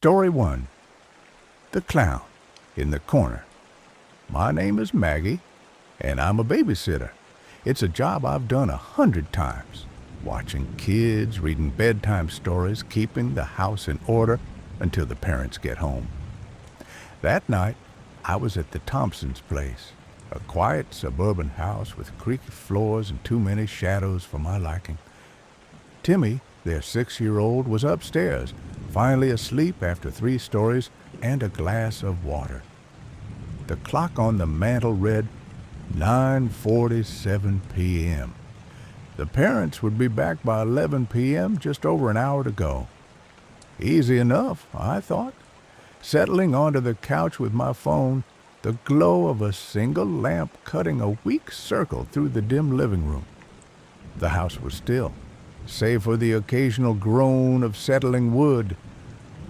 Story 1. The Clown in the Corner. My name is Maggie, and I'm a babysitter. It's a job I've done 100 times. Watching kids, reading bedtime stories, keeping the house in order until the parents get home. That night, I was at the Thompsons' place, a quiet suburban house with creaky floors and too many shadows for my liking. Timmy, their 6-year-old, was upstairs, finally asleep after 3 stories and a glass of water. The clock on the mantel read 9:47 p.m. The parents would be back by 11 p.m., just over an hour to go. Easy enough, I thought. Settling onto the couch with my phone, the glow of a single lamp cutting a weak circle through the dim living room. The house was still, save for the occasional groan of settling wood.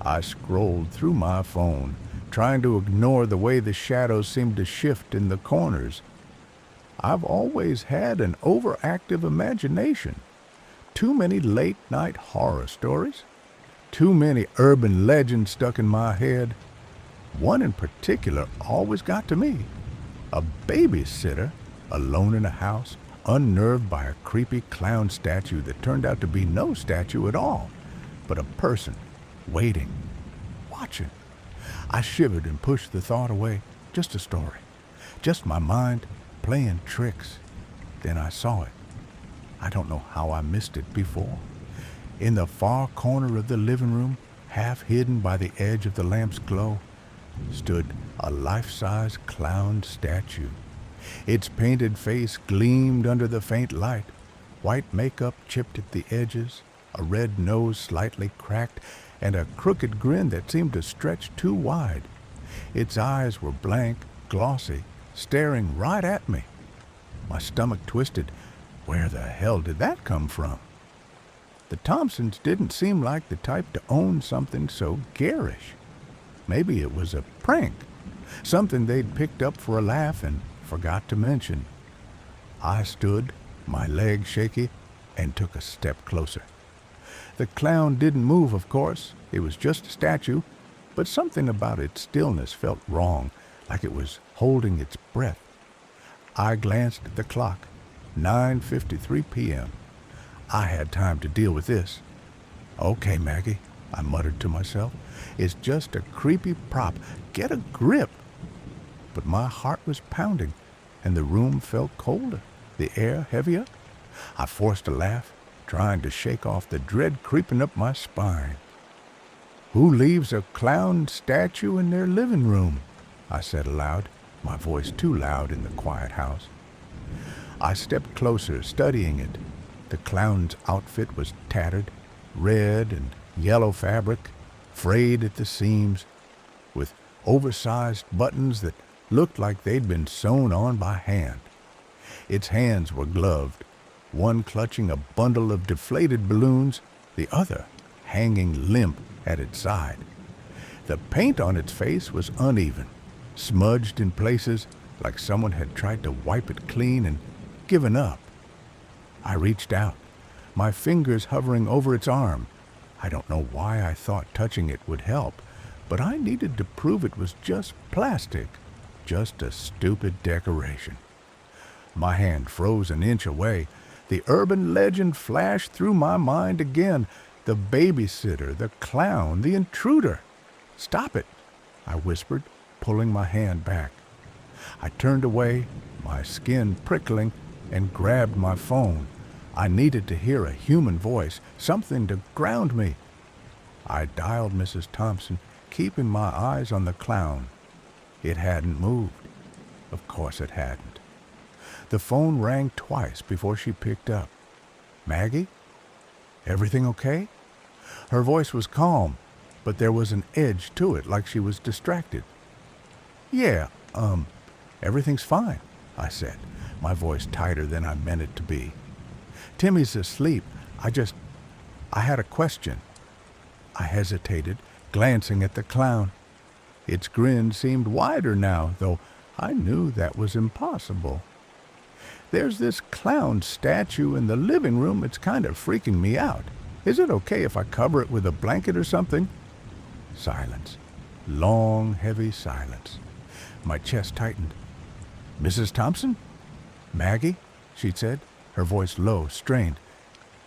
I scrolled through my phone, trying to ignore the way the shadows seemed to shift in the corners. I've always had an overactive imagination. Too many late-night horror stories. Too many urban legends stuck in my head. One in particular always got to me. A babysitter, alone in a house, unnerved by a creepy clown statue that turned out to be no statue at all, but a person, waiting, watching. I shivered and pushed the thought away. Just a story. Just my mind playing tricks. Then I saw it. I don't know how I missed it before. In the far corner of the living room, half hidden by the edge of the lamp's glow, stood a life-size clown statue. Its painted face gleamed under the faint light, white makeup chipped at the edges, a red nose slightly cracked, and a crooked grin that seemed to stretch too wide. Its eyes were blank, glossy, staring right at me. My stomach twisted. Where the hell did that come from? The Thompsons didn't seem like the type to own something so garish. Maybe it was a prank, something they'd picked up for a laugh and forgot to mention. I stood, my legs shaky, and took a step closer. The clown didn't move, of course. It was just a statue, but something about its stillness felt wrong, like it was holding its breath. I glanced at the clock. 9:53 p.m. I had time to deal with this. Okay, Maggie, I muttered to myself. It's just a creepy prop. Get a grip. But my heart was pounding, and the room felt colder, the air heavier. I forced a laugh, trying to shake off the dread creeping up my spine. Who leaves a clown statue in their living room? I said aloud, my voice too loud in the quiet house. I stepped closer, studying it. The clown's outfit was tattered, red and yellow fabric, frayed at the seams, with oversized buttons that looked like they'd been sewn on by hand. Its hands were gloved, one clutching a bundle of deflated balloons, the other hanging limp at its side. The paint on its face was uneven, smudged in places like someone had tried to wipe it clean and given up. I reached out, my fingers hovering over its arm. I don't know why I thought touching it would help, but I needed to prove it was just plastic, just a stupid decoration. My hand froze an inch away. The urban legend flashed through my mind again. The babysitter, the clown, the intruder. Stop it, I whispered, pulling my hand back. I turned away, my skin prickling, and grabbed my phone. I needed to hear a human voice, something to ground me. I dialed Mrs. Thompson, keeping my eyes on the clown. It hadn't moved. Of course it hadn't. The phone rang twice before she picked up. Maggie? Everything okay? Her voice was calm, but there was an edge to it, like she was distracted. Yeah, everything's fine, I said, my voice tighter than I meant it to be. Timmy's asleep. I had a question. I hesitated, glancing at the clown. Its grin seemed wider now, though I knew that was impossible. There's this clown statue in the living room. It's kind of freaking me out. Is it okay if I cover it with a blanket or something? Silence. Long, heavy silence. My chest tightened. "Mrs. Thompson?" "Maggie," she said, her voice low, strained.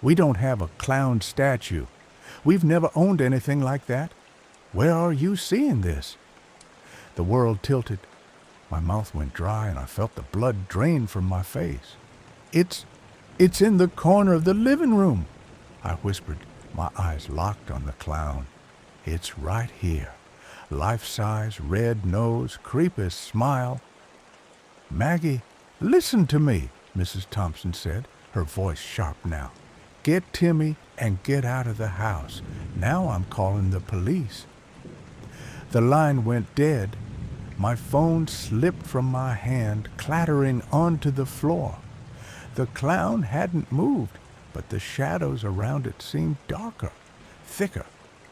"We don't have a clown statue. We've never owned anything like that. Where are you seeing this?" The world tilted. My mouth went dry and I felt the blood drain from my face. It's in the corner of the living room," I whispered, my eyes locked on the clown. "It's right here. Life-size, red nose, creepiest smile." "Maggie, listen to me," Mrs. Thompson said, her voice sharp now. "Get Timmy and get out of the house. Now I'm calling the police." The line went dead. My phone slipped from my hand, clattering onto the floor. The clown hadn't moved, but the shadows around it seemed darker, thicker,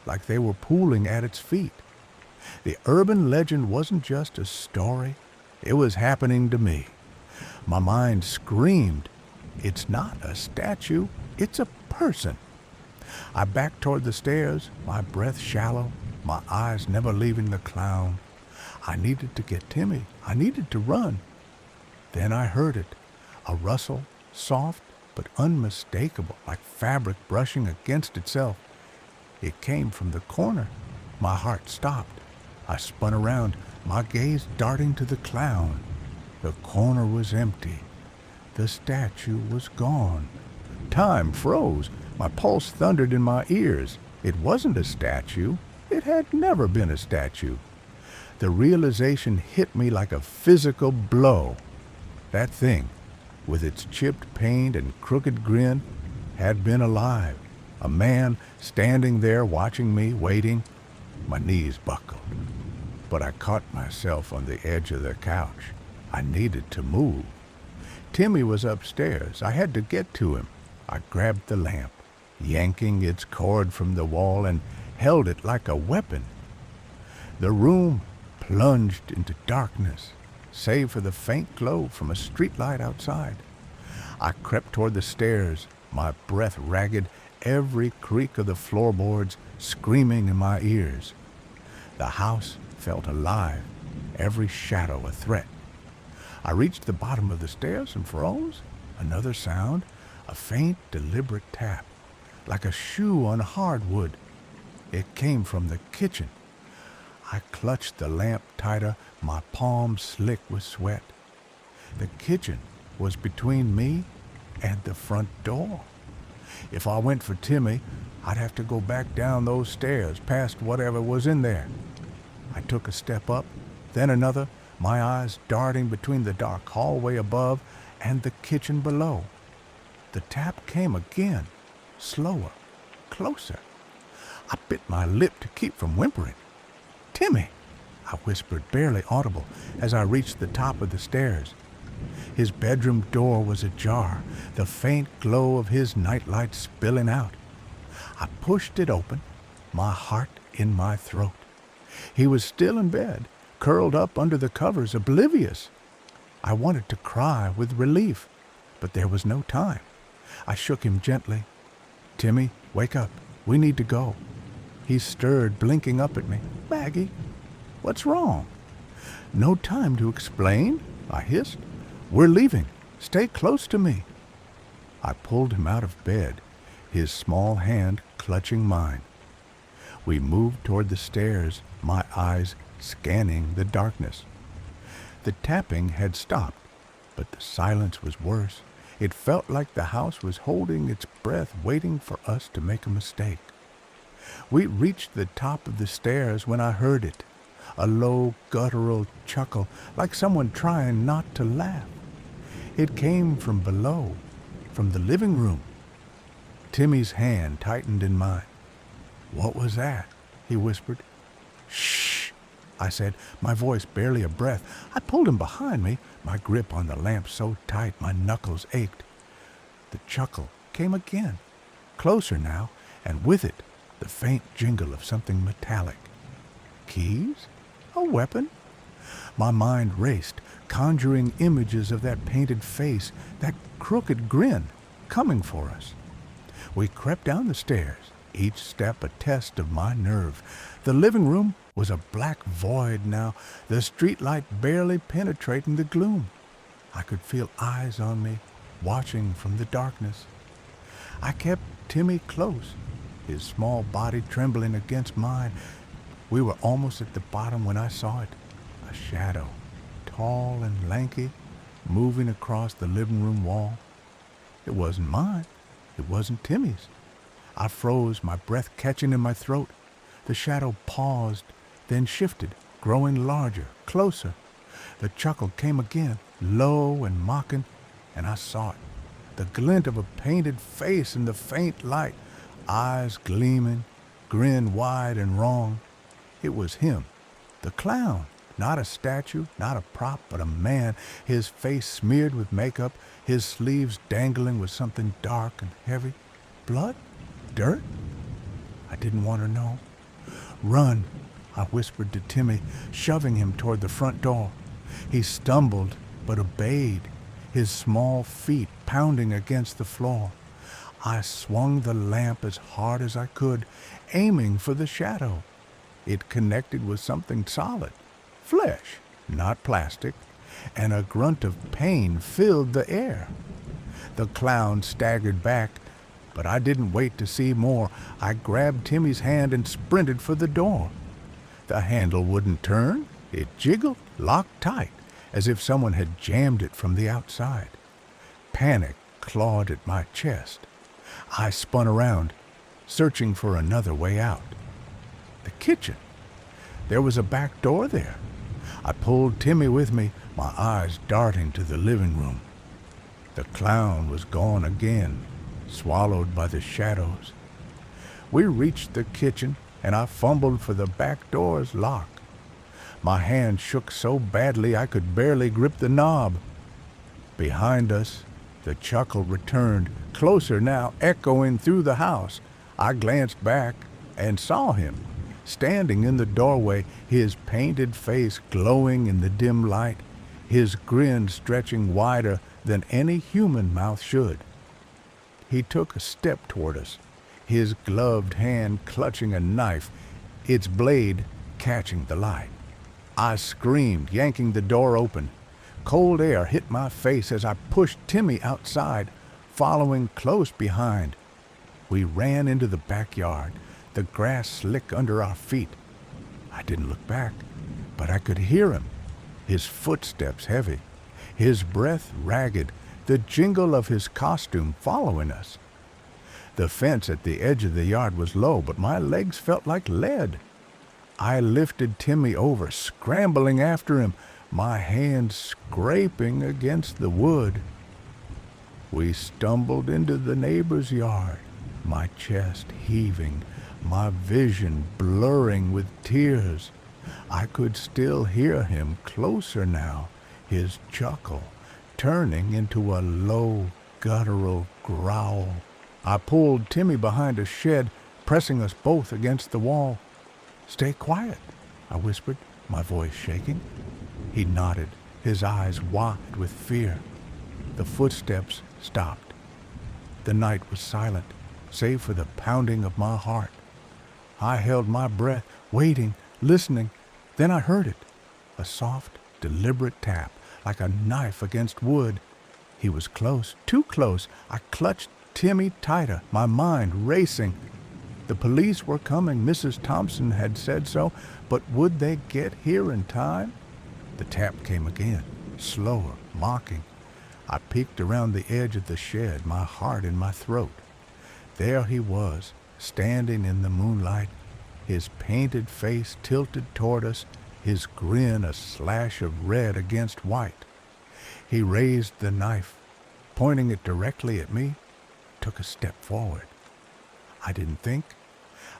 like they were pooling at its feet. The urban legend wasn't just a story. It was happening to me. My mind screamed, "It's not a statue, it's a person." I backed toward the stairs, my breath shallow, my eyes never leaving the clown. I needed to get Timmy. I needed to run. Then I heard it, a rustle, soft but unmistakable, like fabric brushing against itself. It came from the corner. My heart stopped. I spun around, my gaze darting to the clown. The corner was empty. The statue was gone. Time froze. My pulse thundered in my ears. It wasn't a statue. It had never been a statue. The realization hit me like a physical blow. That thing, with its chipped paint and crooked grin, had been alive. A man standing there watching me, waiting. My knees buckled. But I caught myself on the edge of the couch. I needed to move. Timmy was upstairs. I had to get to him. I grabbed the lamp, yanking its cord from the wall, and held it like a weapon. The room plunged into darkness, save for the faint glow from a streetlight outside. I crept toward the stairs, my breath ragged, every creak of the floorboards screaming in my ears. The house felt alive, every shadow a threat. I reached the bottom of the stairs and froze. Another sound, a faint, deliberate tap, like a shoe on hardwood. It came from the kitchen. I clutched the lamp tighter, my palms slick with sweat. The kitchen was between me and the front door. If I went for Timmy, I'd have to go back down those stairs, past whatever was in there. I took a step up, then another, my eyes darting between the dark hallway above and the kitchen below. The tap came again, slower, closer. I bit my lip to keep from whimpering. "Timmy," I whispered, barely audible, as I reached the top of the stairs. His bedroom door was ajar, the faint glow of his nightlight spilling out. I pushed it open, my heart in my throat. He was still in bed, curled up under the covers, oblivious. I wanted to cry with relief, but there was no time. I shook him gently. "Timmy, wake up. We need to go." He stirred, blinking up at me. "Maggie, what's wrong?" "No time to explain," I hissed. "We're leaving. Stay close to me." I pulled him out of bed, his small hand clutching mine. We moved toward the stairs, my eyes scanning the darkness. The tapping had stopped, but the silence was worse. It felt like the house was holding its breath, waiting for us to make a mistake. We reached the top of the stairs when I heard it, a low, guttural chuckle, like someone trying not to laugh. It came from below, from the living room. Timmy's hand tightened in mine. "What was that?" he whispered. "Shh," I said, my voice barely a breath. I pulled him behind me, my grip on the lamp so tight my knuckles ached. The chuckle came again, closer now, and with it, the faint jingle of something metallic. Keys? A weapon? My mind raced, conjuring images of that painted face, that crooked grin, coming for us. We crept down the stairs, each step a test of my nerve. The living room was a black void now, the streetlight barely penetrating the gloom. I could feel eyes on me, watching from the darkness. I kept Timmy close, his small body trembling against mine. We were almost at the bottom when I saw it, a shadow, tall and lanky, moving across the living room wall. It wasn't mine. It wasn't Timmy's. I froze, my breath catching in my throat. The shadow paused, then shifted, growing larger, closer. The chuckle came again, low and mocking, and I saw it. The glint of a painted face in the faint light, eyes gleaming, grin wide and wrong. It was him, the clown, not a statue, not a prop, but a man, his face smeared with makeup, his sleeves dangling with something dark and heavy. Blood? Dirt? I didn't want to know. Run, I whispered to Timmy, shoving him toward the front door. He stumbled, but obeyed, his small feet pounding against the floor. I swung the lamp as hard as I could, aiming for the shadow. It connected with something solid, flesh, not plastic, and a grunt of pain filled the air. The clown staggered back, but I didn't wait to see more. I grabbed Timmy's hand and sprinted for the door. The handle wouldn't turn. It jiggled, locked tight, as if someone had jammed it from the outside. Panic clawed at my chest. I spun around, searching for another way out. The kitchen. There was a back door there. I pulled Timmy with me, my eyes darting to the living room. The clown was gone again, swallowed by the shadows. We reached the kitchen, and I fumbled for the back door's lock. My hand shook so badly I could barely grip the knob. Behind us, the chuckle returned, closer now, echoing through the house. I glanced back and saw him, standing in the doorway, his painted face glowing in the dim light, his grin stretching wider than any human mouth should. He took a step toward us, his gloved hand clutching a knife, its blade catching the light. I screamed, yanking the door open. Cold air hit my face as I pushed Timmy outside, following close behind. We ran into the backyard, the grass slick under our feet. I didn't look back, but I could hear him, his footsteps heavy, his breath ragged, the jingle of his costume following us. The fence at the edge of the yard was low, but my legs felt like lead. I lifted Timmy over, scrambling after him, my hands scraping against the wood. We stumbled into the neighbor's yard, my chest heaving, my vision blurring with tears. I could still hear him closer now, his chuckle turning into a low, guttural growl. I pulled Timmy behind a shed, pressing us both against the wall. "Stay quiet," I whispered, my voice shaking. He nodded, his eyes wide with fear. The footsteps stopped. The night was silent, save for the pounding of my heart. I held my breath, waiting, listening. Then I heard it, a soft, deliberate tap, like a knife against wood. He was close, too close. I clutched Timmy tighter, my mind racing. The police were coming, Mrs. Thompson had said so, but would they get here in time? The tap came again, slower, mocking. I peeked around the edge of the shed, my heart in my throat. There he was, standing in the moonlight, his painted face tilted toward us, his grin a slash of red against white. He raised the knife, pointing it directly at me, took a step forward. I didn't think.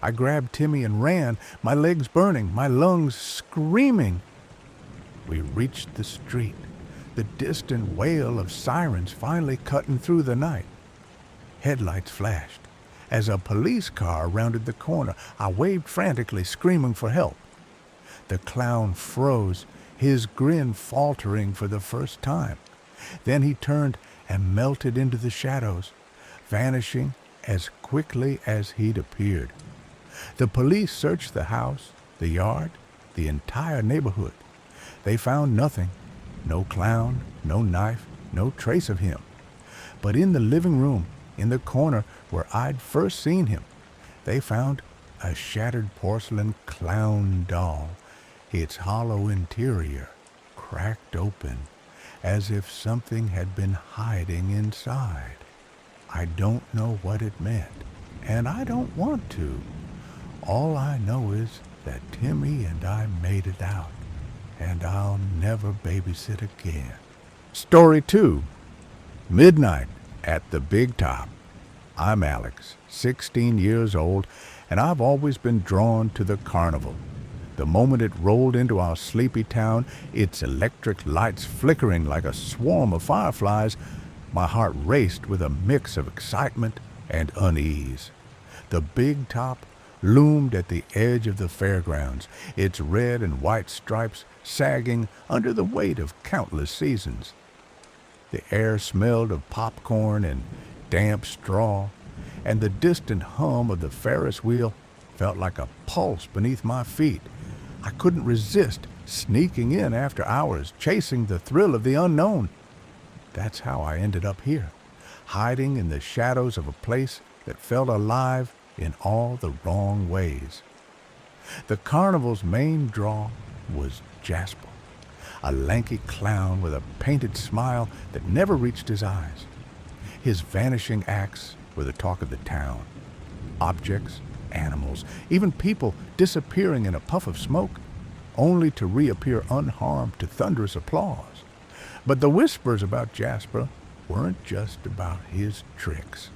I grabbed Timmy and ran, my legs burning, my lungs screaming. We reached the street, the distant wail of sirens finally cutting through the night. Headlights flashed. As a police car rounded the corner, I waved frantically, screaming for help. The clown froze, his grin faltering for the first time. Then he turned and melted into the shadows, vanishing as quickly as he'd appeared. The police searched the house, the yard, the entire neighborhood. They found nothing. No clown, no knife, no trace of him. But in the living room, in the corner where I'd first seen him, they found a shattered porcelain clown doll, its hollow interior cracked open, as if something had been hiding inside. I don't know what it meant, and I don't want to. All I know is that Timmy and I made it out, and I'll never babysit again. Story 2. Midnight at the Big Top. I'm Alex, 16 years old, and I've always been drawn to the Carnival. The moment it rolled into our sleepy town, its electric lights flickering like a swarm of fireflies, my heart raced with a mix of excitement and unease. The Big Top loomed at the edge of the fairgrounds, its red and white stripes sagging under the weight of countless seasons. The air smelled of popcorn and damp straw, and the distant hum of the Ferris wheel felt like a pulse beneath my feet. I couldn't resist sneaking in after hours, chasing the thrill of the unknown. That's how I ended up here, hiding in the shadows of a place that felt alive in all the wrong ways. The carnival's main draw was Jasper, a lanky clown with a painted smile that never reached his eyes. His vanishing acts were the talk of the town. Objects, animals, even people disappearing in a puff of smoke, only to reappear unharmed to thunderous applause. But the whispers about Jasper weren't just about his tricks.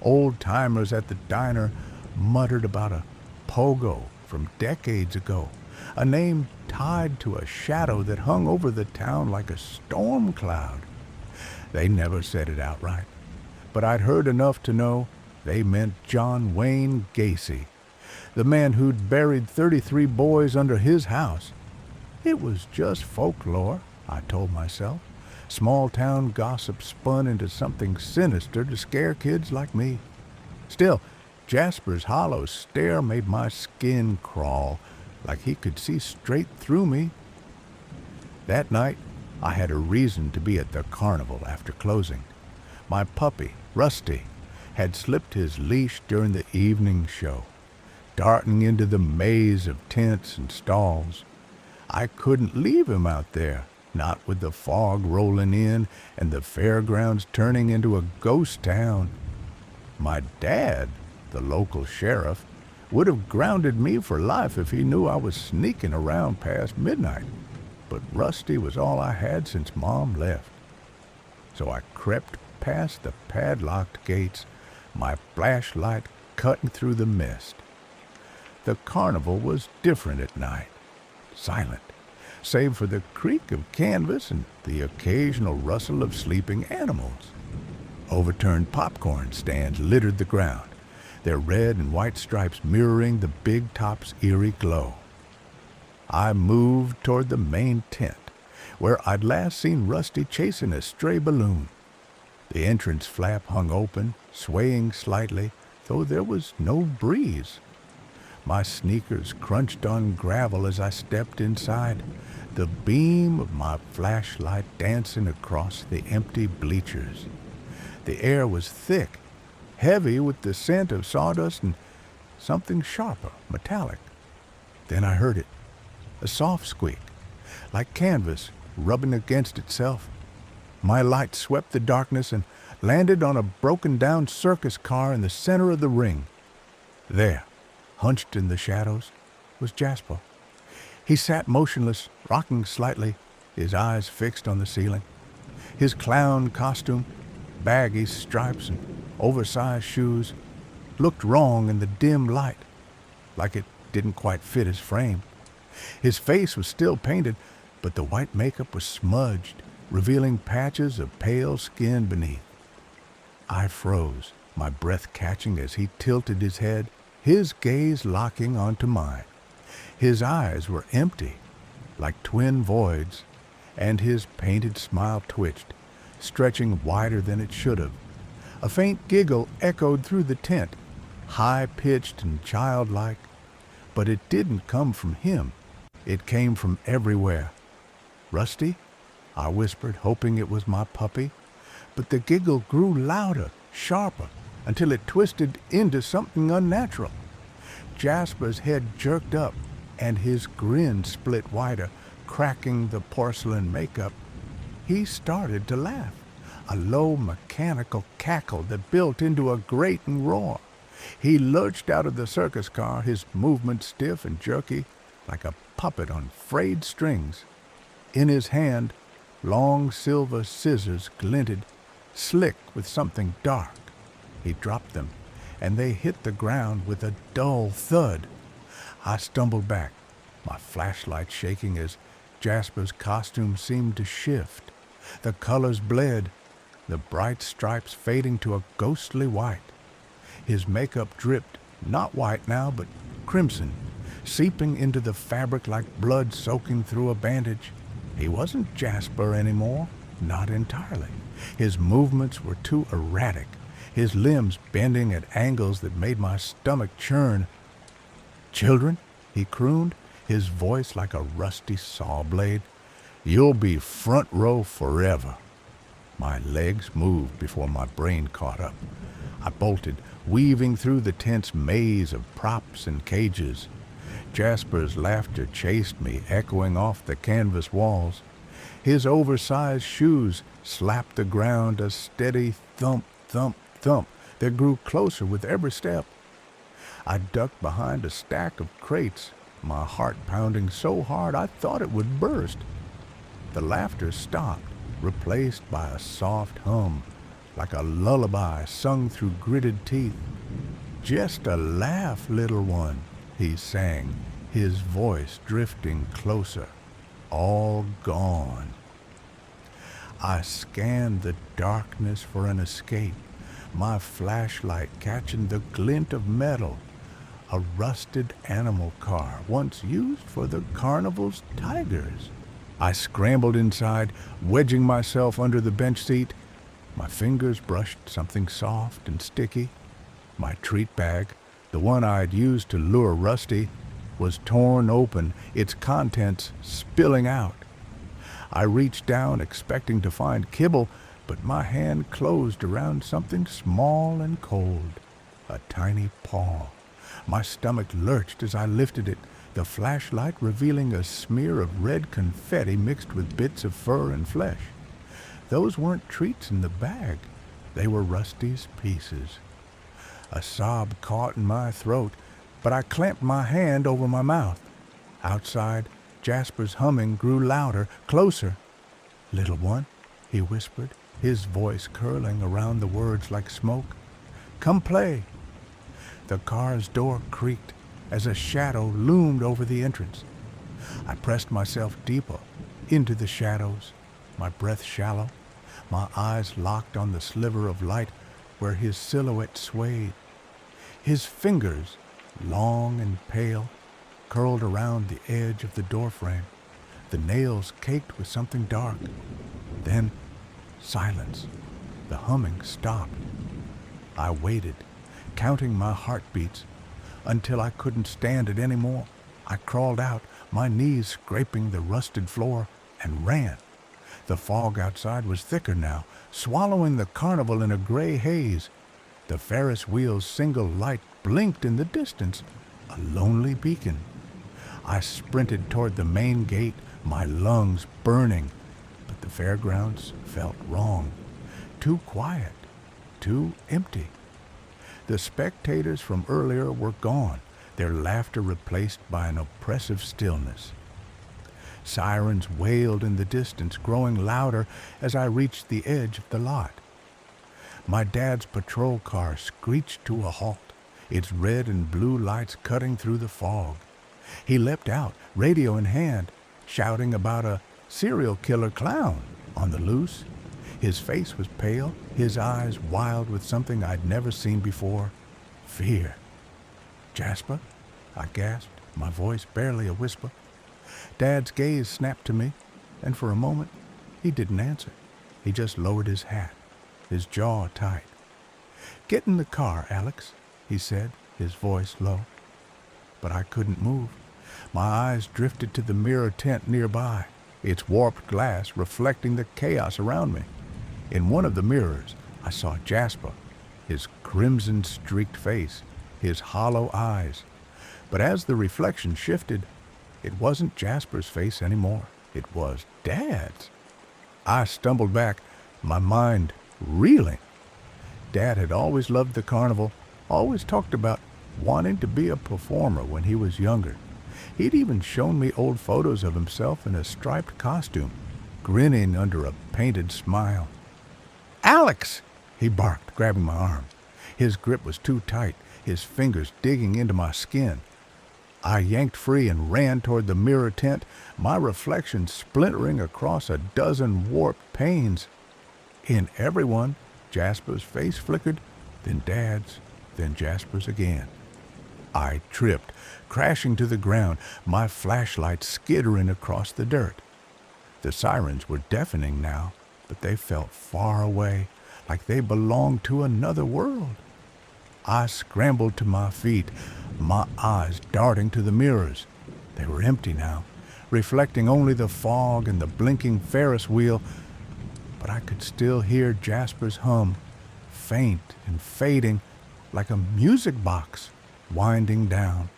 Old-timers at the diner muttered about a pogo from decades ago, a name tied to a shadow that hung over the town like a storm cloud. They never said it outright, but I'd heard enough to know they meant John Wayne Gacy, the man who'd buried 33 boys under his house. It was just folklore, I told myself. Small-town gossip spun into something sinister to scare kids like me. Still, Jasper's hollow stare made my skin crawl, like he could see straight through me. That night, I had a reason to be at the carnival after closing. My puppy, Rusty, had slipped his leash during the evening show, darting into the maze of tents and stalls. I couldn't leave him out there, not with the fog rolling in and the fairgrounds turning into a ghost town. My dad, the local sheriff, would have grounded me for life if he knew I was sneaking around past midnight. But Rusty was all I had since Mom left. So I crept past the padlocked gates, my flashlight cutting through the mist. The carnival was different at night, silent, save for the creak of canvas and the occasional rustle of sleeping animals. Overturned popcorn stands littered the ground, their red and white stripes mirroring the Big Top's eerie glow. I moved toward the main tent, where I'd last seen Rusty chasing a stray balloon. The entrance flap hung open, swaying slightly, though there was no breeze. My sneakers crunched on gravel as I stepped inside, the beam of my flashlight dancing across the empty bleachers. The air was thick, heavy with the scent of sawdust and something sharper, metallic. Then I heard it, a soft squeak, like canvas rubbing against itself. My light swept the darkness and landed on a broken-down circus car in the center of the ring. There, hunched in the shadows, was Jasper. He sat motionless, rocking slightly, his eyes fixed on the ceiling. His clown costume, baggy stripes and oversized shoes, looked wrong in the dim light, like it didn't quite fit his frame. His face was still painted, but the white makeup was smudged, revealing patches of pale skin beneath. I froze, my breath catching as he tilted his head, his gaze locking onto mine. His eyes were empty, like twin voids, and his painted smile twitched, stretching wider than it should have. A faint giggle echoed through the tent, high-pitched and childlike, but it didn't come from him. It came from everywhere. "Rusty?" I whispered, hoping it was my puppy, but the giggle grew louder, sharper, until it twisted into something unnatural. Jasper's head jerked up, and his grin split wider, cracking the porcelain makeup. He started to laugh, a low mechanical cackle that built into a grating roar. He lurched out of the circus car, his movements stiff and jerky, like a puppet on frayed strings. In his hand, long silver scissors glinted, slick with something dark. He dropped them, and they hit the ground with a dull thud. I stumbled back, my flashlight shaking as Jasper's costume seemed to shift. The colors bled, the bright stripes fading to a ghostly white. His makeup dripped, not white now, but crimson, seeping into the fabric like blood soaking through a bandage. He wasn't Jasper anymore, not entirely. His movements were too erratic, his limbs bending at angles that made my stomach churn. "Children," he crooned, his voice like a rusty saw blade, "you'll be front row forever." My legs moved before my brain caught up. I bolted, weaving through the tent's maze of props and cages. Jasper's laughter chased me, echoing off the canvas walls. His oversized shoes slapped the ground, a steady thump, thump, thump that grew closer with every step. I ducked behind a stack of crates, my heart pounding so hard I thought it would burst. The laughter stopped, replaced by a soft hum, like a lullaby sung through gritted teeth. "Just a laugh, little one," he sang, his voice drifting closer. "All gone." I scanned the darkness for an escape, my flashlight catching the glint of metal. A rusted animal car, once used for the Carnival's tigers. I scrambled inside, wedging myself under the bench seat. My fingers brushed something soft and sticky. My treat bag, the one I'd used to lure Rusty, was torn open, its contents spilling out. I reached down, expecting to find kibble, but my hand closed around something small and cold, a tiny paw. My stomach lurched as I lifted it, the flashlight revealing a smear of red confetti mixed with bits of fur and flesh. Those weren't treats in the bag. They were Rusty's pieces. A sob caught in my throat, but I clamped my hand over my mouth. Outside, Jasper's humming grew louder, closer. "Little one," he whispered, his voice curling around the words like smoke. "Come play." The car's door creaked as a shadow loomed over the entrance. I pressed myself deeper into the shadows, my breath shallow, my eyes locked on the sliver of light where his silhouette swayed. His fingers, long and pale, curled around the edge of the doorframe, the nails caked with something dark. Then, silence. The humming stopped. I waited, counting my heartbeats, until I couldn't stand it anymore. I crawled out, my knees scraping the rusted floor, and ran. The fog outside was thicker now, swallowing the carnival in a gray haze. The Ferris wheel's single light blinked in the distance, a lonely beacon. I sprinted toward the main gate, my lungs burning, but the fairgrounds felt wrong. Too quiet, too empty. The spectators from earlier were gone, their laughter replaced by an oppressive stillness. Sirens wailed in the distance, growing louder as I reached the edge of the lot. My dad's patrol car screeched to a halt, its red and blue lights cutting through the fog. He leapt out, radio in hand, shouting about a serial killer clown on the loose. His face was pale, his eyes wild with something I'd never seen before. Fear. "Jasper?" I gasped, my voice barely a whisper. Dad's gaze snapped to me, and for a moment he didn't answer. He just lowered his hat, his jaw tight. "Get in the car, Alex," he said, his voice low. But I couldn't move. My eyes drifted to the mirror tent nearby, its warped glass reflecting the chaos around me. In one of the mirrors, I saw Jasper, his crimson-streaked face, his hollow eyes. But as the reflection shifted, it wasn't Jasper's face anymore. It was Dad's. I stumbled back, my mind reeling. Dad had always loved the carnival, always talked about wanting to be a performer when he was younger. He'd even shown me old photos of himself in a striped costume, grinning under a painted smile. "Alex!" he barked, grabbing my arm. His grip was too tight, his fingers digging into my skin. I yanked free and ran toward the mirror tent, my reflection splintering across a dozen warped panes. In every one, Jasper's face flickered, then Dad's, then Jasper's again. I tripped, crashing to the ground, my flashlight skittering across the dirt. The sirens were deafening now, but they felt far away, like they belonged to another world. I scrambled to my feet, my eyes darting to the mirrors. They were empty now, reflecting only the fog and the blinking Ferris wheel, but I could still hear Jasper's hum, faint and fading, like a music box winding down.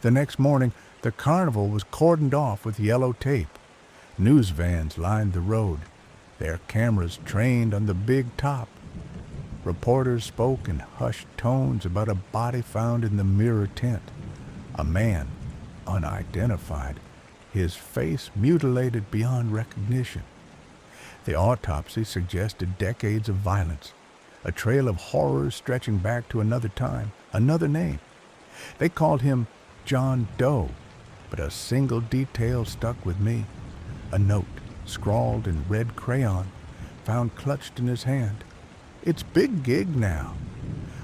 The next morning, the carnival was cordoned off with yellow tape. News vans lined the road, their cameras trained on the big top. Reporters spoke in hushed tones about a body found in the mirror tent. A man, unidentified, his face mutilated beyond recognition. The autopsy suggested decades of violence, a trail of horrors stretching back to another time, another name. They called him John Doe, but a single detail stuck with me. A note, scrawled in red crayon, found clutched in his hand. It's big gig now.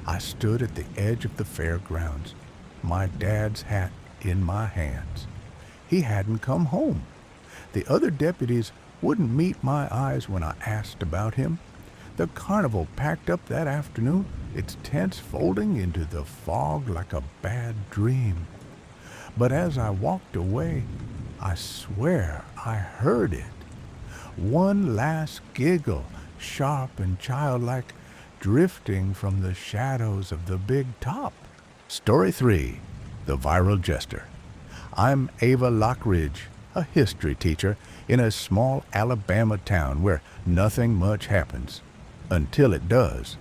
I stood at the edge of the fairgrounds, my dad's hat in my hands. He hadn't come home. The other deputies wouldn't meet my eyes when I asked about him. The carnival packed up that afternoon, its tents folding into the fog like a bad dream. But as I walked away, I swear I heard it. One last giggle, sharp and childlike, drifting from the shadows of the big top. Story 3, The Viral Jester. I'm Ava Lockridge, a history teacher in a small Alabama town where nothing much happens. Until it does.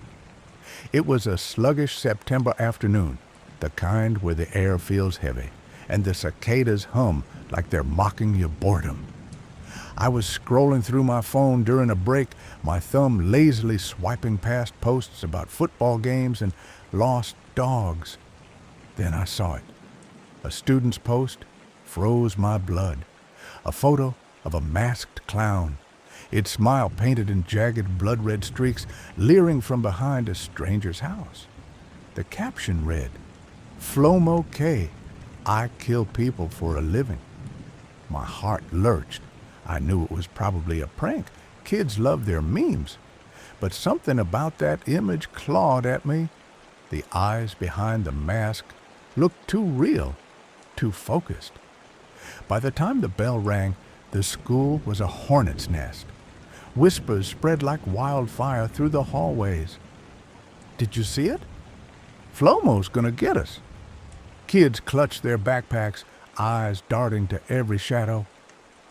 It was a sluggish September afternoon, the kind where the air feels heavy, and the cicadas hum like they're mocking your boredom. I was scrolling through my phone during a break, my thumb lazily swiping past posts about football games and lost dogs. Then I saw it. A student's post froze my blood. A photo of a masked clown, its smile painted in jagged blood-red streaks, leering from behind a stranger's house. The caption read, "Flomo K, I kill people for a living." My heart lurched. I knew it was probably a prank. Kids love their memes. But something about that image clawed at me. The eyes behind the mask looked too real, too focused. By the time the bell rang, the school was a hornet's nest. Whispers spread like wildfire through the hallways. "Did you see it? Flomo's gonna get us." Kids clutched their backpacks, eyes darting to every shadow.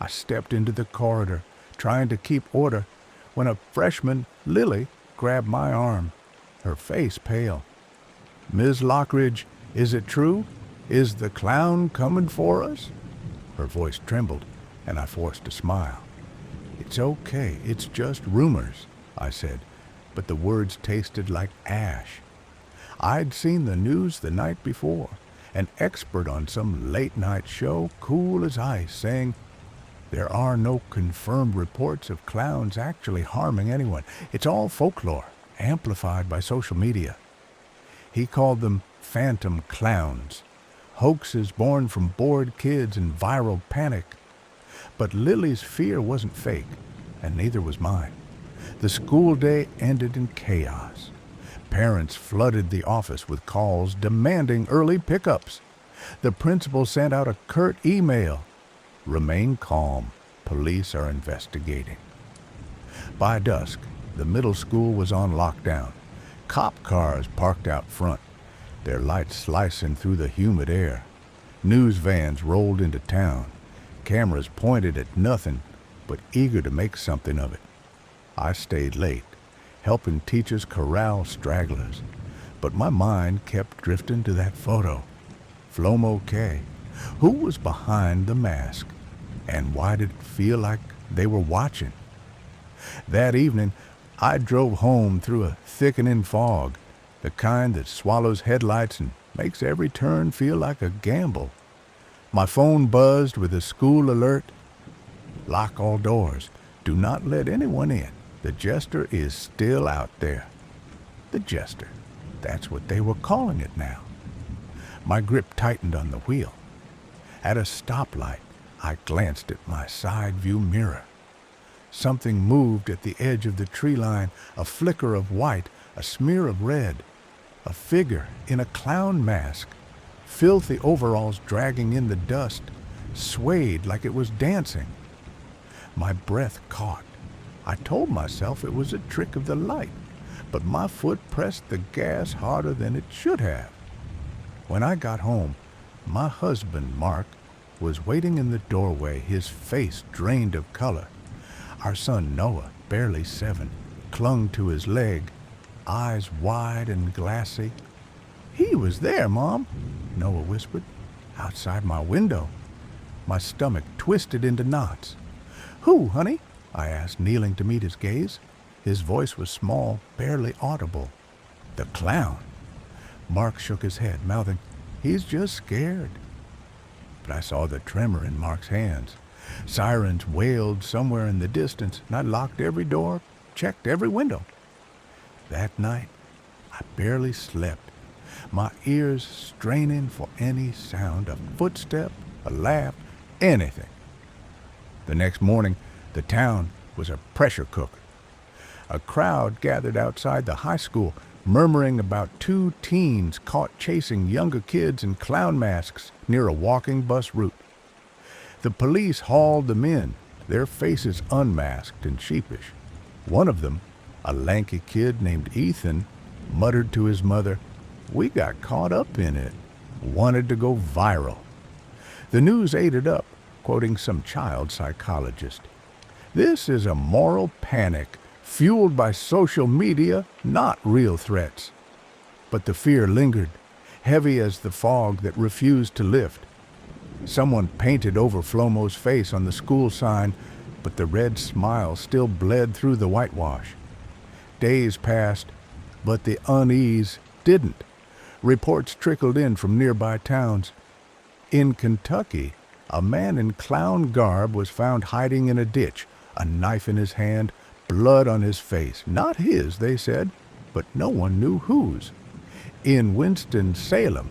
I stepped into the corridor, trying to keep order, when a freshman, Lily, grabbed my arm, her face pale. "Ms. Lockridge, is it true? Is the clown coming for us?" Her voice trembled, and I forced a smile. "It's okay, it's just rumors," I said, but the words tasted like ash. I'd seen the news the night before, an expert on some late-night show, cool as ice, saying, "There are no confirmed reports of clowns actually harming anyone. It's all folklore, amplified by social media." He called them phantom clowns, hoaxes born from bored kids and viral panic. But Lily's fear wasn't fake, and neither was mine. The school day ended in chaos. Parents flooded the office with calls demanding early pickups. The principal sent out a curt email. Remain calm. Police are investigating. By dusk, the middle school was on lockdown. Cop cars parked out front, their lights slicing through the humid air. News vans rolled into town, cameras pointed at nothing but eager to make something of it. I stayed late, helping teachers corral stragglers, but my mind kept drifting to that photo. Flomo K. Who was behind the mask, and why did it feel like they were watching? That evening, I drove home through a thickening fog, the kind that swallows headlights and makes every turn feel like a gamble. My phone buzzed with a school alert. Lock all doors. Do not let anyone in. The Jester is still out there. The Jester. That's what they were calling it now. My grip tightened on the wheel. At a stoplight, I glanced at my side view mirror. Something moved at the edge of the tree line, a flicker of white, a smear of red. A figure in a clown mask, filthy overalls dragging in the dust, swayed like it was dancing. My breath caught. I told myself it was a trick of the light, but my foot pressed the gas harder than it should have. When I got home, my husband, Mark, was waiting in the doorway, his face drained of color. Our son, Noah, barely 7, clung to his leg, eyes wide and glassy. "He was there, Mom," Noah whispered, "outside my window." My stomach twisted into knots. "Who, honey?" I asked, kneeling to meet his gaze. His voice was small, barely audible. "The clown." Mark shook his head, mouthing, "He's just scared." But I saw the tremor in Mark's hands. Sirens wailed somewhere in the distance, and I locked every door, checked every window. That night, I barely slept, my ears straining for any sound, a footstep, a laugh, anything. The next morning, the town was a pressure cooker. A crowd gathered outside the high school, murmuring about 2 teens caught chasing younger kids in clown masks near a walking bus route. The police hauled them in, their faces unmasked and sheepish. One of them, a lanky kid named Ethan, muttered to his mother, "We got caught up in it," wanted to go viral. The news ate it up, quoting some child psychologist. "This is a moral panic, fueled by social media, not real threats." But the fear lingered, heavy as the fog that refused to lift. Someone painted over Flomo's face on the school sign, but the red smile still bled through the whitewash. Days passed, but the unease didn't. Reports trickled in from nearby towns. In Kentucky, a man in clown garb was found hiding in a ditch, a knife in his hand, blood on his face. Not his, they said, but no one knew whose. In Winston-Salem,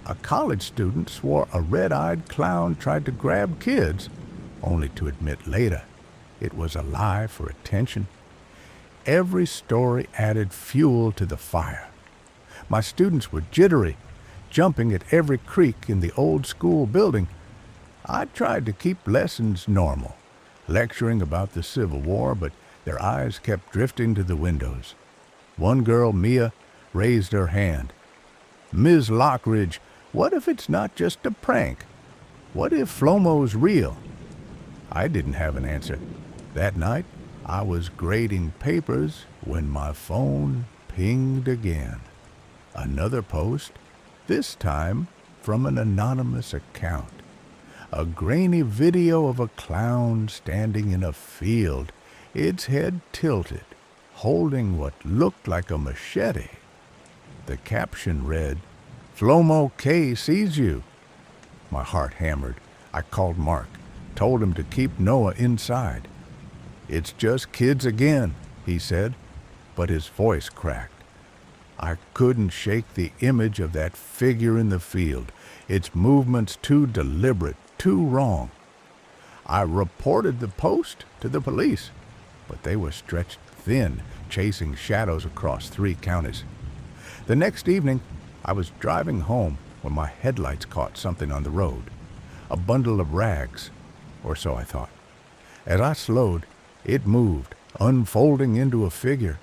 a college student swore a red-eyed clown tried to grab kids, only to admit later it was a lie for attention. Every story added fuel to the fire. My students were jittery, jumping at every creak in the old school building. I tried to keep lessons normal, lecturing about the Civil War, but their eyes kept drifting to the windows. One girl, Mia, raised her hand. "Ms. Lockridge, what if it's not just a prank? What if Flomo's real?" I didn't have an answer. That night, I was grading papers when my phone pinged again. Another post, this time from an anonymous account. A grainy video of a clown standing in a field, its head tilted, holding what looked like a machete. The caption read, "Flomo K sees you." My heart hammered. I called Mark, told him to keep Noah inside. "It's just kids again," he said, but his voice cracked. I couldn't shake the image of that figure in the field, its movements too deliberate, too wrong. I reported the post to the police, but they were stretched thin, chasing shadows across 3 counties. The next evening, I was driving home when my headlights caught something on the road. A bundle of rags, or so I thought. As I slowed, it moved, unfolding into a figure.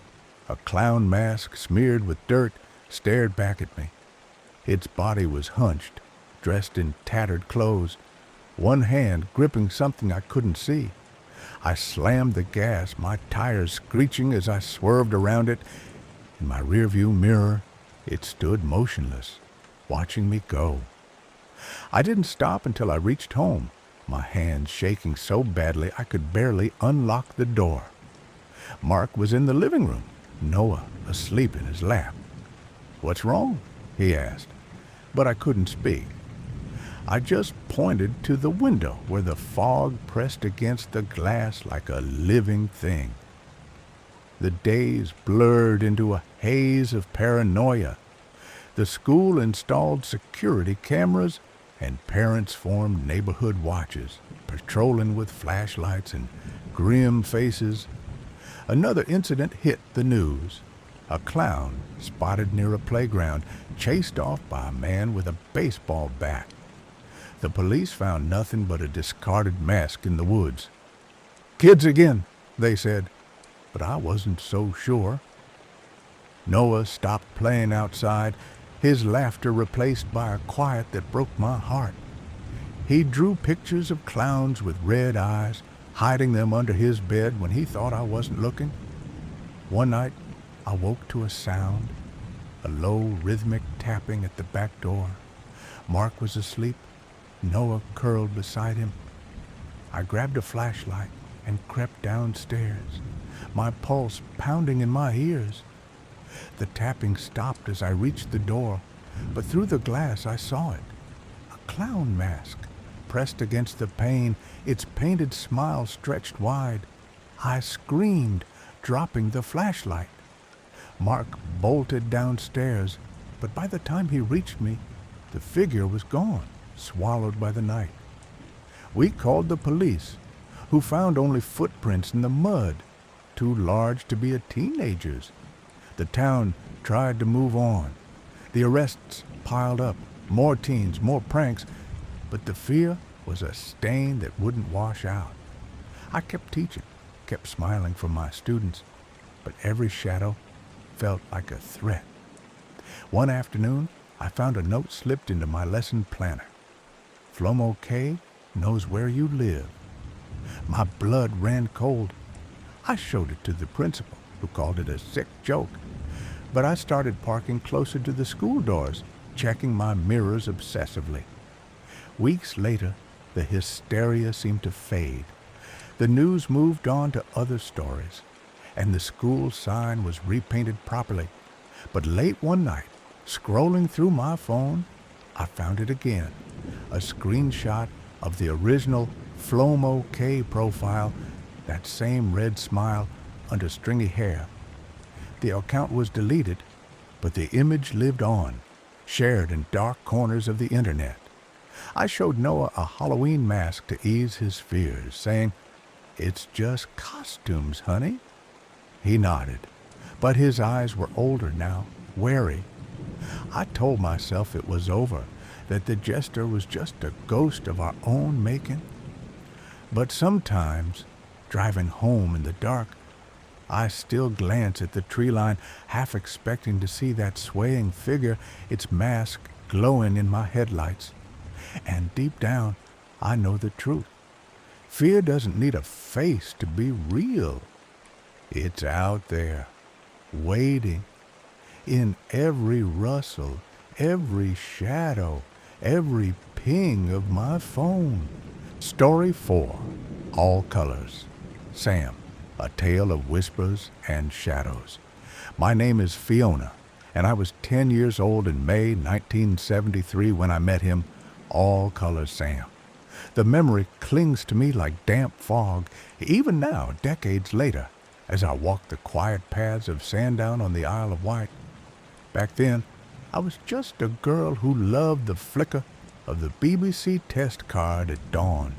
A clown mask smeared with dirt stared back at me. Its body was hunched, dressed in tattered clothes, one hand gripping something I couldn't see. I slammed the gas, my tires screeching as I swerved around it. In my rearview mirror, it stood motionless, watching me go. I didn't stop until I reached home, my hands shaking so badly I could barely unlock the door. Mark was in the living room, Noah asleep in his lap. "What's wrong?" he asked, but I couldn't speak. I just pointed to the window where the fog pressed against the glass like a living thing. The days blurred into a haze of paranoia. The school installed security cameras, and parents formed neighborhood watches, patrolling with flashlights and grim faces. Another incident hit the news. A clown spotted near a playground, chased off by a man with a baseball bat. The police found nothing but a discarded mask in the woods. "Kids again," they said, but I wasn't so sure. Noah stopped playing outside, his laughter replaced by a quiet that broke my heart. He drew pictures of clowns with red eyes, hiding them under his bed when he thought I wasn't looking. One night, I woke to a sound, a low rhythmic tapping at the back door. Mark was asleep, Noah curled beside him. I grabbed a flashlight and crept downstairs, my pulse pounding in my ears. The tapping stopped as I reached the door, but through the glass I saw it. A clown mask, pressed against the pane, its painted smile stretched wide. I screamed, dropping the flashlight. Mark bolted downstairs, but by the time he reached me, the figure was gone, swallowed by the night. We called the police, who found only footprints in the mud, too large to be a teenager's. The town tried to move on. The arrests piled up, more teens, more pranks, but the fear was a stain that wouldn't wash out. I kept teaching, kept smiling for my students, but every shadow felt like a threat. One afternoon, I found a note slipped into my lesson planner. "Flomo K knows where you live." My blood ran cold. I showed it to the principal, who called it a sick joke. But I started parking closer to the school doors, checking my mirrors obsessively. Weeks later, the hysteria seemed to fade. The news moved on to other stories, and the school sign was repainted properly. But late one night, scrolling through my phone, I found it again, a screenshot of the original Flomo K profile, that same red smile under stringy hair. The account was deleted, but the image lived on, shared in dark corners of the internet. I showed Noah a Halloween mask to ease his fears, saying, "It's just costumes, honey." He nodded, but his eyes were older now, wary. I told myself it was over, that the Jester was just a ghost of our own making. But sometimes, driving home in the dark, I still glance at the tree line, half expecting to see that swaying figure, its mask glowing in my headlights. And deep down, I know the truth. Fear doesn't need a face to be real. It's out there, waiting, in every rustle, every shadow, every ping of my phone. Story 4, All Colors. Sam. A Tale of Whispers and Shadows. My name is Fiona, and I was 10 years old in May 1973 when I met him, All Colors Sam. The memory clings to me like damp fog, even now, decades later, as I walk the quiet paths of Sandown on the Isle of Wight. Back then, I was just a girl who loved the flicker of the BBC test card at dawn,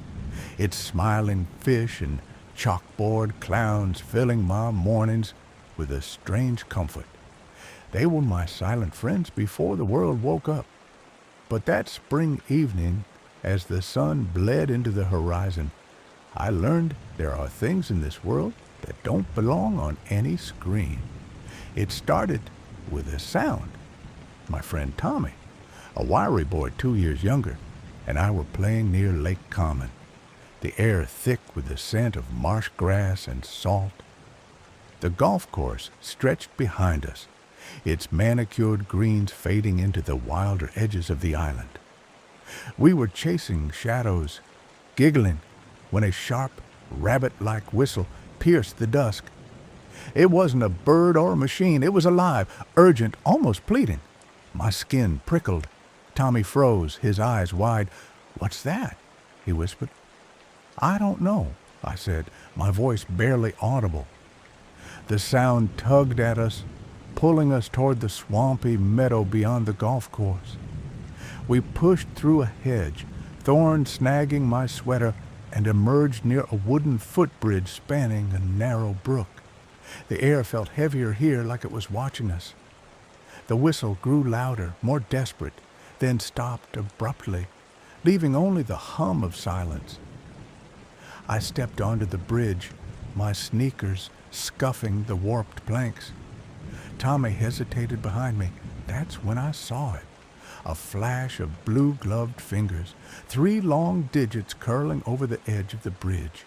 its smiling fish and chalkboard clowns filling my mornings with a strange comfort. They were my silent friends before the world woke up. But that spring evening, as the sun bled into the horizon, I learned there are things in this world that don't belong on any screen. It started with a sound. My friend Tommy, a wiry boy 2 years younger, and I were playing near Lake Common, the air thick with the scent of marsh grass and salt. The golf course stretched behind us, its manicured greens fading into the wilder edges of the island. We were chasing shadows, giggling, when a sharp, rabbit-like whistle pierced the dusk. It wasn't a bird or a machine. It was alive, urgent, almost pleading. My skin prickled. Tommy froze, his eyes wide. "What's that?" he whispered. "I don't know," I said, my voice barely audible. The sound tugged at us, pulling us toward the swampy meadow beyond the golf course. We pushed through a hedge, thorns snagging my sweater, and emerged near a wooden footbridge spanning a narrow brook. The air felt heavier here, like it was watching us. The whistle grew louder, more desperate, then stopped abruptly, leaving only the hum of silence. I stepped onto the bridge, my sneakers scuffing the warped planks. Tommy hesitated behind me. That's when I saw it. A flash of blue-gloved fingers, 3 long digits curling over the edge of the bridge.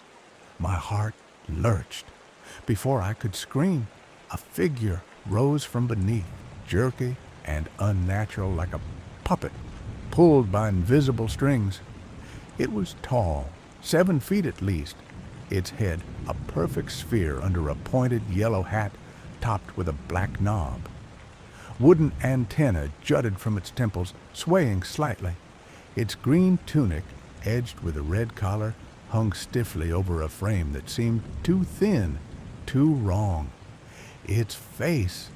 My heart lurched. Before I could scream, a figure rose from beneath, jerky and unnatural like a puppet, pulled by invisible strings. It was tall, 7 feet at least, its head a perfect sphere under a pointed yellow hat topped with a black knob. Wooden antenna jutted from its temples, swaying slightly. Its green tunic, edged with a red collar, hung stiffly over a frame that seemed too thin, too wrong. Its face,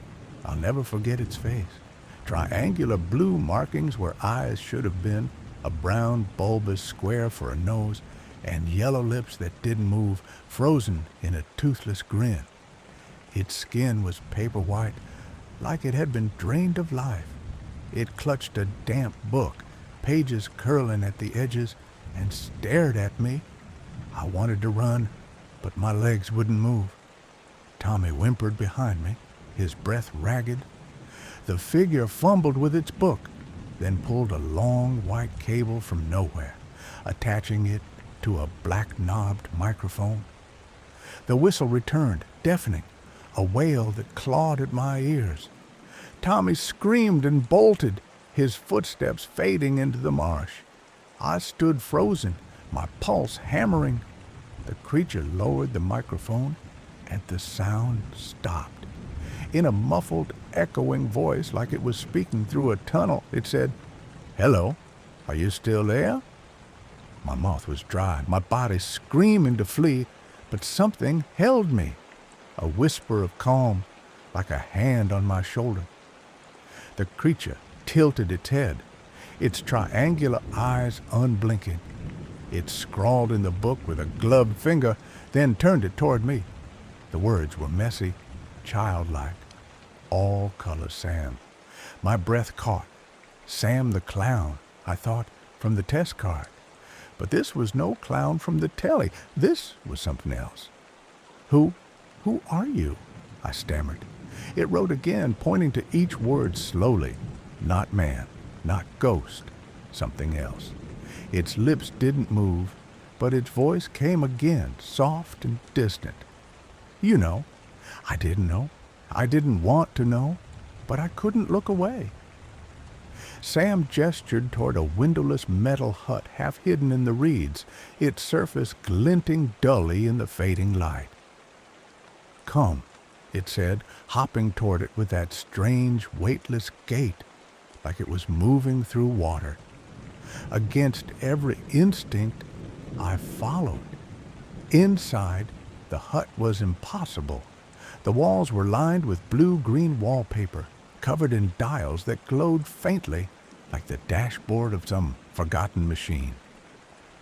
I'll never forget its face. Triangular blue markings where eyes should have been, a brown bulbous square for a nose, and yellow lips that didn't move, frozen in a toothless grin. Its skin was paper white, like it had been drained of life. It clutched a damp book, pages curling at the edges, and stared at me. I wanted to run, but my legs wouldn't move. Tommy whimpered behind me, his breath ragged. The figure fumbled with its book, then pulled a long white cable from nowhere, attaching it to a black-knobbed microphone. The whistle returned, deafening, a wail that clawed at my ears. Tommy screamed and bolted, his footsteps fading into the marsh. I stood frozen, my pulse hammering. The creature lowered the microphone, and the sound stopped. In a muffled, echoing voice, like it was speaking through a tunnel, it said, "Hello, are you still there?" My mouth was dry, my body screaming to flee, but something held me. A whisper of calm, like a hand on my shoulder. The creature tilted its head, its triangular eyes unblinking. It scrawled in the book with a gloved finger, then turned it toward me. The words were messy, childlike. All color Sam. My breath caught. Sam the clown, I thought, from the test card. But this was no clown from the telly. This was something else. Who are you?" I stammered. It wrote again, pointing to each word slowly. Not man, not ghost, something else. Its lips didn't move, but its voice came again, soft and distant. "You know." I didn't know. I didn't want to know, but I couldn't look away. Sam gestured toward a windowless metal hut half hidden in the reeds, its surface glinting dully in the fading light. "Come," it said, hopping toward it with that strange, weightless gait, like it was moving through water. Against every instinct, I followed. Inside, the hut was impossible. The walls were lined with blue-green wallpaper, covered in dials that glowed faintly, like the dashboard of some forgotten machine.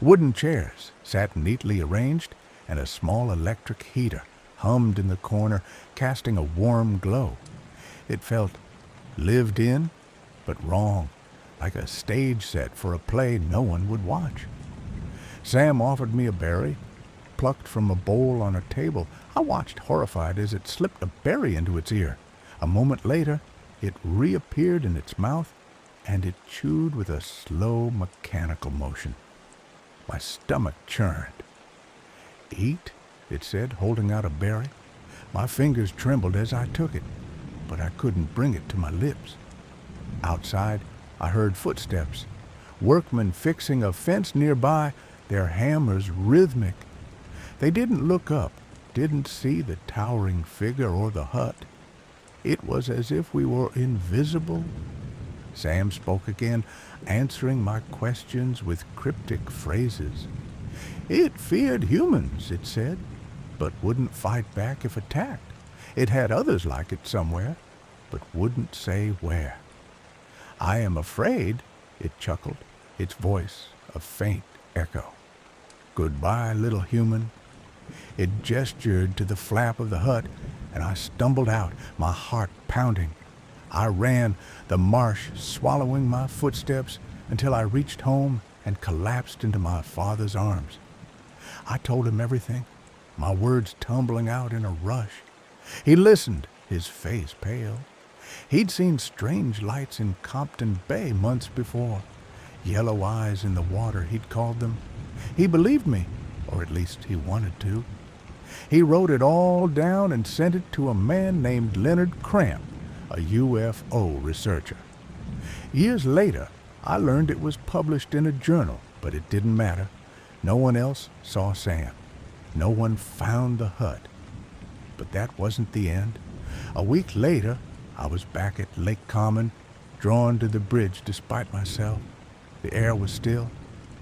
Wooden chairs sat neatly arranged, and a small electric heater hummed in the corner, casting a warm glow. It felt Lived in, but wrong, like a stage set for a play no one would watch. Sam offered me a berry, plucked from a bowl on a table. I watched horrified as it slipped a berry into its ear. A moment later, it reappeared in its mouth, and it chewed with a slow, mechanical motion. My stomach churned. "Eat," it said, holding out a berry. My fingers trembled as I took it, but I couldn't bring it to my lips. Outside, I heard footsteps. Workmen fixing a fence nearby, their hammers rhythmic. They didn't look up, didn't see the towering figure or the hut. It was as if we were invisible. Sam spoke again, answering my questions with cryptic phrases. It feared humans, it said, but wouldn't fight back if attacked. It had others like it somewhere, but wouldn't say where. "I am afraid," it chuckled, its voice a faint echo. "Goodbye, little human." It gestured to the flap of the hut, and I stumbled out, my heart pounding. I ran, the marsh swallowing my footsteps, until I reached home and collapsed into my father's arms. I told him everything, my words tumbling out in a rush. He listened, his face pale. He'd seen strange lights in Compton Bay months before. Yellow eyes in the water, he'd called them. He believed me, or at least he wanted to. He wrote it all down and sent it to a man named Leonard Cramp, a UFO researcher. Years later, I learned it was published in a journal, but it didn't matter. No one else saw Sam. No one found the hut. But that wasn't the end. A week later, I was back at Lake Common, drawn to the bridge despite myself. The air was still,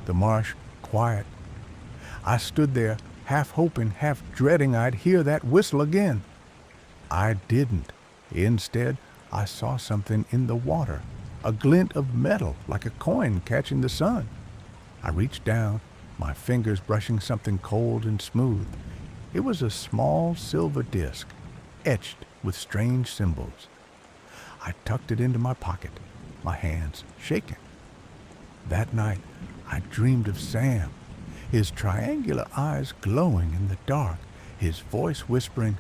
the marsh quiet. I stood there, half hoping, half dreading I'd hear that whistle again. I didn't. Instead, I saw something in the water, a glint of metal like a coin catching the sun. I reached down, my fingers brushing something cold and smooth. It was a small silver disc, etched with strange symbols. I tucked it into my pocket, my hands shaking. That night, I dreamed of Sam, his triangular eyes glowing in the dark, his voice whispering,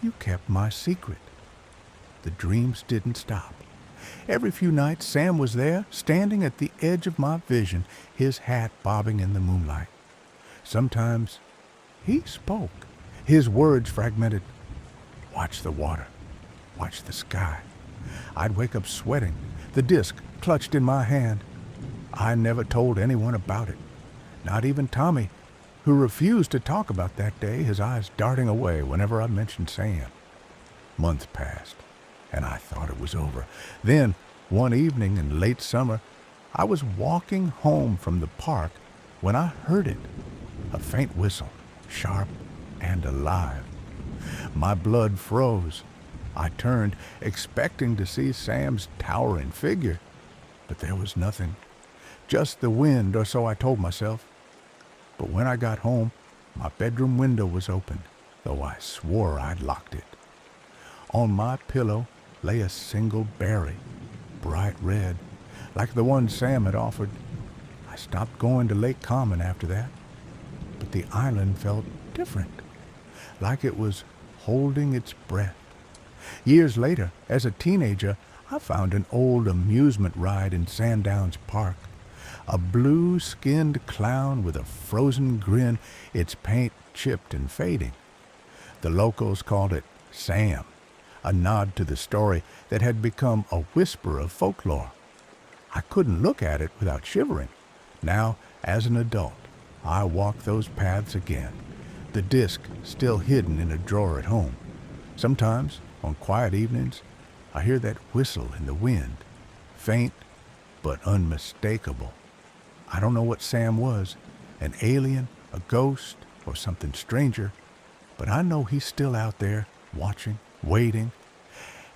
"You kept my secret." The dreams didn't stop. Every few nights, Sam was there, standing at the edge of my vision, his hat bobbing in the moonlight. Sometimes he spoke, his words fragmented. "Watch the water. Watch the sky." I'd wake up sweating, the disc clutched in my hand. I never told anyone about it, not even Tommy, who refused to talk about that day, his eyes darting away whenever I mentioned Sam. Months passed, and I thought it was over. Then, one evening in late summer, I was walking home from the park when I heard it, a faint whistle, sharp and alive. My blood froze. I turned, expecting to see Sam's towering figure, but there was nothing. Just the wind, or so I told myself. But when I got home, my bedroom window was open, though I swore I'd locked it. On my pillow lay a single berry, bright red, like the one Sam had offered. I stopped going to Lake Common after that, but the island felt different, like it was holding its breath. Years later, as a teenager, I found an old amusement ride in Sandown's park. A blue-skinned clown with a frozen grin, its paint chipped and fading. The locals called it Sam, a nod to the story that had become a whisper of folklore. I couldn't look at it without shivering. Now, as an adult, I walk those paths again, the disc still hidden in a drawer at home. Sometimes, on quiet evenings, I hear that whistle in the wind, faint but unmistakable. I don't know what Sam was, an alien, a ghost, or something stranger, but I know he's still out there, watching, waiting.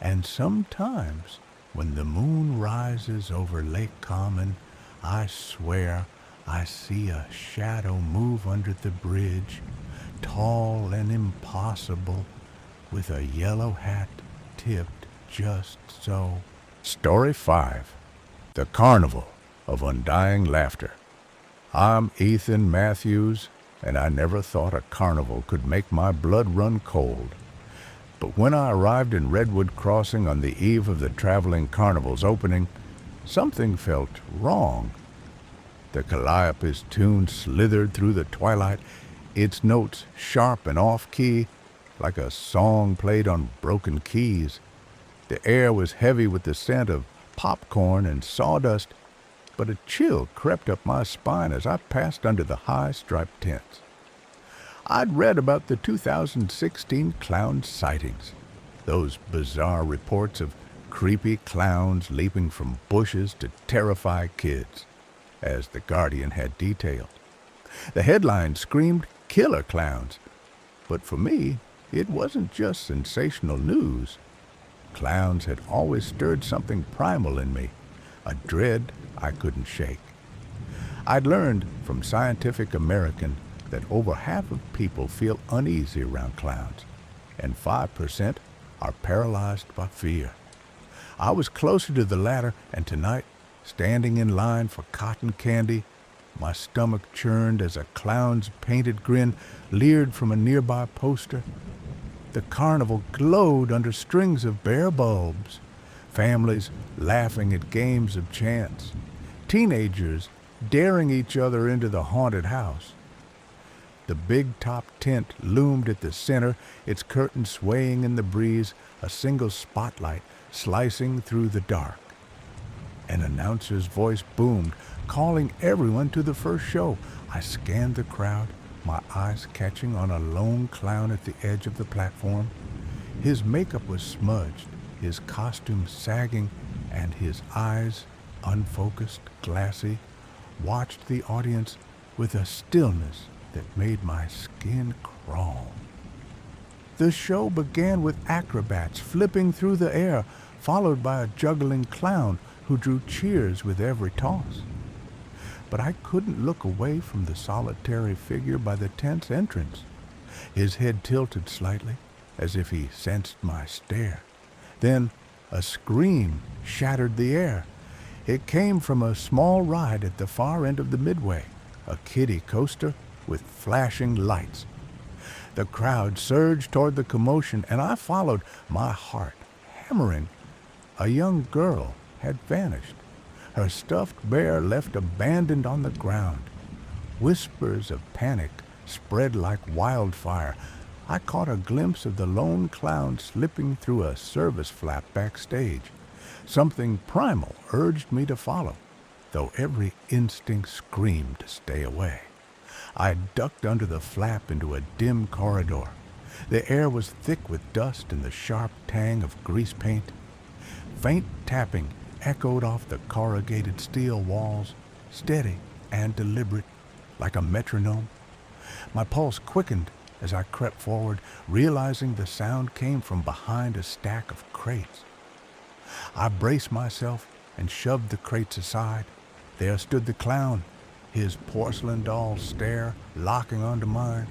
And sometimes, when the moon rises over Lake Common, I swear I see a shadow move under the bridge, tall and impossible, with a yellow hat tipped just so. Story 5. The Carnival of Undying Laughter. I'm Ethan Matthews, and I never thought a carnival could make my blood run cold. But when I arrived in Redwood Crossing on the eve of the traveling carnival's opening, something felt wrong. The Calliope's tune slithered through the twilight, its notes sharp and off-key, like a song played on broken keys. The air was heavy with the scent of popcorn and sawdust, but a chill crept up my spine as I passed under the high striped tents. I'd read about the 2016 clown sightings, those bizarre reports of creepy clowns leaping from bushes to terrify kids, as The Guardian had detailed. The headline screamed killer clowns, but for me, it wasn't just sensational news. Clowns had always stirred something primal in me, a dread I couldn't shake. I'd learned from Scientific American that over half of people feel uneasy around clowns, and 5% are paralyzed by fear. I was closer to the latter, and tonight, standing in line for cotton candy, my stomach churned as a clown's painted grin leered from a nearby poster. The carnival glowed under strings of bare bulbs, families laughing at games of chance, teenagers daring each other into the haunted house. The big-top tent loomed at the center, its curtains swaying in the breeze, a single spotlight slicing through the dark. An announcer's voice boomed, calling everyone to the first show. I scanned the crowd, my eyes catching on a lone clown at the edge of the platform. His makeup was smudged, his costume sagging, and his eyes, unfocused, glassy, watched the audience with a stillness that made my skin crawl. The show began with acrobats flipping through the air, followed by a juggling clown who drew cheers with every toss. But I couldn't look away from the solitary figure by the tent's entrance. His head tilted slightly, as if he sensed my stare. Then a scream shattered the air. It came from a small ride at the far end of the midway, a kiddie coaster with flashing lights. The crowd surged toward the commotion, and I followed, my heart hammering. A young girl had vanished, her stuffed bear left abandoned on the ground. Whispers of panic spread like wildfire. I caught a glimpse of the lone clown slipping through a service flap backstage. Something primal urged me to follow, though every instinct screamed to stay away. I ducked under the flap into a dim corridor. The air was thick with dust and the sharp tang of grease paint. Faint tapping echoed off the corrugated steel walls, steady and deliberate, like a metronome. My pulse quickened as I crept forward, realizing the sound came from behind a stack of crates. I braced myself and shoved the crates aside. There stood the clown, his porcelain doll stare locking onto mine.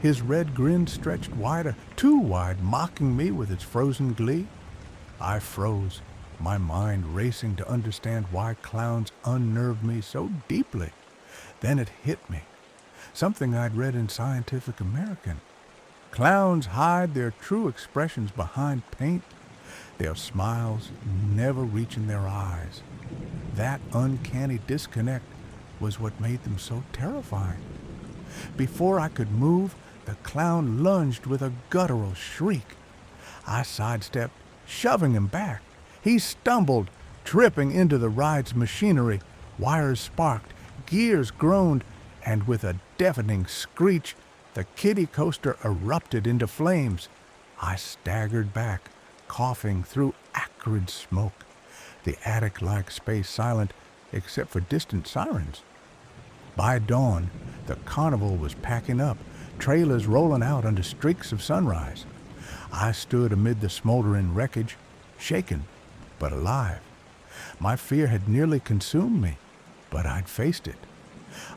His red grin stretched wider, too wide, mocking me with its frozen glee. I froze, my mind racing to understand why clowns unnerved me so deeply. Then it hit me, something I'd read in Scientific American. Clowns hide their true expressions behind paint, their smiles never reaching their eyes. That uncanny disconnect was what made them so terrifying. Before I could move, the clown lunged with a guttural shriek. I sidestepped, shoving him back. He stumbled, tripping into the ride's machinery. Wires sparked, gears groaned, and with a deafening screech, the kiddie coaster erupted into flames. I staggered back, coughing through acrid smoke, the attic-like space silent except for distant sirens. By dawn, the carnival was packing up, trailers rolling out under streaks of sunrise. I stood amid the smoldering wreckage, shaken but alive. My fear had nearly consumed me, but I'd faced it.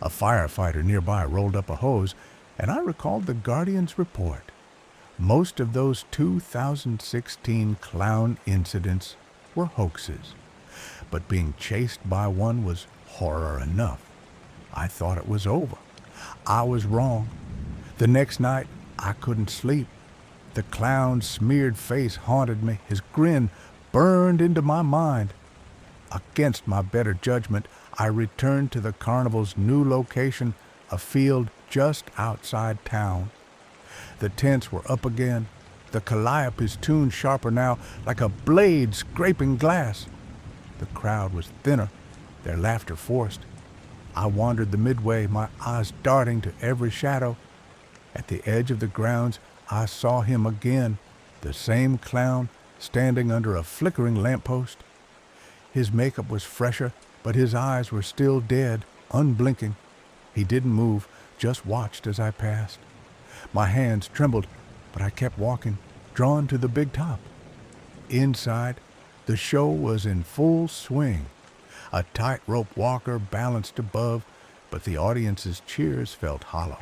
A firefighter nearby rolled up a hose, and I recalled the Guardian's report. Most of those 2016 clown incidents were hoaxes. But being chased by one was horror enough. I thought it was over. I was wrong. The next night, I couldn't sleep. The clown's smeared face haunted me. His grin burned into my mind. Against my better judgment, I returned to the carnival's new location, a field just outside town. The tents were up again, the calliopes tuned sharper now, like a blade scraping glass. The crowd was thinner, their laughter forced. I wandered the midway, my eyes darting to every shadow. At the edge of the grounds, I saw him again, the same clown, standing under a flickering lamppost. His makeup was fresher, but his eyes were still dead, unblinking. He didn't move, just watched as I passed. My hands trembled, but I kept walking, drawn to the big top. Inside, the show was in full swing. A tightrope walker balanced above, but the audience's cheers felt hollow.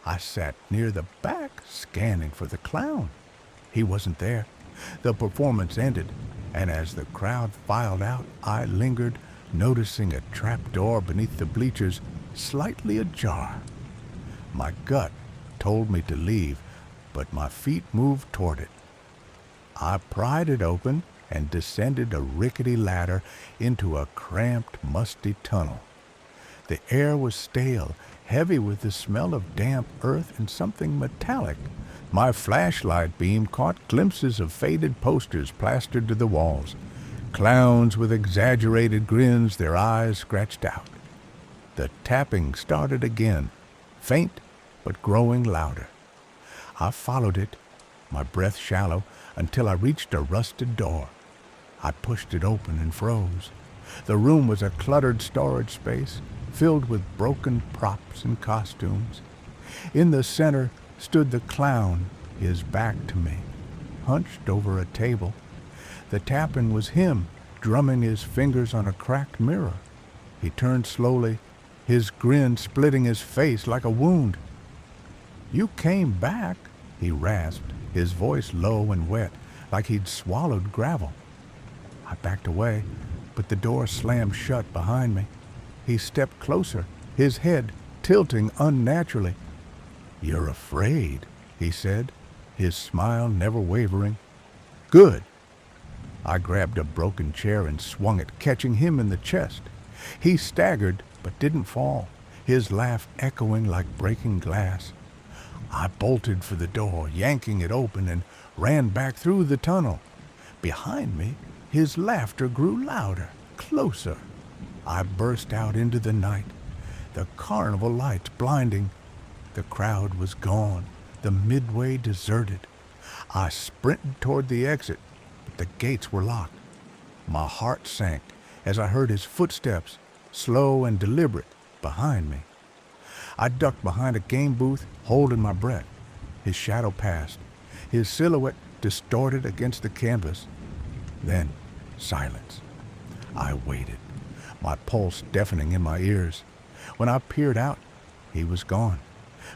I sat near the back, scanning for the clown. He wasn't there. The performance ended, and as the crowd filed out, I lingered, noticing a trap door beneath the bleachers, slightly ajar. My gut told me to leave, but my feet moved toward it. I pried it open and descended a rickety ladder into a cramped, musty tunnel. The air was stale, heavy with the smell of damp earth and something metallic. My flashlight beam caught glimpses of faded posters plastered to the walls. Clowns with exaggerated grins, their eyes scratched out. The tapping started again, faint but growing louder. I followed it, my breath shallow, until I reached a rusted door. I pushed it open and froze. The room was a cluttered storage space, filled with broken props and costumes. In the center stood the clown, his back to me, hunched over a table. The tapping was him, drumming his fingers on a cracked mirror. He turned slowly, his grin splitting his face like a wound. "You came back," he rasped, his voice low and wet, like he'd swallowed gravel. I backed away, but the door slammed shut behind me. He stepped closer, his head tilting unnaturally. "You're afraid," he said, his smile never wavering. "Good." I grabbed a broken chair and swung it, catching him in the chest. He staggered, but didn't fall, his laugh echoing like breaking glass. I bolted for the door, yanking it open, and ran back through the tunnel. Behind me, his laughter grew louder, closer. I burst out into the night, the carnival lights blinding. The crowd was gone, the midway deserted. I sprinted toward the exit, but the gates were locked. My heart sank as I heard his footsteps, slow and deliberate, behind me. I ducked behind a game booth, holding my breath. His shadow passed, his silhouette distorted against the canvas. Then, silence. I waited, my pulse deafening in my ears. When I peered out, he was gone.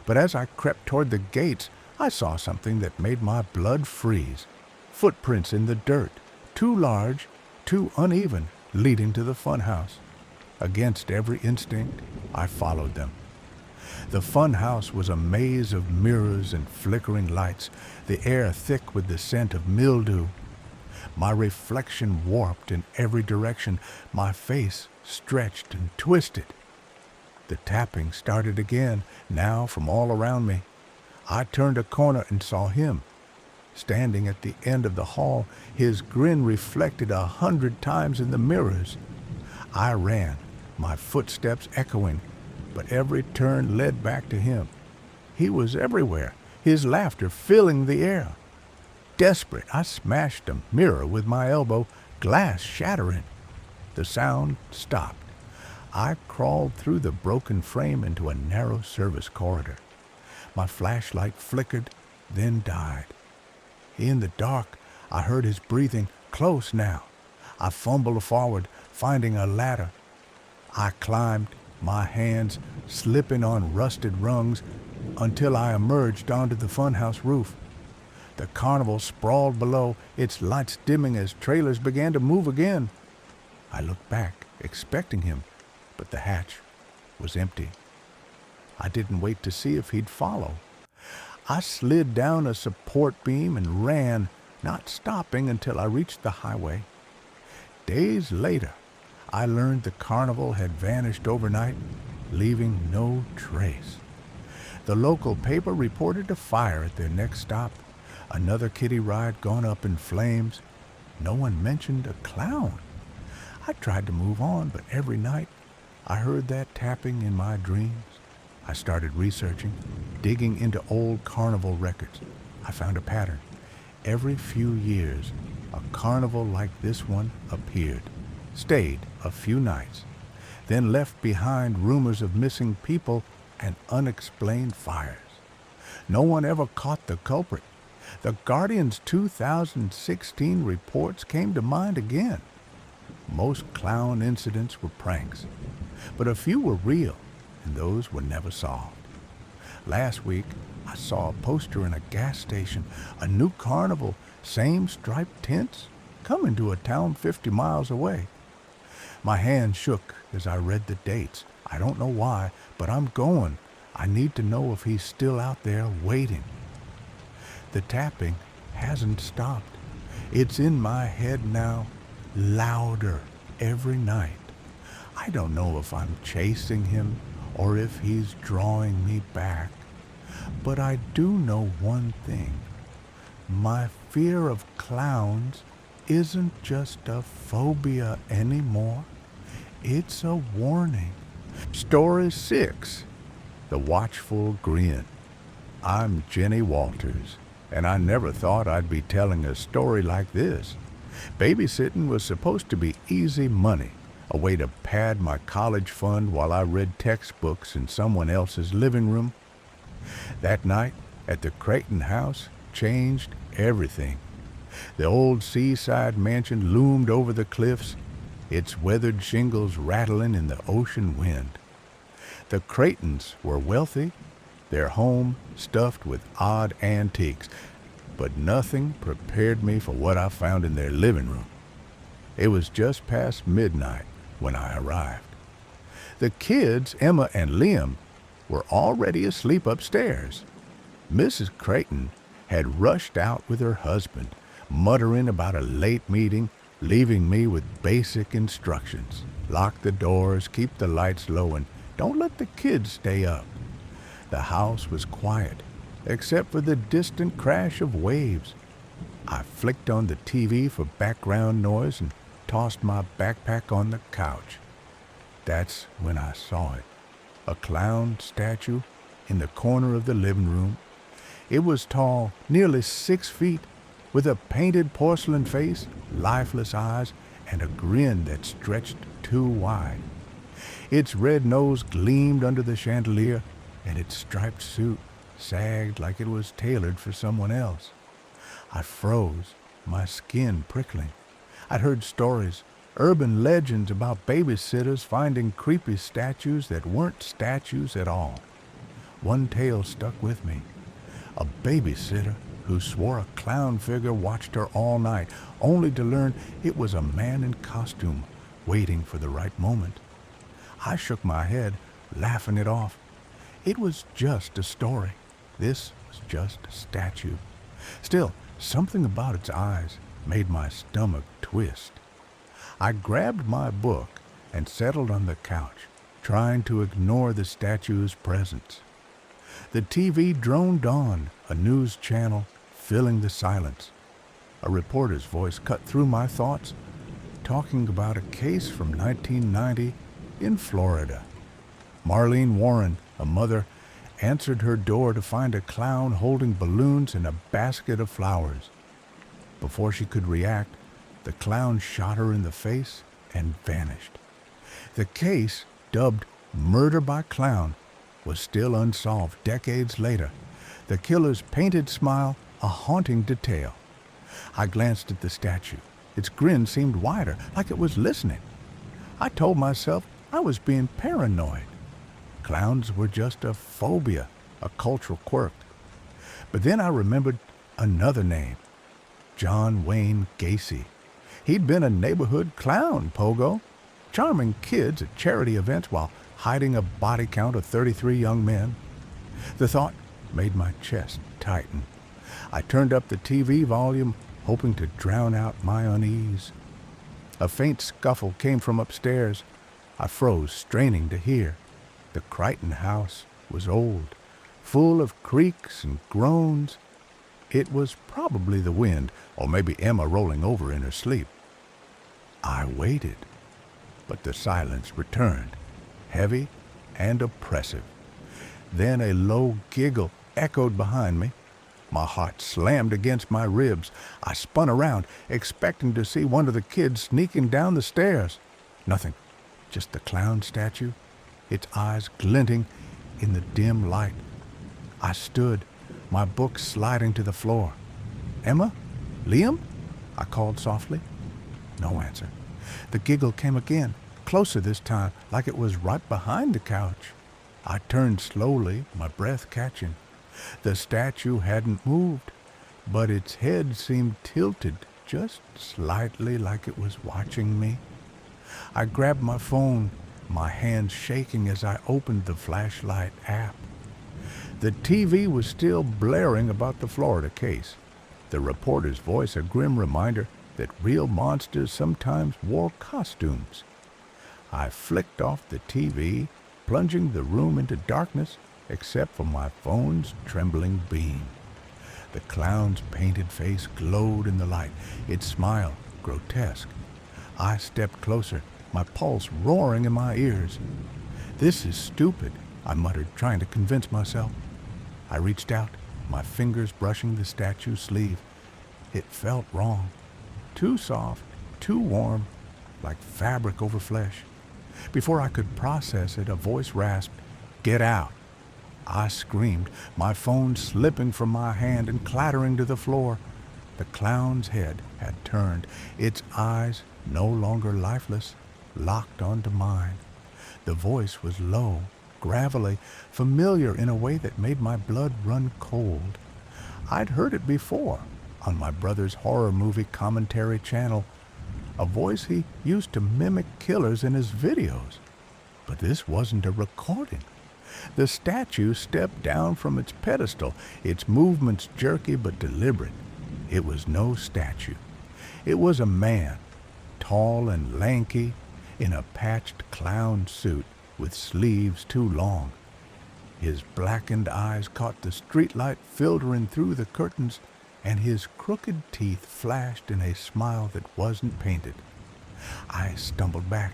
But as I crept toward the gates, I saw something that made my blood freeze. Footprints in the dirt, too large, too uneven, leading to the funhouse. Against every instinct, I followed them. The funhouse was a maze of mirrors and flickering lights, the air thick with the scent of mildew. My reflection warped in every direction, my face stretched and twisted. The tapping started again, now from all around me. I turned a corner and saw him. Standing at the end of the hall, his grin reflected 100 times in the mirrors. I ran, my footsteps echoing, but every turn led back to him. He was everywhere, his laughter filling the air. Desperate, I smashed a mirror with my elbow, glass shattering. The sound stopped. I crawled through the broken frame into a narrow service corridor. My flashlight flickered, then died. In the dark, I heard his breathing, close now. I fumbled forward, finding a ladder. I climbed, my hands slipping on rusted rungs, until I emerged onto the funhouse roof. The The Carnival sprawled below, its lights dimming as trailers began to move again. I looked back, expecting him, but the hatch was empty. I didn't wait to see if he'd follow. I slid down a support beam and ran, not stopping until I reached the highway. Days later, I learned the Carnival had vanished overnight, leaving no trace. The local paper reported a fire at their next stop, another kiddie ride gone up in flames. No one mentioned a clown. I tried to move on, but every night I heard that tapping in my dreams. I started researching, digging into old carnival records. I found a pattern. Every few years, a carnival like this one appeared, stayed a few nights, then left behind rumors of missing people and unexplained fires. No one ever caught the culprit. The Guardian's 2016 reports came to mind again. Most clown incidents were pranks, but a few were real, and those were never solved. Last week, I saw a poster in a gas station, a new carnival, same striped tents, coming to a town 50 miles away. My hand shook as I read the dates. I don't know why, but I'm going. I need to know if he's still out there waiting. The tapping hasn't stopped. It's in my head now, louder every night. I don't know if I'm chasing him or if he's drawing me back. But I do know one thing. My fear of clowns isn't just a phobia anymore. It's a warning. Story 6. The Watchful Grin. I'm Jenny Walters, and I never thought I'd be telling a story like this. Babysitting was supposed to be easy money, a way to pad my college fund while I read textbooks in someone else's living room. That night at the Creighton house changed everything. The old seaside mansion loomed over the cliffs, its weathered shingles rattling in the ocean wind. The Creightons were wealthy, their home stuffed with odd antiques, but nothing prepared me for what I found in their living room. It was just past midnight when I arrived. The kids, Emma and Liam, were already asleep upstairs. Mrs. Creighton had rushed out with her husband, muttering about a late meeting, leaving me with basic instructions. Lock the doors, keep the lights low, and don't let the kids stay up. The house was quiet, except for the distant crash of waves. I flicked on the TV for background noise and tossed my backpack on the couch. That's when I saw it. A clown statue in the corner of the living room. It was tall, nearly 6 feet, with a painted porcelain face, lifeless eyes, and a grin that stretched too wide. Its red nose gleamed under the chandelier, and its striped suit sagged like it was tailored for someone else. I froze, my skin prickling. I'd heard stories, urban legends about babysitters finding creepy statues that weren't statues at all. One tale stuck with me. A babysitter who swore a clown figure watched her all night, only to learn it was a man in costume waiting for the right moment. I shook my head, laughing it off. It was just a story. This was just a statue. Still, something about its eyes made my stomach twist. I grabbed my book and settled on the couch, trying to ignore the statue's presence. The TV droned on, a news channel filling the silence. A reporter's voice cut through my thoughts, talking about a case from 1990 in Florida. Marlene Warren, a mother, answered her door to find a clown holding balloons and a basket of flowers. Before she could react, the clown shot her in the face and vanished. The case, dubbed Murder by Clown, was still unsolved decades later, the killer's painted smile a haunting detail. I glanced at the statue. Its grin seemed wider, like it was listening. I told myself I was being paranoid. Clowns were just a phobia, a cultural quirk. But then I remembered Another name, John Wayne Gacy. He'd been a neighborhood clown, Pogo, charming kids at charity events while hiding a body count of 33 young men. The thought made my chest tighten. I turned up the TV volume, hoping to drown out my unease. A faint scuffle came from upstairs. I froze, straining to hear. The Crichton house was old, full of creaks and groans. It was probably the wind, or maybe Emma rolling over in her sleep. I waited, but the silence returned, heavy and oppressive. Then a low giggle echoed behind me. My heart slammed against my ribs. I spun around, expecting to see one of the kids sneaking down the stairs. Nothing, just the clown statue, its eyes glinting in the dim light. I stood, my book sliding to the floor. "Emma? Liam?" I called softly. No answer. The giggle came again, closer this time, like it was right behind the couch. I turned slowly, my breath catching. The statue hadn't moved, but its head seemed tilted just slightly, like it was watching me. I grabbed my phone, my hands shaking as I opened the flashlight app. The TV was still blaring about the Florida case, the reporter's voice a grim reminder that real monsters sometimes wore costumes. I flicked off the TV, plunging the room into darkness except for my phone's trembling beam. The clown's painted face glowed in the light, its smile grotesque. I stepped closer, my pulse roaring in my ears. "This is stupid," I muttered, trying to convince myself. I reached out, my fingers brushing the statue's sleeve. It felt wrong. Too soft, too warm, like fabric over flesh. Before I could process it, a voice rasped, "Get out." I screamed, my phone slipping from my hand and clattering to the floor. The clown's head had turned, its eyes, no longer lifeless, locked onto mine. The voice was low, gravelly, familiar in a way that made my blood run cold. I'd heard it before, on my brother's horror movie commentary channel, a voice he used to mimic killers in his videos. But this wasn't a recording. The statue stepped down from its pedestal, its movements jerky but deliberate. It was no statue. It was a man, tall and lanky, in a patched clown suit with sleeves too long. His blackened eyes caught the streetlight filtering through the curtains, and his crooked teeth flashed in a smile that wasn't painted. I stumbled back,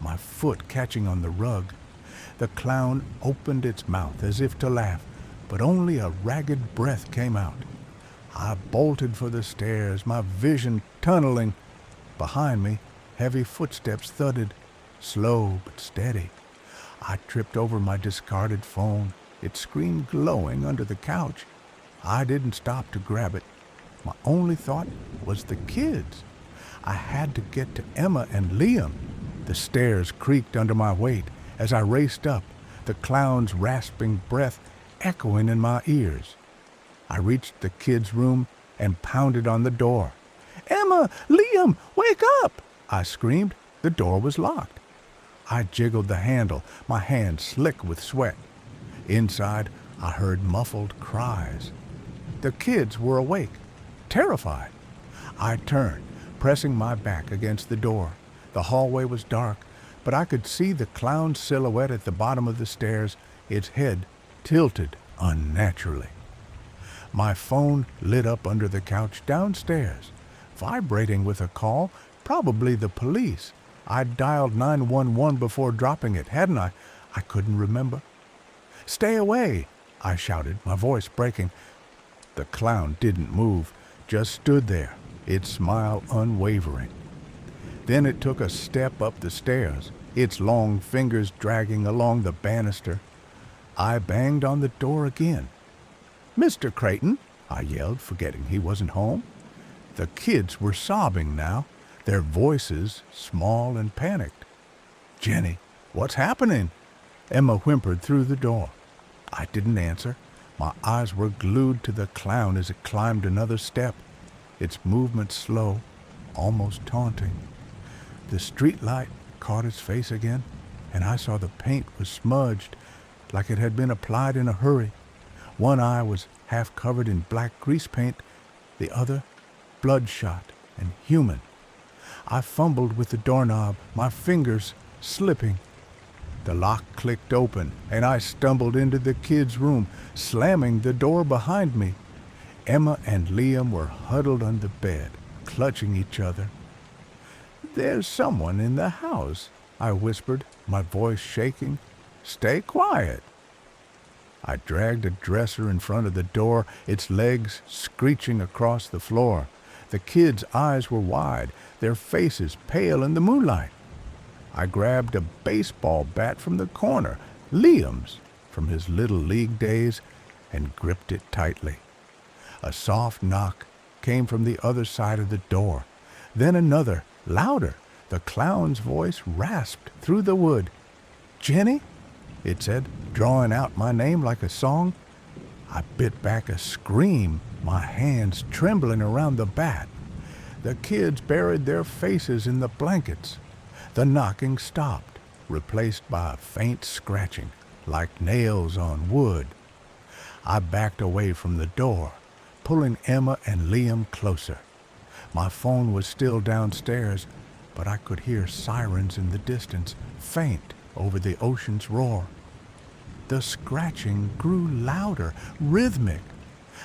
my foot catching on the rug. The clown opened its mouth as if to laugh, but only a ragged breath came out. I bolted for the stairs, my vision tunneling. Behind me, heavy footsteps thudded, slow but steady. I tripped over my discarded phone, its screen glowing under the couch. I didn't stop to grab it. My only thought was the kids. I had to get to Emma and Liam. The stairs creaked under my weight as I raced up, the clown's rasping breath echoing in my ears. I reached the kids' room and pounded on the door. "Emma! Liam! Wake up!" I screamed. The door was locked. I jiggled the handle, my hands slick with sweat. Inside, I heard muffled cries. The kids were awake, terrified. I turned, pressing my back against the door. The hallway was dark, but I could see the clown's silhouette at the bottom of the stairs, its head tilted unnaturally. My phone lit up under the couch downstairs, vibrating with a call, probably the police. I'd dialed 911 before dropping it, hadn't I? I couldn't remember. "Stay away!" I shouted, my voice breaking. The clown didn't move, just stood there, its smile unwavering. Then it took a step up the stairs, its long fingers dragging along the banister. I banged on the door again. "Mr. Creighton," I yelled, forgetting he wasn't home. The kids were sobbing now, their voices small and panicked. "Jenny, what's happening?" Emma whimpered through the door. I didn't answer. My eyes were glued to the clown as it climbed another step, its movement slow, almost taunting. The streetlight caught its face again, and I saw the paint was smudged like it had been applied in a hurry. One eye was half covered in black grease paint, the other bloodshot and human. I fumbled with the doorknob, my fingers slipping. The lock clicked open, and I stumbled into the kids' room, slamming the door behind me. Emma and Liam were huddled on the bed, clutching each other. "There's someone in the house," I whispered, my voice shaking. "Stay quiet." I dragged a dresser in front of the door, its legs screeching across the floor. The kids' eyes were wide, their faces pale in the moonlight. I grabbed a baseball bat from the corner, Liam's, from his little league days, and gripped it tightly. A soft knock came from the other side of the door. Then another, louder. The clown's voice rasped through the wood. "Jenny?" it said, drawing out my name like a song. I bit back a scream, my hands trembling around the bat. The kids buried their faces in the blankets. The knocking stopped, replaced by a faint scratching, like nails on wood. I backed away from the door, pulling Emma and Liam closer. My phone was still downstairs, but I could hear sirens in the distance, faint over the ocean's roar. The scratching grew louder, rhythmic,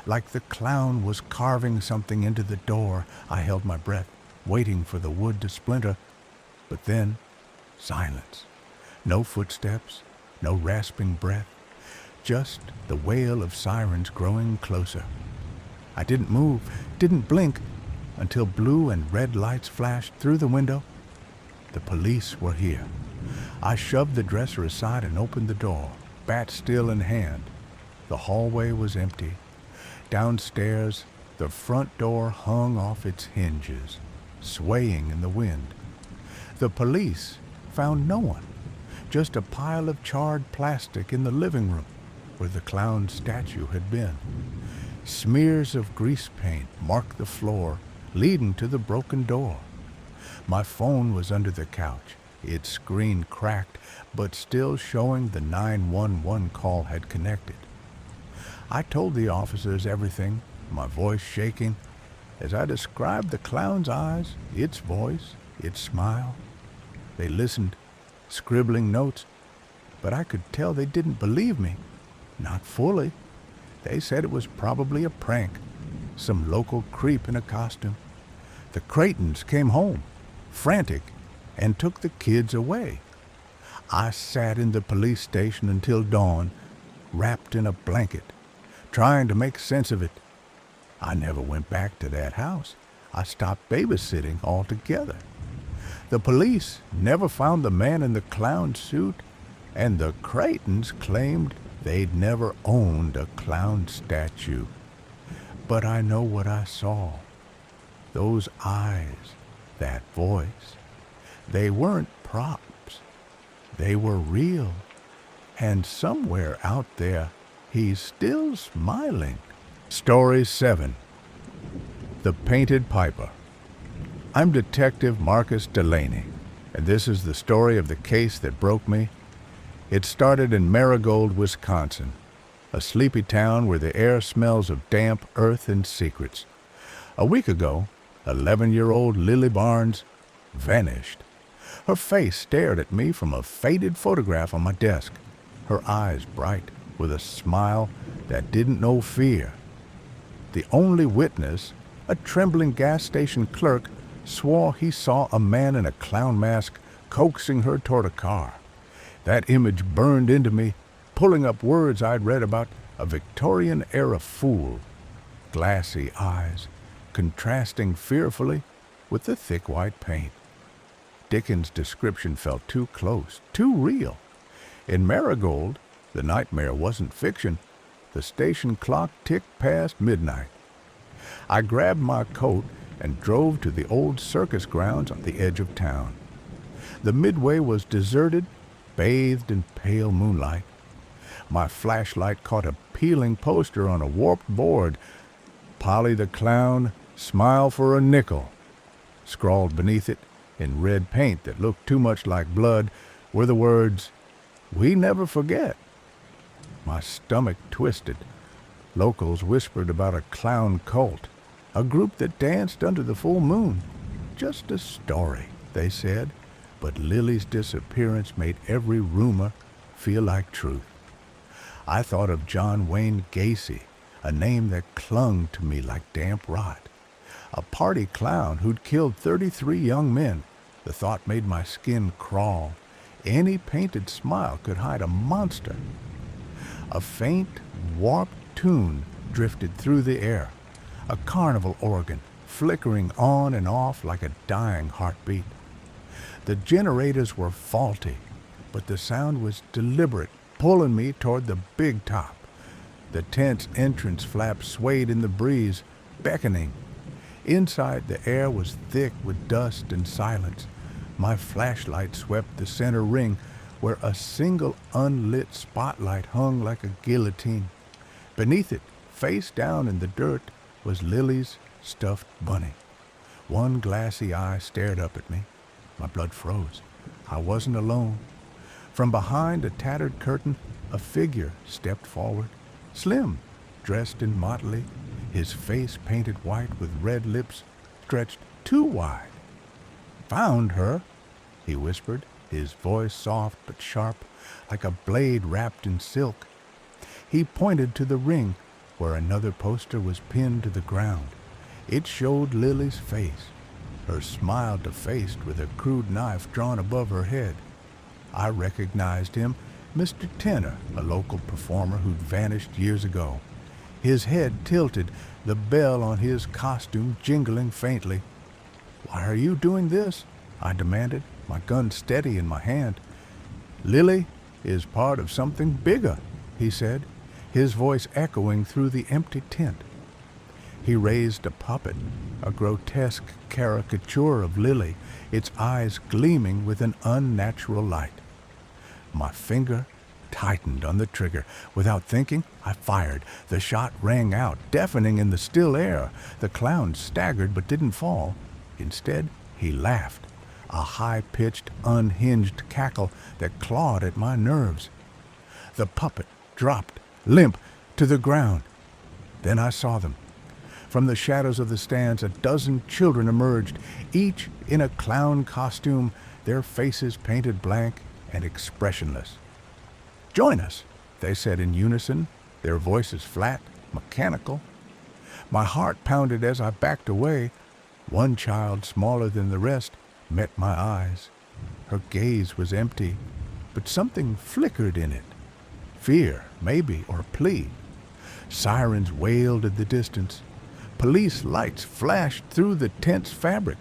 like the clown was carving something into the door. I held my breath, waiting for the wood to splinter. But then, silence. No footsteps, no rasping breath, just the wail of sirens growing closer. I didn't move, didn't blink, until blue and red lights flashed through the window. The police were here. I shoved the dresser aside and opened the door, bat still in hand. The hallway was empty. Downstairs, the front door hung off its hinges, swaying in the wind. The police found no one, just a pile of charred plastic in the living room where the clown's statue had been. Smears of grease paint marked the floor, leading to the broken door. My phone was under the couch, its screen cracked, but still showing the 911 call had connected. I told the officers everything, my voice shaking, as I described the clown's eyes, its voice, its smile. They listened, scribbling notes, but I could tell they didn't believe me. Not fully. They said it was probably a prank, some local creep in a costume. The Creightons came home, frantic, and took the kids away. I sat in the police station until dawn, wrapped in a blanket, trying to make sense of it. I never went back to that house. I stopped babysitting altogether. The police never found the man in the clown suit, and the Creightons claimed they'd never owned a clown statue. But I know what I saw. Those eyes, that voice, they weren't props. They were real. And somewhere out there, he's still smiling. Story 7. The Painted Piper. I'm Detective Marcus Delaney, and this is the story of the case that broke me. It started in Marigold, Wisconsin, a sleepy town where the air smells of damp earth and secrets. A week ago, 11-year-old Lily Barnes vanished. Her face stared at me from a faded photograph on my desk, her eyes bright with a smile that didn't know fear. The only witness, a trembling gas station clerk, swore he saw a man in a clown mask coaxing her toward a car. That image burned into me, pulling up words I'd read about a Victorian-era fool. Glassy eyes, contrasting fearfully with the thick white paint. Dickens' description felt too close, too real. In Marigold, the nightmare wasn't fiction. The station clock ticked past midnight. I grabbed my coat and drove to the old circus grounds on the edge of town. The midway was deserted, bathed in pale moonlight. My flashlight caught a appealing poster on a warped board. "Polly the Clown, smile for a nickel." Scrawled beneath it, in red paint that looked too much like blood, were the words, "We never forget." My stomach twisted. Locals whispered about a clown cult, a group that danced under the full moon. Just a story, they said, but Lily's disappearance made every rumor feel like truth. I thought of John Wayne Gacy, a name that clung to me like damp rot. A party clown who'd killed 33 young men. The thought made my skin crawl. Any painted smile could hide a monster. A faint, warped tune drifted through the air, a carnival organ flickering on and off like a dying heartbeat. The generators were faulty, but the sound was deliberate, pulling me toward the big top. The tent's entrance flap swayed in the breeze, beckoning. Inside, the air was thick with dust and silence. My flashlight swept the center ring, where a single unlit spotlight hung like a guillotine. Beneath it, face down in the dirt, was Lily's stuffed bunny. One glassy eye stared up at me. My blood froze. I wasn't alone. From behind a tattered curtain, a figure stepped forward. Slim, dressed in motley, his face painted white with red lips stretched too wide. "Found her," he whispered, his voice soft but sharp, like a blade wrapped in silk. He pointed to the ring, where another poster was pinned to the ground. It showed Lily's face, her smile defaced with a crude knife drawn above her head. I recognized him, Mr. Tenor, a local performer who'd vanished years ago. His head tilted, the bell on his costume jingling faintly. "Why are you doing this?" I demanded, my gun steady in my hand. "Lily is part of something bigger," he said, his voice echoing through the empty tent. He raised a puppet, a grotesque caricature of Lily, its eyes gleaming with an unnatural light. My finger tightened on the trigger. Without thinking, I fired. The shot rang out, deafening in the still air. The clown staggered but didn't fall. Instead, he laughed, a high-pitched, unhinged cackle that clawed at my nerves. The puppet dropped, limp, to the ground. Then I saw them. From the shadows of the stands, a dozen children emerged, each in a clown costume, their faces painted blank and expressionless. "Join us," they said in unison, their voices flat, mechanical. My heart pounded as I backed away. One child, smaller than the rest, met my eyes. Her gaze was empty, but something flickered in it. Fear, maybe, or plea. Sirens wailed in the distance. Police lights flashed through the tent's fabric.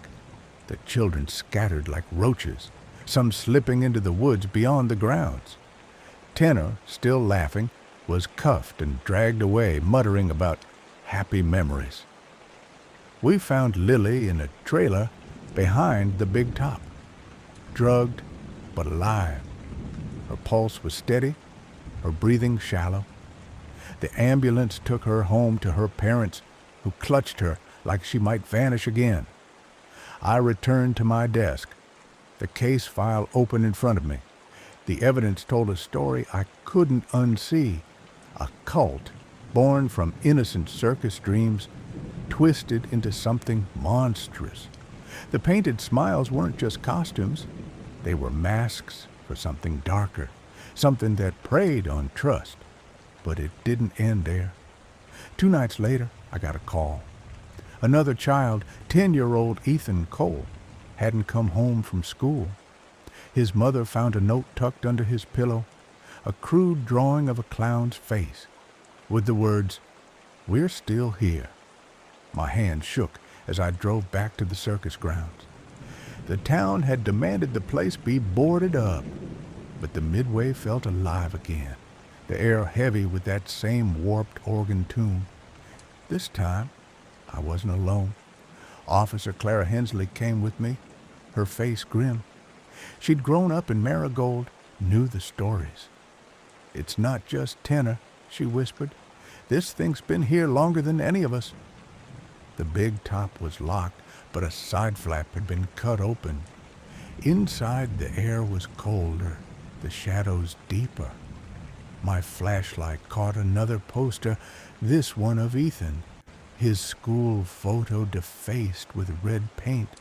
The children scattered like roaches, some slipping into the woods beyond the grounds. Tenor, still laughing, was cuffed and dragged away, muttering about happy memories. We found Lily in a trailer behind the big top, drugged but alive. Her pulse was steady, her breathing shallow. The ambulance took her home to her parents, who clutched her like she might vanish again. I returned to my desk, the case file open in front of me. The evidence told a story I couldn't unsee. A cult, born from innocent circus dreams, twisted into something monstrous. The painted smiles weren't just costumes. They were masks for something darker, something that preyed on trust. But it didn't end there. 2 nights later, I got a call. Another child, 10-year-old Ethan Cole, hadn't come home from school. His mother found a note tucked under his pillow, a crude drawing of a clown's face, with the words, "We're still here." My hand shook as I drove back to the circus grounds. The town had demanded the place be boarded up, but the Midway felt alive again, the air heavy with that same warped organ tune. This time, I wasn't alone. Officer Clara Hensley came with me, her face grim. She'd grown up in Marigold, knew the stories. "It's not just Tenor," she whispered. This thing's been here longer than any of us." The big top was locked, but a side flap had been cut open. Inside, the air was colder, the shadows deeper. My flashlight caught another poster, this one of Ethan, his school photo defaced with red paint.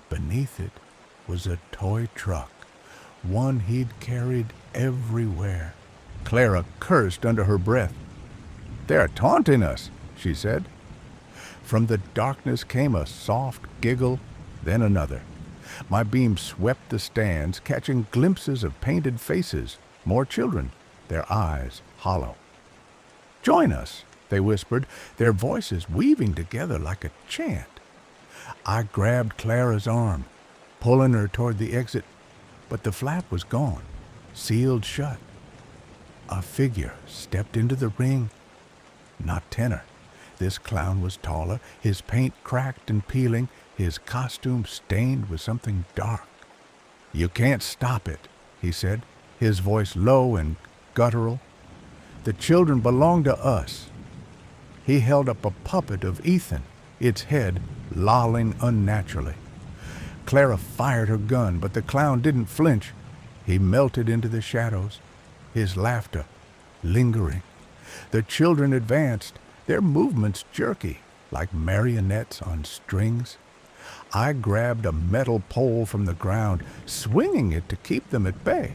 Beneath it was a toy truck, one he'd carried everywhere. Clara cursed under her breath. "They're taunting us," she said. From the darkness came a soft giggle, then another. My beam swept the stands, catching glimpses of painted faces, more children, their eyes hollow. "Join us," they whispered, their voices weaving together like a chant. I grabbed Clara's arm, pulling her toward the exit, but the flap was gone, sealed shut. A figure stepped into the ring. Not tenor. This clown was taller, his paint cracked and peeling, his costume stained with something dark. "You can't stop it," he said, his voice low and guttural. "The children belong to us." He held up a puppet of Ethan, its head lolling unnaturally. Clara fired her gun, but the clown didn't flinch. He melted into the shadows, his laughter lingering. The children advanced, their movements jerky, like marionettes on strings. I grabbed a metal pole from the ground, swinging it to keep them at bay.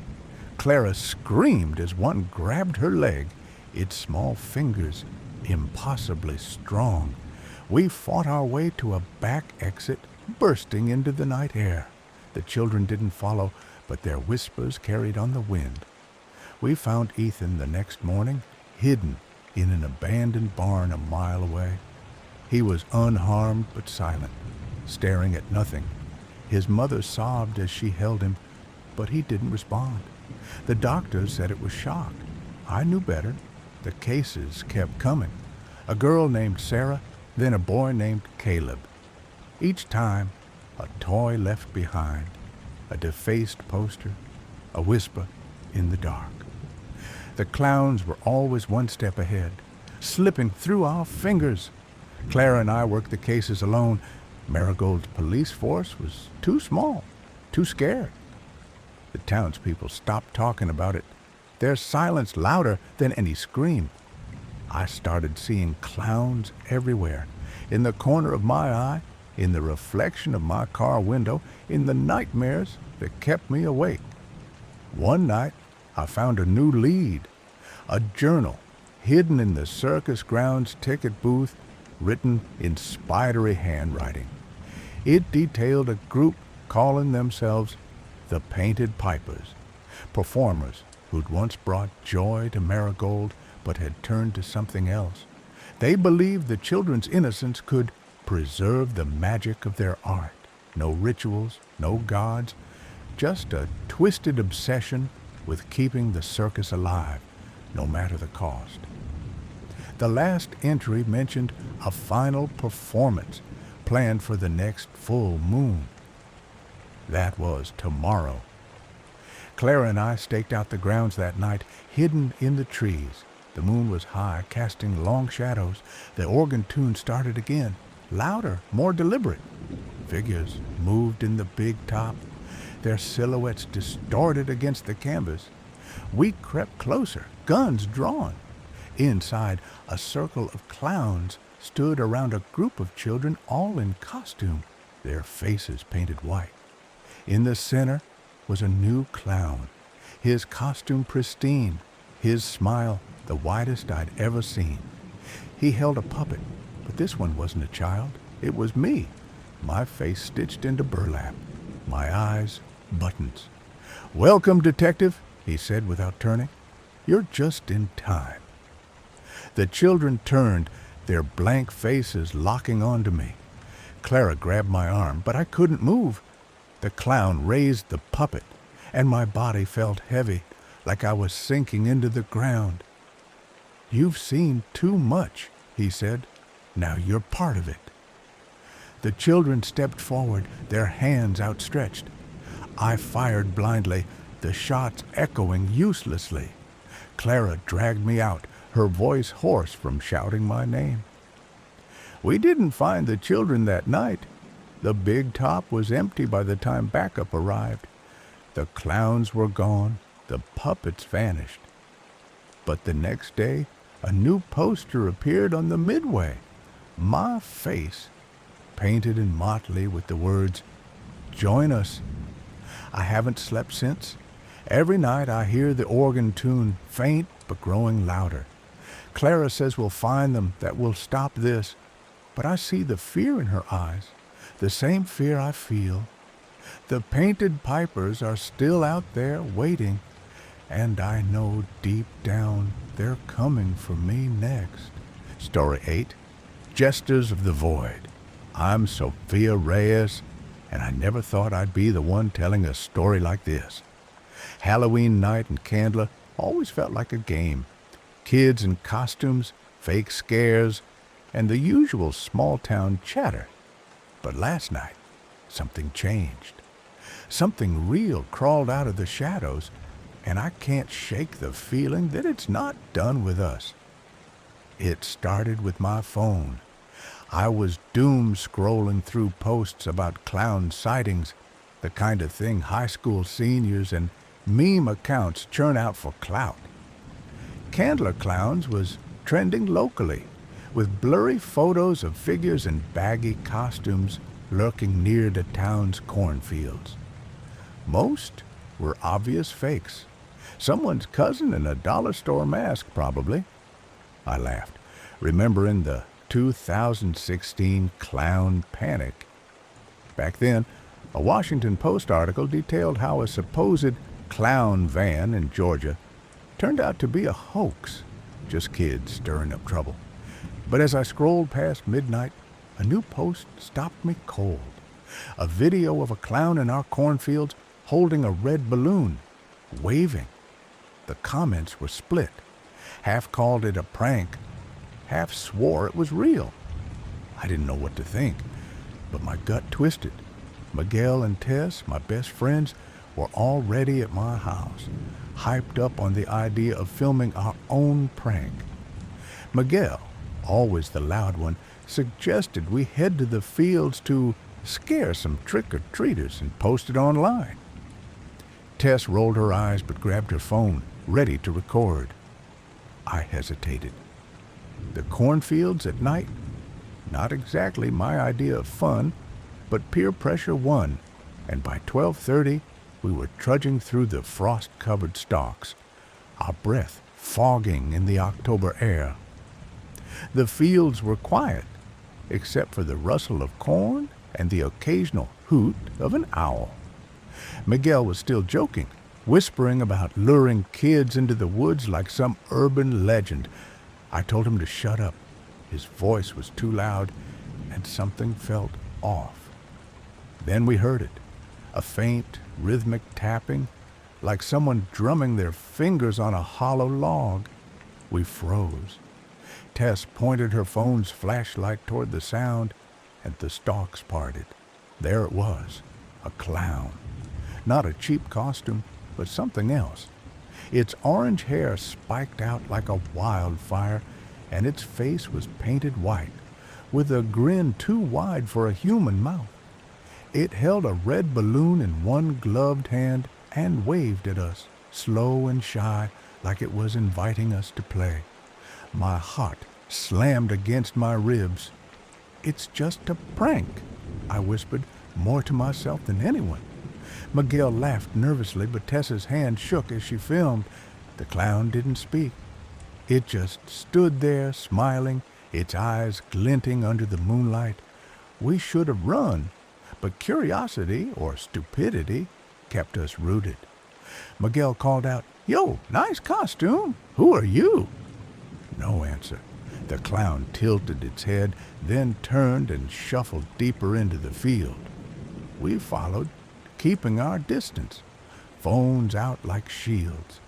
Clara screamed as one grabbed her leg, its small fingers impossibly strong. We fought our way to a back exit, bursting into the night air. The children didn't follow, but their whispers carried on the wind. We found Ethan the next morning, hidden in an abandoned barn a mile away. He was unharmed but silent, staring at nothing. His mother sobbed as she held him, but he didn't respond. The doctor said it was shock. I knew better. The cases kept coming. A girl named Sarah, then a boy named Caleb. Each time, a toy left behind, a defaced poster, a whisper in the dark. The clowns were always one step ahead, slipping through our fingers. Clara and I worked the cases alone. Marigold's police force was too small, too scared. The townspeople stopped talking about it, their silence louder than any scream. I started seeing clowns everywhere, in the corner of my eye, in the reflection of my car window, in the nightmares that kept me awake. One night, I found a new lead, a journal hidden in the circus grounds ticket booth, written in spidery handwriting. It detailed a group calling themselves the Painted Pipers, performers who'd once brought joy to Marigold but had turned to something else. They believed the children's innocence could preserve the magic of their art. No rituals, no gods, just a twisted obsession with keeping the circus alive, no matter the cost. The last entry mentioned a final performance planned for the next full moon. That was tomorrow. Clara and I staked out the grounds that night, hidden in the trees. The moon was high, casting long shadows. The organ tune started again, louder, more deliberate. Figures moved in the big top, their silhouettes distorted against the canvas. We crept closer, guns drawn. Inside, a circle of clowns stood around a group of children, all in costume, their faces painted white. In the center was a new clown, his costume pristine, his smile the widest I'd ever seen. He held a puppet, but this one wasn't a child. It was me, my face stitched into burlap, my eyes buttons. "Welcome, detective," he said without turning. "You're just in time." The children turned, their blank faces locking onto me. Clara grabbed my arm, but I couldn't move. The clown raised the puppet, and my body felt heavy, like I was sinking into the ground. "You've seen too much," he said. "Now you're part of it." The children stepped forward, their hands outstretched. I fired blindly, the shots echoing uselessly. Clara dragged me out, her voice hoarse from shouting my name. We didn't find the children that night. The big top was empty by the time backup arrived. The clowns were gone, the puppets vanished. But the next day, a new poster appeared on the midway. My face, painted in motley with the words, "Join us." I haven't slept since. Every night I hear the organ tune, faint but growing louder. Clara says we'll find them, that will stop this. But I see the fear in her eyes, the same fear I feel. The painted pipers are still out there waiting, and I know deep down they're coming for me next. Story 8, Jesters of the Void. I'm Sophia Reyes, and I never thought I'd be the one telling a story like this. Halloween night in Candler always felt like a game. Kids in costumes, fake scares, and the usual small-town chatter. But last night, something changed. Something real crawled out of the shadows, and I can't shake the feeling that it's not done with us. It started with my phone. I was doom scrolling through posts about clown sightings, the kind of thing high school seniors and meme accounts churn out for clout. Candler Clowns was trending locally, with blurry photos of figures in baggy costumes lurking near the town's cornfields. Most were obvious fakes. Someone's cousin in a dollar store mask, probably. I laughed, remembering the 2016 clown panic. Back then, a Washington Post article detailed how a supposed clown van in Georgia turned out to be a hoax, just kids stirring up trouble. But as I scrolled past midnight, a new post stopped me cold. A video of a clown in our cornfields holding a red balloon, waving. The comments were split. Half called it a prank, half swore it was real. I didn't know what to think, but my gut twisted. Miguel and Tess, my best friends, were already at my house, hyped up on the idea of filming our own prank. Miguel, always the loud one, suggested we head to the fields to scare some trick-or-treaters and post it online. Tess rolled her eyes but grabbed her phone, ready to record. I hesitated. The cornfields at night? Not exactly my idea of fun, but peer pressure won, and by 12:30 we were trudging through the frost-covered stalks, our breath fogging in the October air. The fields were quiet, except for the rustle of corn and the occasional hoot of an owl. Miguel was still joking, whispering about luring kids into the woods like some urban legend. I told him to shut up. His voice was too loud, and something felt off. Then we heard it, a faint, rhythmic tapping, like someone drumming their fingers on a hollow log. We froze. Tess pointed her phone's flashlight toward the sound, and the stalks parted. There it was, a clown. Not a cheap costume, but something else. Its orange hair spiked out like a wildfire, and its face was painted white, with a grin too wide for a human mouth. It held a red balloon in one gloved hand and waved at us, slow and shy, like it was inviting us to play. My heart slammed against my ribs. "It's just a prank," I whispered, more to myself than anyone. Miguel laughed nervously, but Tessa's hand shook as she filmed. The clown didn't speak. It just stood there, smiling, its eyes glinting under the moonlight. We should have run, but curiosity, or stupidity, kept us rooted. Miguel called out, "Yo, nice costume. Who are you?" No answer. The clown tilted its head, then turned and shuffled deeper into the field. We followed, keeping our distance, phones out like shields.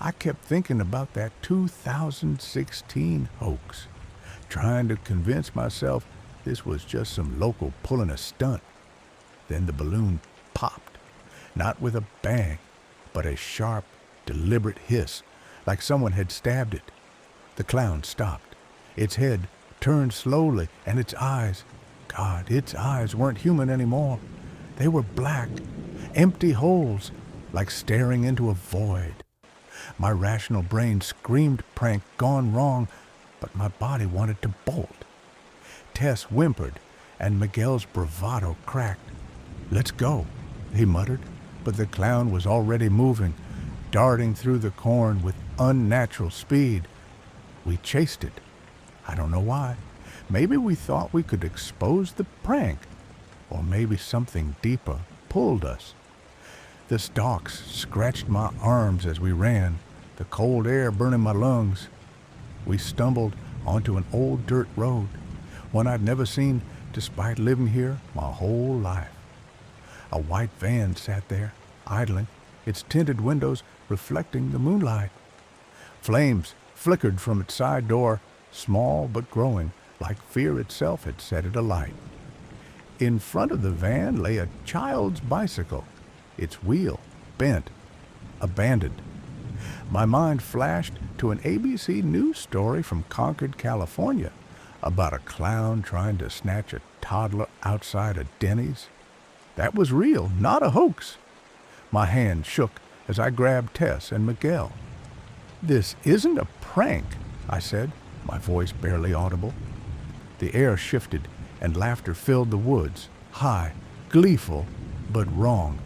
I kept thinking about that 2016 hoax, trying to convince myself this was just some local pulling a stunt. Then the balloon popped, not with a bang, but a sharp, deliberate hiss, like someone had stabbed it. The clown stopped. Its head turned slowly, and its eyes, God, its eyes weren't human anymore. They were black, empty holes, like staring into a void. My rational brain screamed prank gone wrong, but my body wanted to bolt. Tess whimpered, and Miguel's bravado cracked. "Let's go," he muttered, but the clown was already moving, darting through the corn with unnatural speed. We chased it. I don't know why. Maybe we thought we could expose the prank, or maybe something deeper pulled us. The stalks scratched my arms as we ran, the cold air burning my lungs. We stumbled onto an old dirt road, one I'd never seen despite living here my whole life. A white van sat there, idling, its tinted windows reflecting the moonlight. Flames flickered from its side door, small but growing, like fear itself had set it alight. In front of the van lay a child's bicycle, its wheel bent, abandoned. My mind flashed to an ABC News story from Concord, California, about a clown trying to snatch a toddler outside a Denny's. That was real, not a hoax. My hand shook as I grabbed Tess and Miguel. "This isn't a prank," I said, my voice barely audible. The air shifted and laughter filled the woods, high, gleeful, but wrong,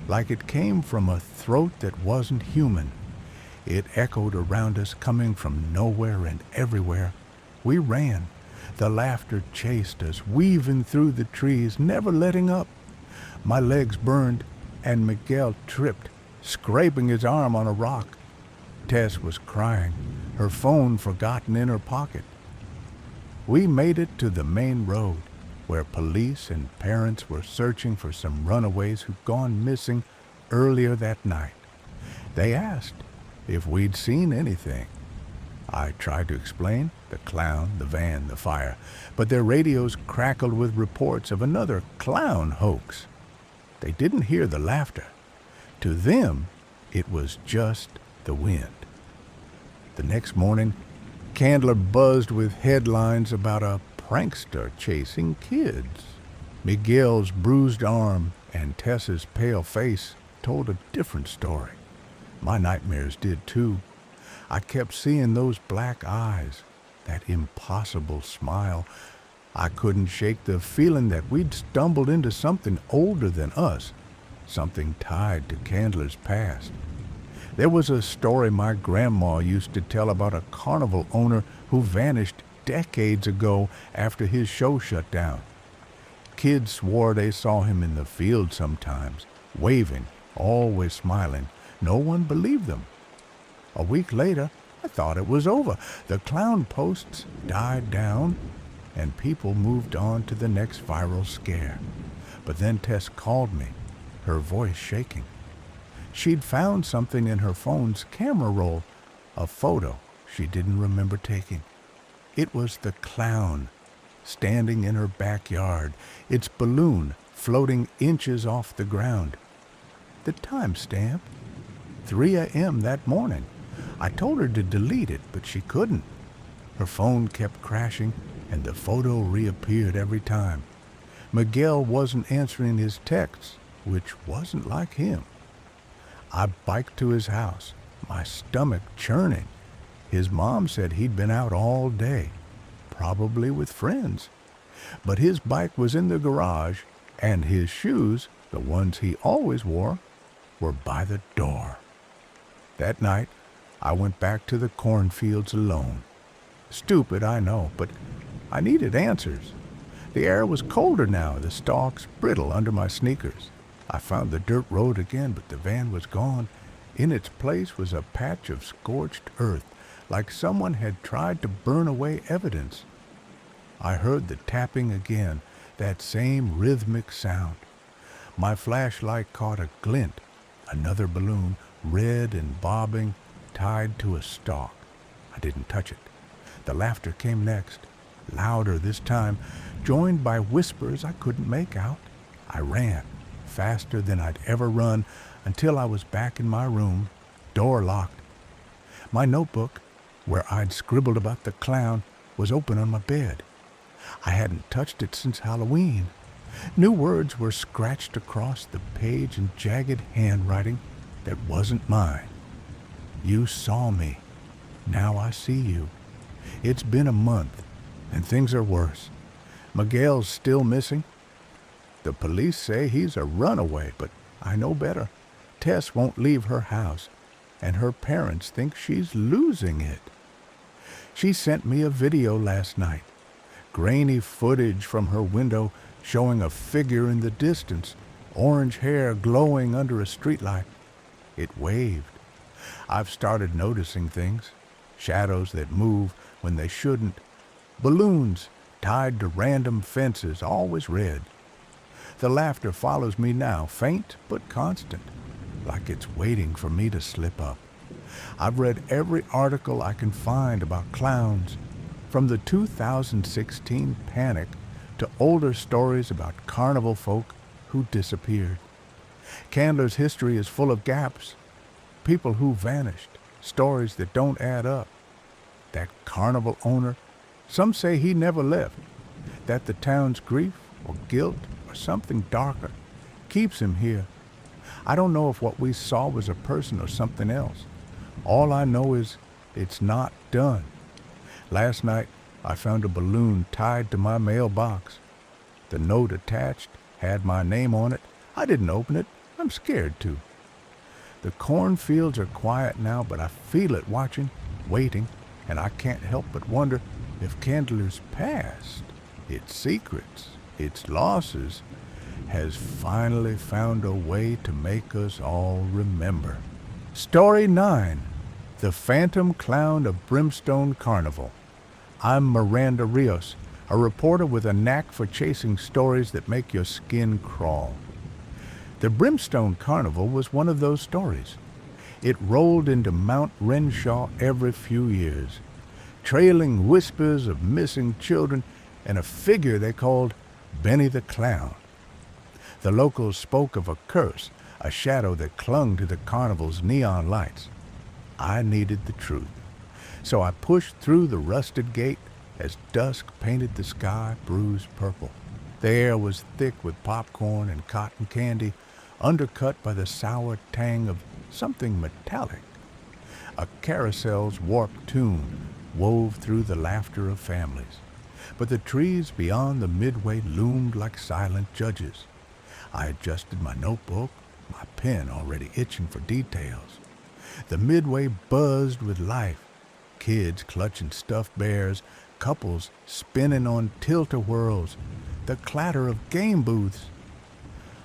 like it came from a throat that wasn't human. It echoed around us, coming from nowhere and everywhere. We ran. The laughter chased us, weaving through the trees, never letting up. My legs burned, and Miguel tripped, scraping his arm on a rock. Tess was crying, her phone forgotten in her pocket. We made it to the main road, where police and parents were searching for some runaways who'd gone missing earlier that night. They asked if we'd seen anything. I tried to explain the clown, the van, the fire, but their radios crackled with reports of another clown hoax. They didn't hear the laughter. To them, it was just the wind. The next morning, Candler buzzed with headlines about a prankster chasing kids. Miguel's bruised arm and Tessa's pale face told a different story. My nightmares did too. I kept seeing those black eyes, that impossible smile. I couldn't shake the feeling that we'd stumbled into something older than us, something tied to Candler's past. There was a story my grandma used to tell about a carnival owner who vanished decades ago after his show shut down. Kids swore they saw him in the field sometimes, waving, always smiling. No one believed them. A week later, I thought it was over. The clown posts died down, and people moved on to the next viral scare. But then Tess called me, her voice shaking. She'd found something in her phone's camera roll, a photo she didn't remember taking. It was the clown, standing in her backyard, its balloon floating inches off the ground. The timestamp, 3 a.m. that morning. I told her to delete it, but she couldn't. Her phone kept crashing, and the photo reappeared every time. Miguel wasn't answering his texts, which wasn't like him. I biked to his house, my stomach churning. His mom said he'd been out all day, probably with friends. But his bike was in the garage, and his shoes, the ones he always wore, were by the door. That night, I went back to the cornfields alone. Stupid, I know, but I needed answers. The air was colder now, the stalks brittle under my sneakers. I found the dirt road again, but the van was gone. In its place was a patch of scorched earth, like someone had tried to burn away evidence. I heard the tapping again, that same rhythmic sound. My flashlight caught a glint, another balloon, red and bobbing, tied to a stalk. I didn't touch it. The laughter came next, louder this time, joined by whispers I couldn't make out. I ran, faster than I'd ever run, until I was back in my room, door locked. My notebook, where I'd scribbled about the clown, was open on my bed. I hadn't touched it since Halloween. New words were scratched across the page in jagged handwriting that wasn't mine. You saw me. Now I see you. It's been a month, and things are worse. Miguel's still missing. The police say he's a runaway, but I know better. Tess won't leave her house, and her parents think she's losing it. She sent me a video last night, grainy footage from her window showing a figure in the distance, orange hair glowing under a streetlight. It waved. I've started noticing things, shadows that move when they shouldn't, balloons tied to random fences, always red. The laughter follows me now, faint but constant, like it's waiting for me to slip up. I've read every article I can find about clowns, from the 2016 panic to older stories about carnival folk who disappeared. Candler's history is full of gaps, people who vanished, stories that don't add up. That carnival owner, some say he never left, that the town's grief or guilt or something darker keeps him here. I don't know if what we saw was a person or something else. All I know is it's not done. Last night, I found a balloon tied to my mailbox. The note attached had my name on it. I didn't open it. I'm scared to. The cornfields are quiet now, but I feel it watching, waiting, and I can't help but wonder if Candler's past, its secrets, its losses, has finally found a way to make us all remember. Story 9. The Phantom Clown of Brimstone Carnival. I'm Miranda Rios, a reporter with a knack for chasing stories that make your skin crawl. The Brimstone Carnival was one of those stories. It rolled into Mount Renshaw every few years, trailing whispers of missing children and a figure they called Benny the Clown. The locals spoke of a curse, a shadow that clung to the carnival's neon lights. I needed the truth, so I pushed through the rusted gate as dusk painted the sky bruised purple. The air was thick with popcorn and cotton candy, undercut by the sour tang of something metallic. A carousel's warped tune wove through the laughter of families, but the trees beyond the midway loomed like silent judges. I adjusted my notebook, my pen already itching for details. The midway buzzed with life, kids clutching stuffed bears, couples spinning on tilt-a-whirls, the clatter of game booths.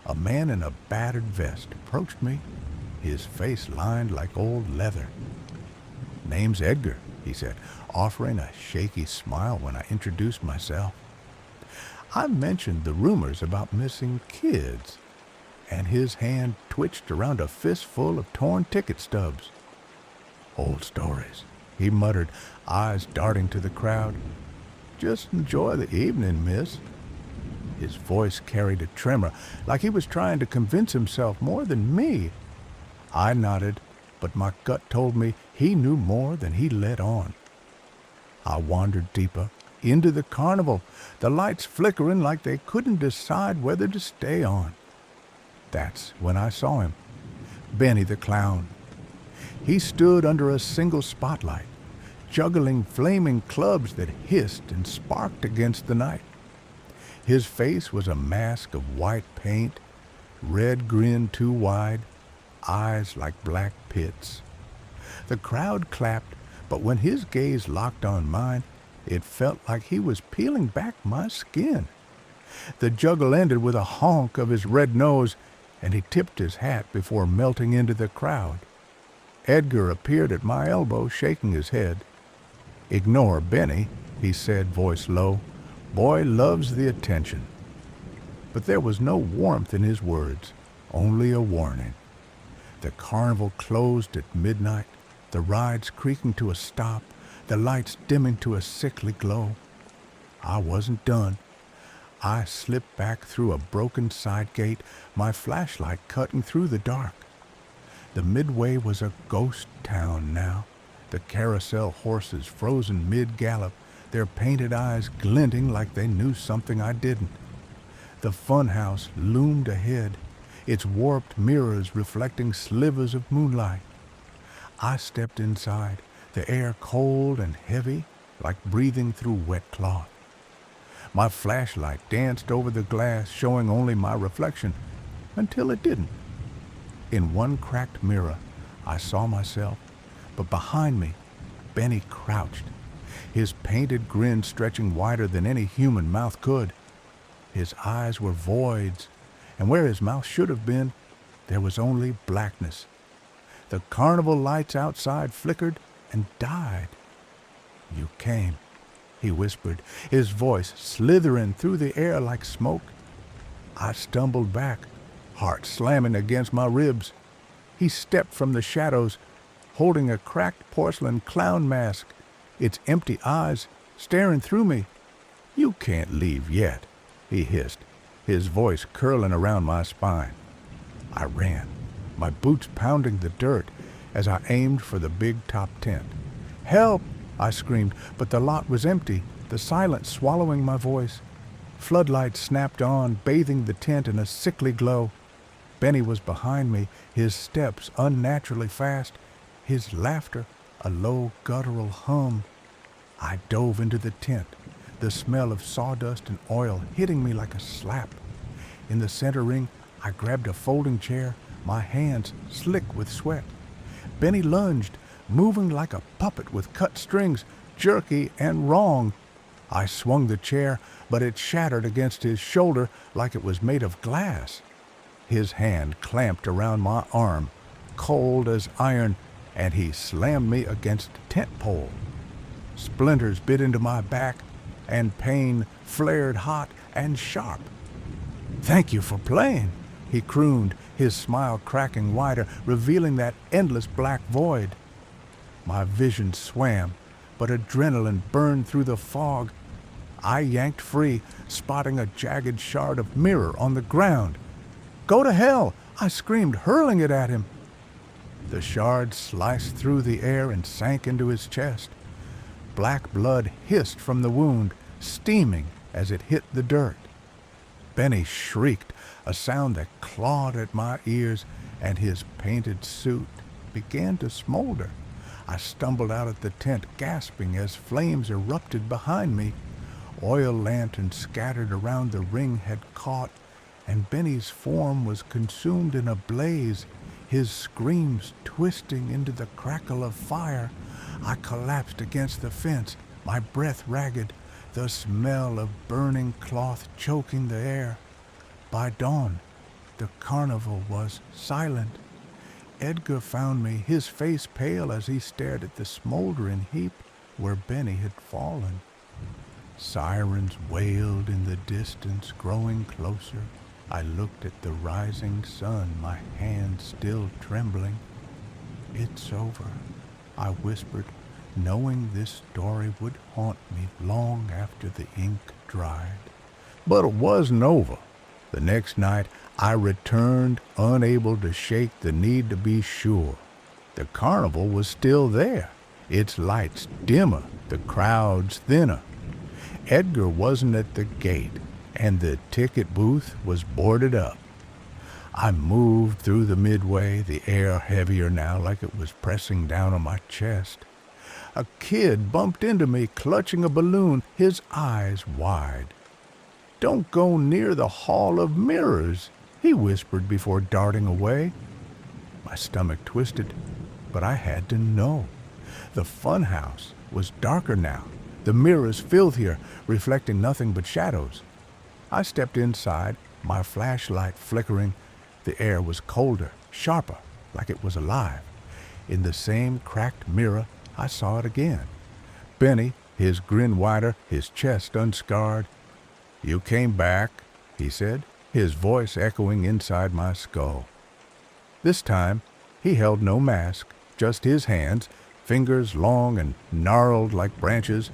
A man in a battered vest approached me, his face lined like old leather. "Name's Edgar," he said, offering a shaky smile when I introduced myself. I mentioned the rumors about missing kids, and his hand twitched around a fistful of torn ticket stubs. "Old stories," he muttered, eyes darting to the crowd. "Just enjoy the evening, miss." His voice carried a tremor, like he was trying to convince himself more than me. I nodded, but my gut told me he knew more than he let on. I wandered deeper, into the carnival, the lights flickering like they couldn't decide whether to stay on. That's when I saw him, Benny the Clown. He stood under a single spotlight, juggling flaming clubs that hissed and sparked against the night. His face was a mask of white paint, red grin too wide, eyes like black pits. The crowd clapped, but when his gaze locked on mine, it felt like he was peeling back my skin. The juggle ended with a honk of his red nose, and he tipped his hat before melting into the crowd. Edgar appeared at my elbow, shaking his head. "Ignore Benny," he said, voice low. "Boy loves the attention." But there was no warmth in his words, only a warning. The carnival closed at midnight, the rides creaking to a stop, the lights dimming to a sickly glow. I wasn't done. I slipped back through a broken side gate, my flashlight cutting through the dark. The midway was a ghost town now, The carousel horses frozen mid-gallop, their painted eyes glinting like they knew something I didn't. The funhouse loomed ahead, its warped mirrors reflecting slivers of moonlight. I stepped inside, the air cold and heavy, like breathing through wet cloth. My flashlight danced over the glass, showing only my reflection, until it didn't. In one cracked mirror, I saw myself, but behind me, Benny crouched, his painted grin stretching wider than any human mouth could. His eyes were voids, and where his mouth should have been, there was only blackness. The carnival lights outside flickered and died. "You came," he whispered, his voice slithering through the air like smoke. I stumbled back, heart slamming against my ribs. He stepped from the shadows, holding a cracked porcelain clown mask, its empty eyes staring through me. "You can't leave yet," he hissed, his voice curling around my spine. I ran, my boots pounding the dirt as I aimed for the big top tent. "Help!" I screamed, but the lot was empty, the silence swallowing my voice. Floodlights snapped on, bathing the tent in a sickly glow. Benny was behind me, his steps unnaturally fast, his laughter a low guttural hum. I dove into the tent, the smell of sawdust and oil hitting me like a slap. In the center ring, I grabbed a folding chair, my hands slick with sweat. Benny lunged, moving like a puppet with cut strings, jerky and wrong. I swung the chair, but it shattered against his shoulder like it was made of glass. His hand clamped around my arm, cold as iron, and he slammed me against the tent pole. Splinters bit into my back, and pain flared hot and sharp. "Thank you for playing," he crooned, his smile cracking wider, revealing that endless black void. My vision swam, but adrenaline burned through the fog. I yanked free, spotting a jagged shard of mirror on the ground. "Go to hell!" I screamed, hurling it at him. The shard sliced through the air and sank into his chest. Black blood hissed from the wound, steaming as it hit the dirt. Benny shrieked, a sound that clawed at my ears, and his painted suit began to smolder. I stumbled out of the tent, gasping as flames erupted behind me. Oil lanterns scattered around the ring had caught, and Benny's form was consumed in a blaze, his screams twisting into the crackle of fire. I collapsed against the fence, my breath ragged, the smell of burning cloth choking the air. By dawn, the carnival was silent. Edgar found me, his face pale as he stared at the smoldering heap where Benny had fallen. Sirens wailed in the distance, growing closer. I looked at the rising sun, my hand still trembling. "It's over," I whispered, knowing this story would haunt me long after the ink dried. But it wasn't over. The next night, I returned, unable to shake the need to be sure. The carnival was still there, its lights dimmer, the crowds thinner. Edgar wasn't at the gate, and the ticket booth was boarded up. I moved through the midway, the air heavier now like it was pressing down on my chest. A kid bumped into me, clutching a balloon, his eyes wide. "Don't go near the Hall of Mirrors," he whispered before darting away. My stomach twisted, but I had to know. The funhouse was darker now, the mirrors filthier, reflecting nothing but shadows. I stepped inside, my flashlight flickering. The air was colder, sharper, like it was alive. In the same cracked mirror, I saw it again. Benny, his grin wider, his chest unscarred. "You came back," he said, his voice echoing inside my skull. This time, he held no mask, just his hands, fingers long and gnarled like branches.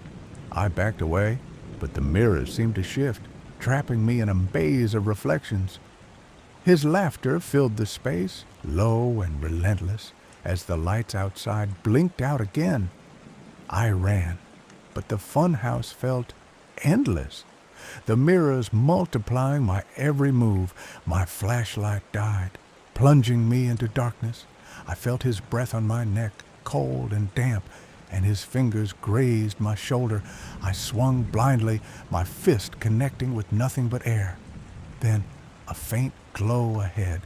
I backed away, but the mirrors seemed to shift, trapping me in a maze of reflections. His laughter filled the space, low and relentless, As the lights outside blinked out again, I ran, but the funhouse felt endless. The mirrors multiplying my every move. My flashlight died, plunging me into darkness. I felt his breath on my neck, cold and damp, and his fingers grazed my shoulder. I swung blindly, my fist connecting with nothing but air. Then a faint glow ahead,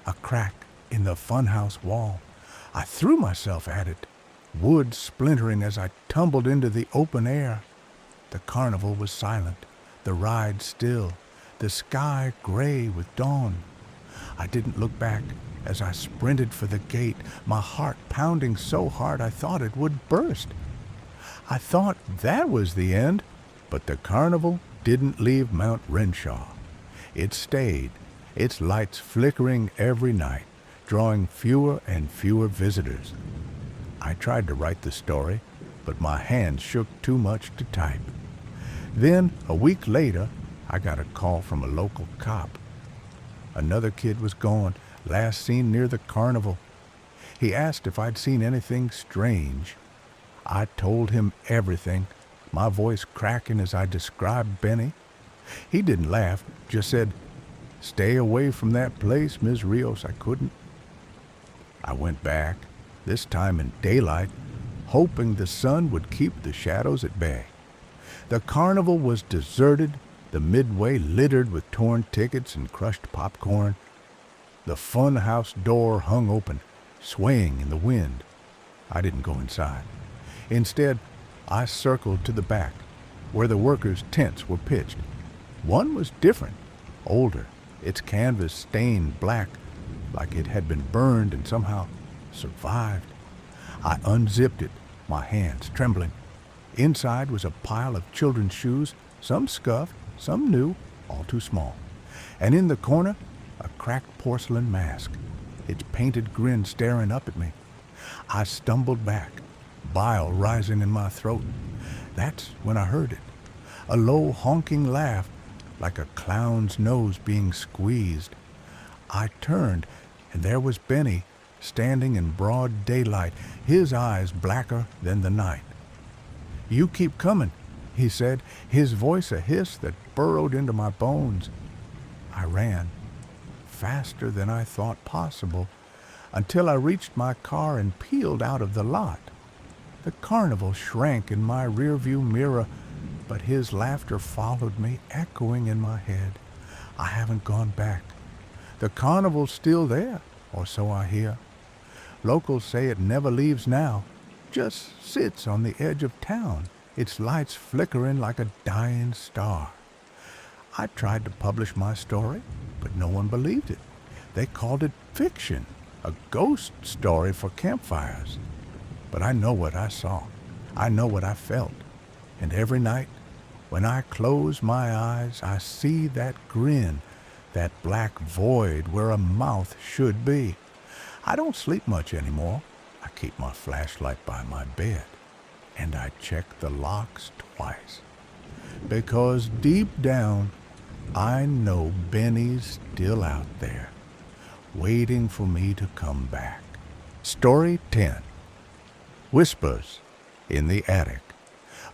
a crack in the funhouse wall. I threw myself at it, wood splintering as I tumbled into the open air. The carnival was silent, the ride still, the sky gray with dawn. I didn't look back as I sprinted for the gate, my heart pounding so hard I thought it would burst. I thought that was the end, but the carnival didn't leave Mount Renshaw. It stayed, its lights flickering every night, drawing fewer and fewer visitors. I tried to write the story, but my hands shook too much to type. Then, a week later, I got a call from a local cop. Another kid was gone, last seen near the carnival. He asked if I'd seen anything strange. I told him everything, my voice cracking as I described Benny. He didn't laugh, just said, "Stay away from that place, Ms. Rios." I couldn't. I went back, this time in daylight, hoping the sun would keep the shadows at bay. The carnival was deserted, the midway littered with torn tickets and crushed popcorn. The fun house door hung open, swaying in the wind. I didn't go inside. Instead, I circled to the back, where the workers' tents were pitched. One was different, older, its canvas stained black, like it had been burned and somehow survived. I unzipped it, my hands trembling. Inside was a pile of children's shoes, some scuffed, some new, all too small. And in the corner, a cracked porcelain mask, its painted grin staring up at me. I stumbled back, bile rising in my throat. That's when I heard it, a low honking laugh, like a clown's nose being squeezed. I turned, and there was Benny, standing in broad daylight, his eyes blacker than the night. "You keep coming," he said, his voice a hiss that burrowed into my bones. I ran, faster than I thought possible, until I reached my car and peeled out of the lot. The carnival shrank in my rearview mirror, but his laughter followed me, echoing in my head. I haven't gone back. The carnival's still there, or so I hear. Locals say it never leaves now, just sits on the edge of town, its lights flickering like a dying star. I tried to publish my story, but no one believed it. They called it fiction, a ghost story for campfires. But I know what I saw. I know what I felt. And every night, when I close my eyes, I see that grin, that black void where a mouth should be. I don't sleep much anymore. I keep my flashlight by my bed, and I check the locks twice. Because deep down, I know Benny's still out there, waiting for me to come back. Story 10. Whispers in the Attic.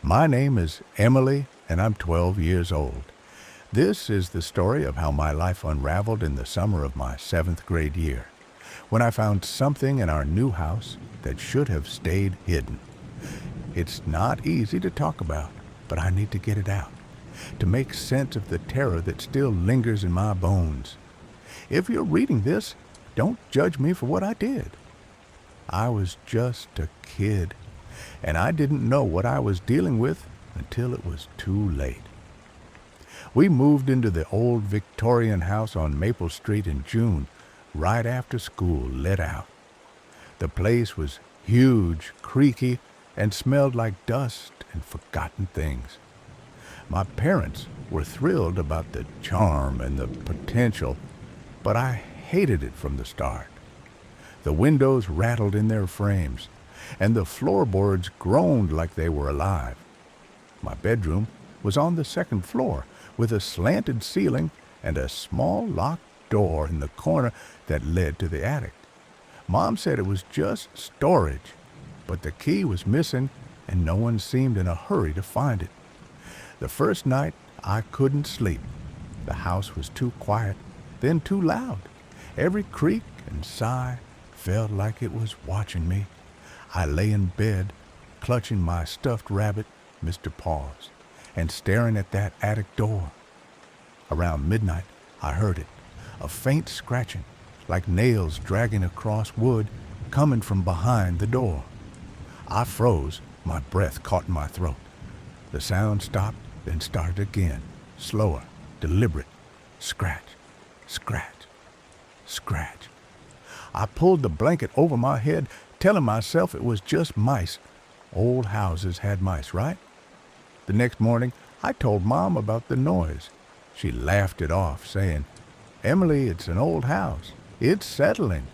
My name is Emily, and I'm 12 years old. This is the story of how my life unraveled in the summer of my 7th grade year, when I found something in our new house that should have stayed hidden. It's not easy to talk about, but I need to get it out, to make sense of the terror that still lingers in my bones. If you're reading this, don't judge me for what I did. I was just a kid, and I didn't know what I was dealing with until it was too late. We moved into the old Victorian house on Maple Street in June, right after school let out. The place was huge, creaky, and smelled like dust and forgotten things. My parents were thrilled about the charm and the potential, but I hated it from the start. The windows rattled in their frames, and the floorboards groaned like they were alive. My bedroom was on the 2nd floor, with a slanted ceiling and a small locked door in the corner that led to the attic. Mom said it was just storage, but the key was missing and no one seemed in a hurry to find it. The first night, I couldn't sleep. The house was too quiet, then too loud. Every creak and sigh felt like it was watching me. I lay in bed, clutching my stuffed rabbit, Mr. Paws, and staring at that attic door. Around midnight, I heard it, a faint scratching, like nails dragging across wood, coming from behind the door. I froze, my breath caught in my throat. The sound stopped, then started again, slower, deliberate. Scratch, scratch, scratch. I pulled the blanket over my head, telling myself it was just mice. Old houses had mice, right? The next morning, I told Mom about the noise. She laughed it off, saying, "Emily, it's an old house. It's settling."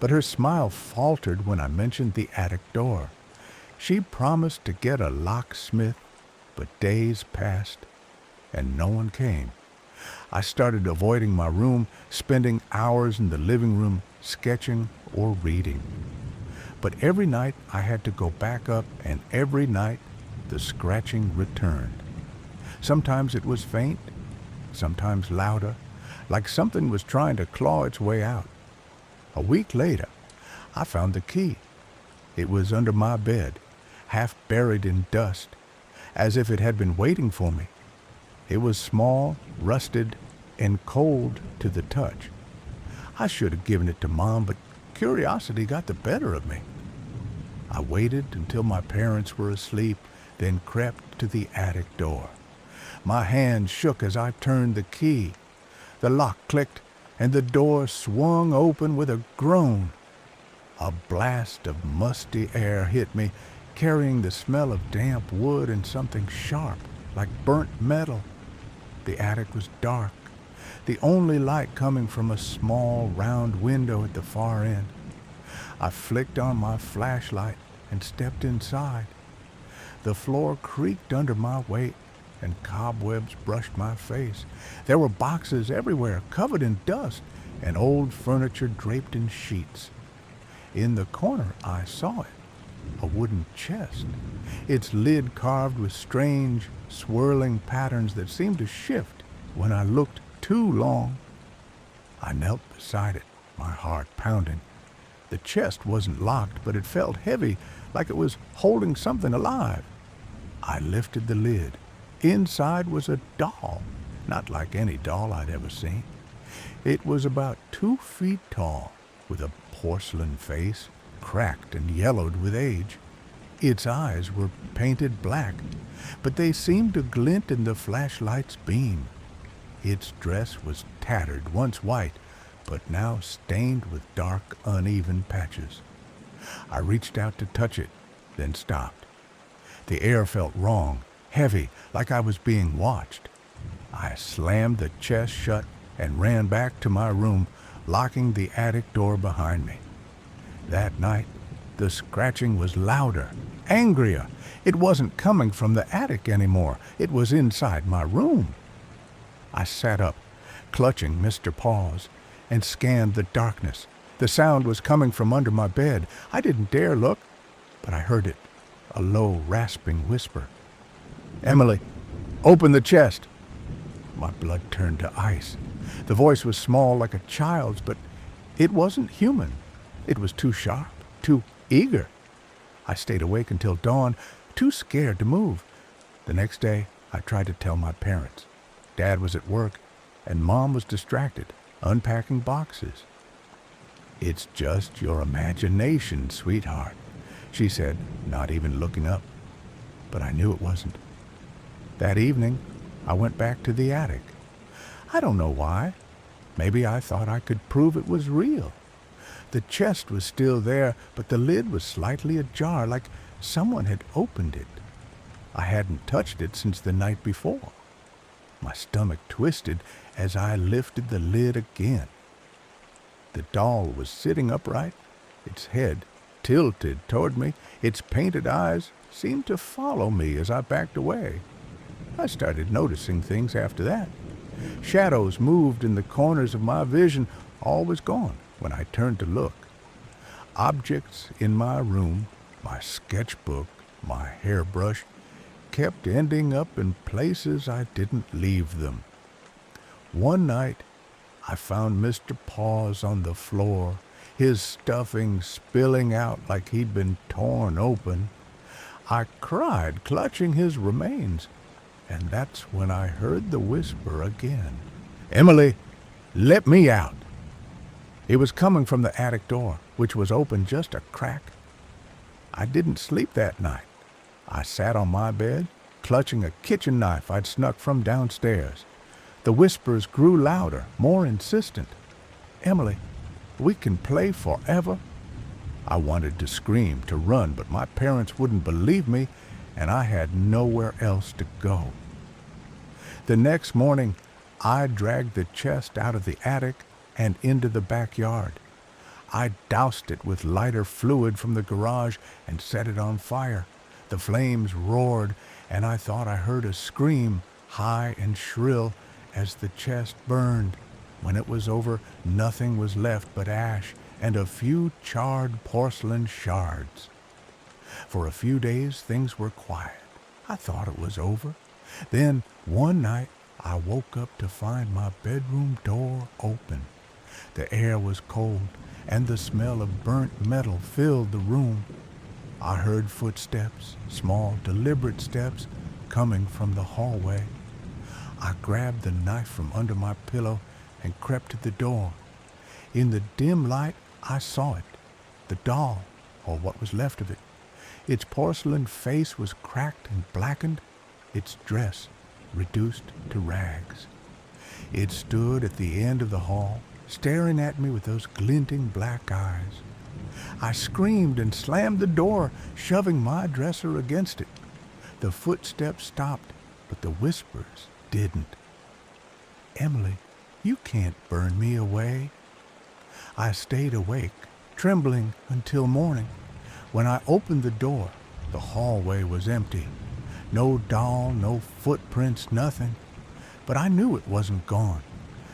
But her smile faltered when I mentioned the attic door. She promised to get a locksmith, but days passed, and no one came. I started avoiding my room, spending hours in the living room, sketching or reading. But every night I had to go back up, and every night the scratching returned. Sometimes it was faint, sometimes louder, like something was trying to claw its way out. A week later, I found the key. It was under my bed, half buried in dust, as if it had been waiting for me. It was small, rusted, and cold to the touch. I should have given it to Mom, but curiosity got the better of me. I waited until my parents were asleep, then crept to the attic door. My hand shook as I turned the key. The lock clicked, and the door swung open with a groan. A blast of musty air hit me, carrying the smell of damp wood and something sharp, like burnt metal. The attic was dark, the only light coming from a small, round window at the far end. I flicked on my flashlight and stepped inside. The floor creaked under my weight, and cobwebs brushed my face. There were boxes everywhere, covered in dust, and old furniture draped in sheets. In the corner I saw it, a wooden chest, its lid carved with strange, swirling patterns that seemed to shift when I looked too long. I knelt beside it, my heart pounding. The chest wasn't locked, but it felt heavy, like it was holding something alive. I lifted the lid. Inside was a doll, not like any doll I'd ever seen. It was about 2 feet tall, with a porcelain face, cracked and yellowed with age. Its eyes were painted black, but they seemed to glint in the flashlight's beam. Its dress was tattered, once white, but now stained with dark, uneven patches. I reached out to touch it, then stopped. The air felt wrong, heavy, like I was being watched. I slammed the chest shut and ran back to my room, locking the attic door behind me. That night, the scratching was louder, angrier. It wasn't coming from the attic anymore. It was inside my room. I sat up, clutching Mr. Paws, and scanned the darkness. The sound was coming from under my bed. I didn't dare look, but I heard it, a low, rasping whisper. "Emily, open the chest." My blood turned to ice. The voice was small like a child's, but it wasn't human. It was too sharp, too eager. I stayed awake until dawn, too scared to move. The next day, I tried to tell my parents. Dad was at work, and Mom was distracted, unpacking boxes. "It's just your imagination, sweetheart," she said, not even looking up. But I knew it wasn't. That evening, I went back to the attic. I don't know why. Maybe I thought I could prove it was real. The chest was still there, but the lid was slightly ajar, like someone had opened it. I hadn't touched it since the night before. My stomach twisted as I lifted the lid again. The doll was sitting upright, its head tilted toward me. Its painted eyes seemed to follow me as I backed away. I started noticing things after that. Shadows moved in the corners of my vision. All was gone when I turned to look. objects in my room, my sketchbook, my hairbrush, kept ending up in places I didn't leave them. One night, I found Mr. Paws on the floor, his stuffing spilling out like he'd been torn open. I cried, clutching his remains, and that's when I heard the whisper again. "Emily, let me out." It was coming from the attic door, which was open just a crack. I didn't sleep that night. I sat on my bed, clutching a kitchen knife I'd snuck from downstairs. The whispers grew louder, more insistent. "Emily, we can play forever." I wanted to scream, to run, but my parents wouldn't believe me, and I had nowhere else to go. The next morning, I dragged the chest out of the attic and into the backyard. I doused it with lighter fluid from the garage and set it on fire. The flames roared, and I thought I heard a scream, high and shrill, as the chest burned. When it was over, nothing was left but ash and a few charred porcelain shards. For a few days, things were quiet. I thought it was over. Then, one night, I woke up to find my bedroom door open. The air was cold, and the smell of burnt metal filled the room. I heard footsteps, small, deliberate steps, coming from the hallway. I grabbed the knife from under my pillow and crept to the door. In the dim light, I saw it, the doll, or what was left of it. Its porcelain face was cracked and blackened, its dress reduced to rags. It stood at the end of the hall, staring at me with those glinting black eyes. I screamed and slammed the door, shoving my dresser against it. The footsteps stopped, but the whispers didn't. "Emily, you can't burn me away." I stayed awake, trembling until morning. When I opened the door, the hallway was empty. No doll, no footprints, nothing. But I knew it wasn't gone.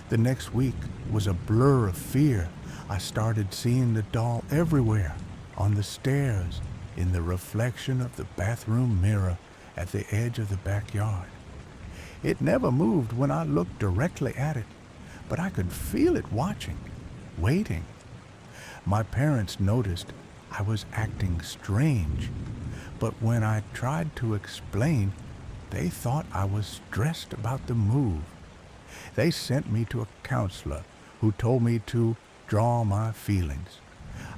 The next week was a blur of fear. I started seeing the doll everywhere, on the stairs, in the reflection of the bathroom mirror, at the edge of the backyard. It never moved when I looked directly at it, but I could feel it watching, waiting. My parents noticed I was acting strange, but when I tried to explain, they thought I was stressed about the move. They sent me to a counselor who told me to draw my feelings.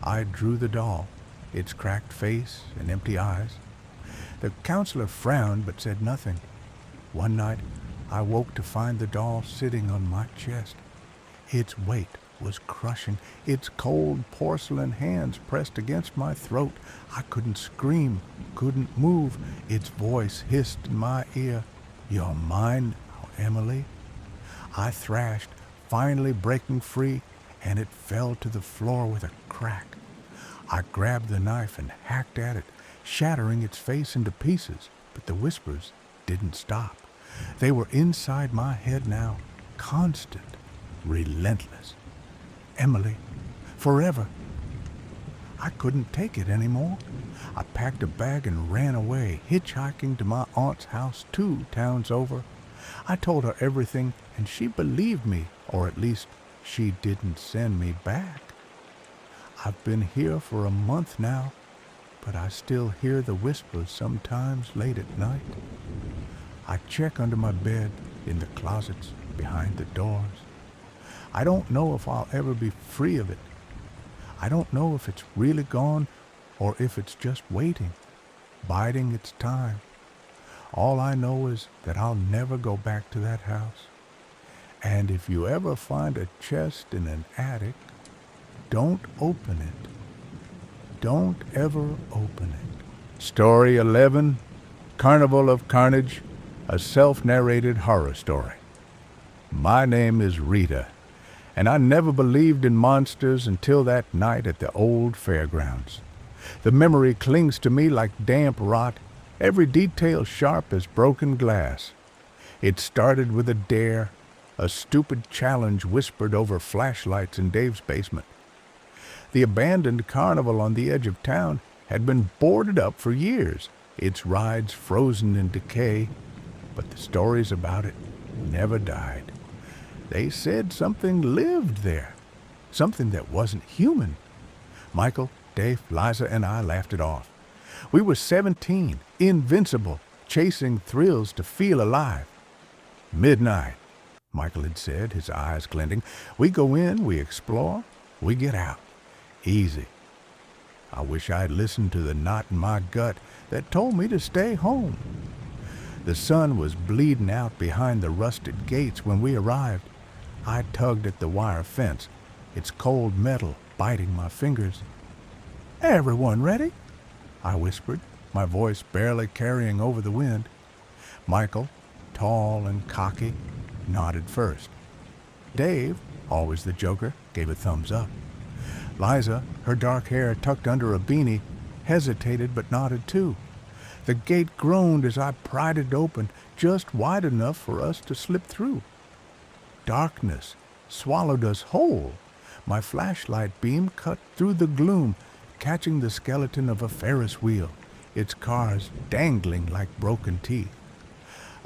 I drew the doll, its cracked face and empty eyes. The counselor frowned but said nothing. One night, I woke to find the doll sitting on my chest. Its weight was crushing, its cold porcelain hands pressed against my throat. I couldn't scream, couldn't move. Its voice hissed in my ear, "You're mine now, Emily." I thrashed, finally breaking free, and it fell to the floor with a crack. I grabbed the knife and hacked at it, shattering its face into pieces, but the whispers didn't stop. They were inside my head now, constant, relentless. "Emily, forever." I couldn't take it anymore. I packed a bag and ran away, hitchhiking to my aunt's house 2 towns over. I told her everything, and she believed me, or at least she didn't send me back. I've been here for a month now, but I still hear the whispers sometimes late at night. I check under my bed, in the closets, behind the doors. I don't know if I'll ever be free of it. I don't know if it's really gone or if it's just waiting, biding its time. All I know is that I'll never go back to that house. And if you ever find a chest in an attic, don't open it. Don't ever open it. Story 11, Carnival of Carnage, a self-narrated horror story. My name is Rita, and I never believed in monsters until that night at the old fairgrounds. The memory clings to me like damp rot, every detail sharp as broken glass. It started with a dare, a stupid challenge whispered over flashlights in Dave's basement. The abandoned carnival on the edge of town had been boarded up for years, its rides frozen in decay, but the stories about it never died. They said something lived there, something that wasn't human. Michael, Dave, Liza, and I laughed it off. We were 17, invincible, chasing thrills to feel alive. Midnight, Michael had said, his eyes glinting. We go in, we explore, we get out. Easy. I wish I'd listened to the knot in my gut that told me to stay home. The sun was bleeding out behind the rusted gates when we arrived. I tugged at the wire fence, its cold metal biting my fingers. "Everyone ready?" I whispered, my voice barely carrying over the wind. Michael, tall and cocky, nodded first. Dave, always the joker, gave a thumbs up. Liza, her dark hair tucked under a beanie, hesitated but nodded too. The gate groaned as I pried it open, just wide enough for us to slip through. Darkness swallowed us whole. My flashlight beam cut through the gloom, catching the skeleton of a Ferris wheel, its cars dangling like broken teeth.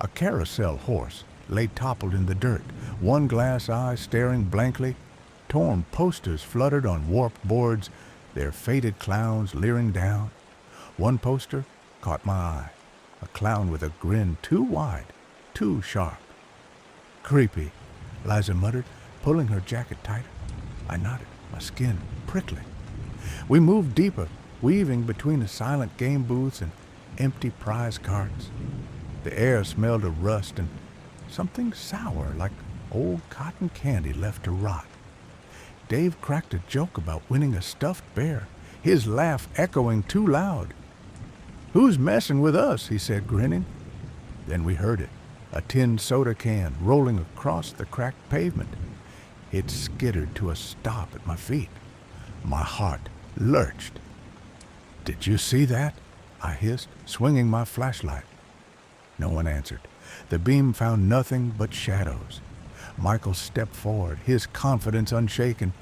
A carousel horse lay toppled in the dirt, one glass eye staring blankly. Torn posters fluttered on warped boards, their faded clowns leering down. One poster caught my eye, a clown with a grin too wide, too sharp. "Creepy," Liza muttered, pulling her jacket tighter. I nodded, my skin prickling. We moved deeper, weaving between the silent game booths and empty prize carts. The air smelled of rust and something sour, like old cotton candy left to rot. Dave cracked a joke about winning a stuffed bear, his laugh echoing too loud. "Who's messing with us?" he said, grinning. Then we heard it, a tin soda can rolling across the cracked pavement. It skittered to a stop at my feet. My heart lurched. "Did you see that?" I hissed, swinging my flashlight. No one answered. The beam found nothing but shadows. Michael stepped forward, his confidence unshaken.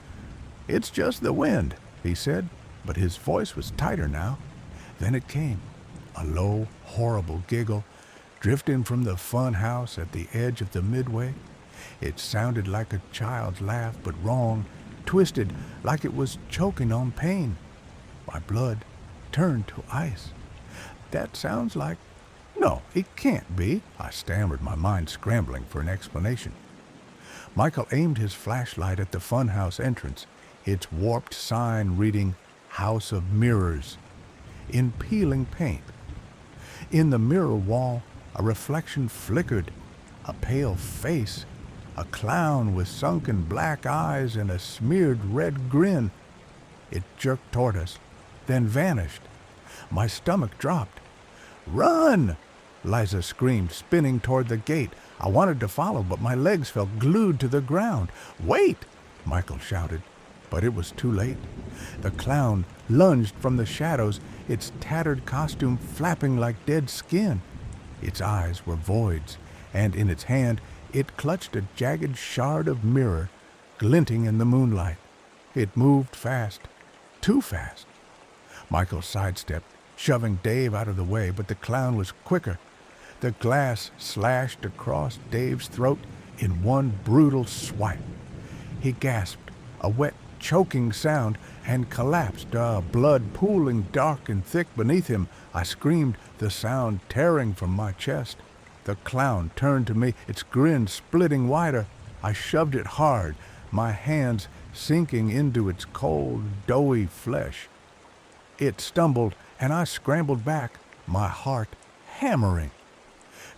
"It's just the wind," he said, but his voice was tighter now. Then it came, a low, horrible giggle, drifting from the fun house at the edge of the midway. It sounded like a child's laugh, but wrong, twisted, like it was choking on pain. My blood turned to ice. "That sounds like—" "No, it can't be," I stammered, my mind scrambling for an explanation. Michael aimed his flashlight at the funhouse entrance, its warped sign reading "House of Mirrors" in peeling paint. In the mirror wall, a reflection flickered, a pale face, a clown with sunken black eyes and a smeared red grin. It jerked toward us, then vanished. My stomach dropped. "Run!" Liza screamed, spinning toward the gate. I wanted to follow, but my legs felt glued to the ground. "Wait!" Michael shouted, but it was too late. The clown lunged from the shadows, its tattered costume flapping like dead skin. Its eyes were voids, and in its hand it clutched a jagged shard of mirror, glinting in the moonlight. It moved fast, too fast. Michael sidestepped, shoving Dave out of the way, but the clown was quicker. The glass slashed across Dave's throat in one brutal swipe. He gasped, a wet, choking sound, and collapsed, blood pooling dark and thick beneath him. I screamed, the sound tearing from my chest. The clown turned to me, its grin splitting wider. I shoved it hard, my hands sinking into its cold, doughy flesh. It stumbled, and I scrambled back, my heart hammering.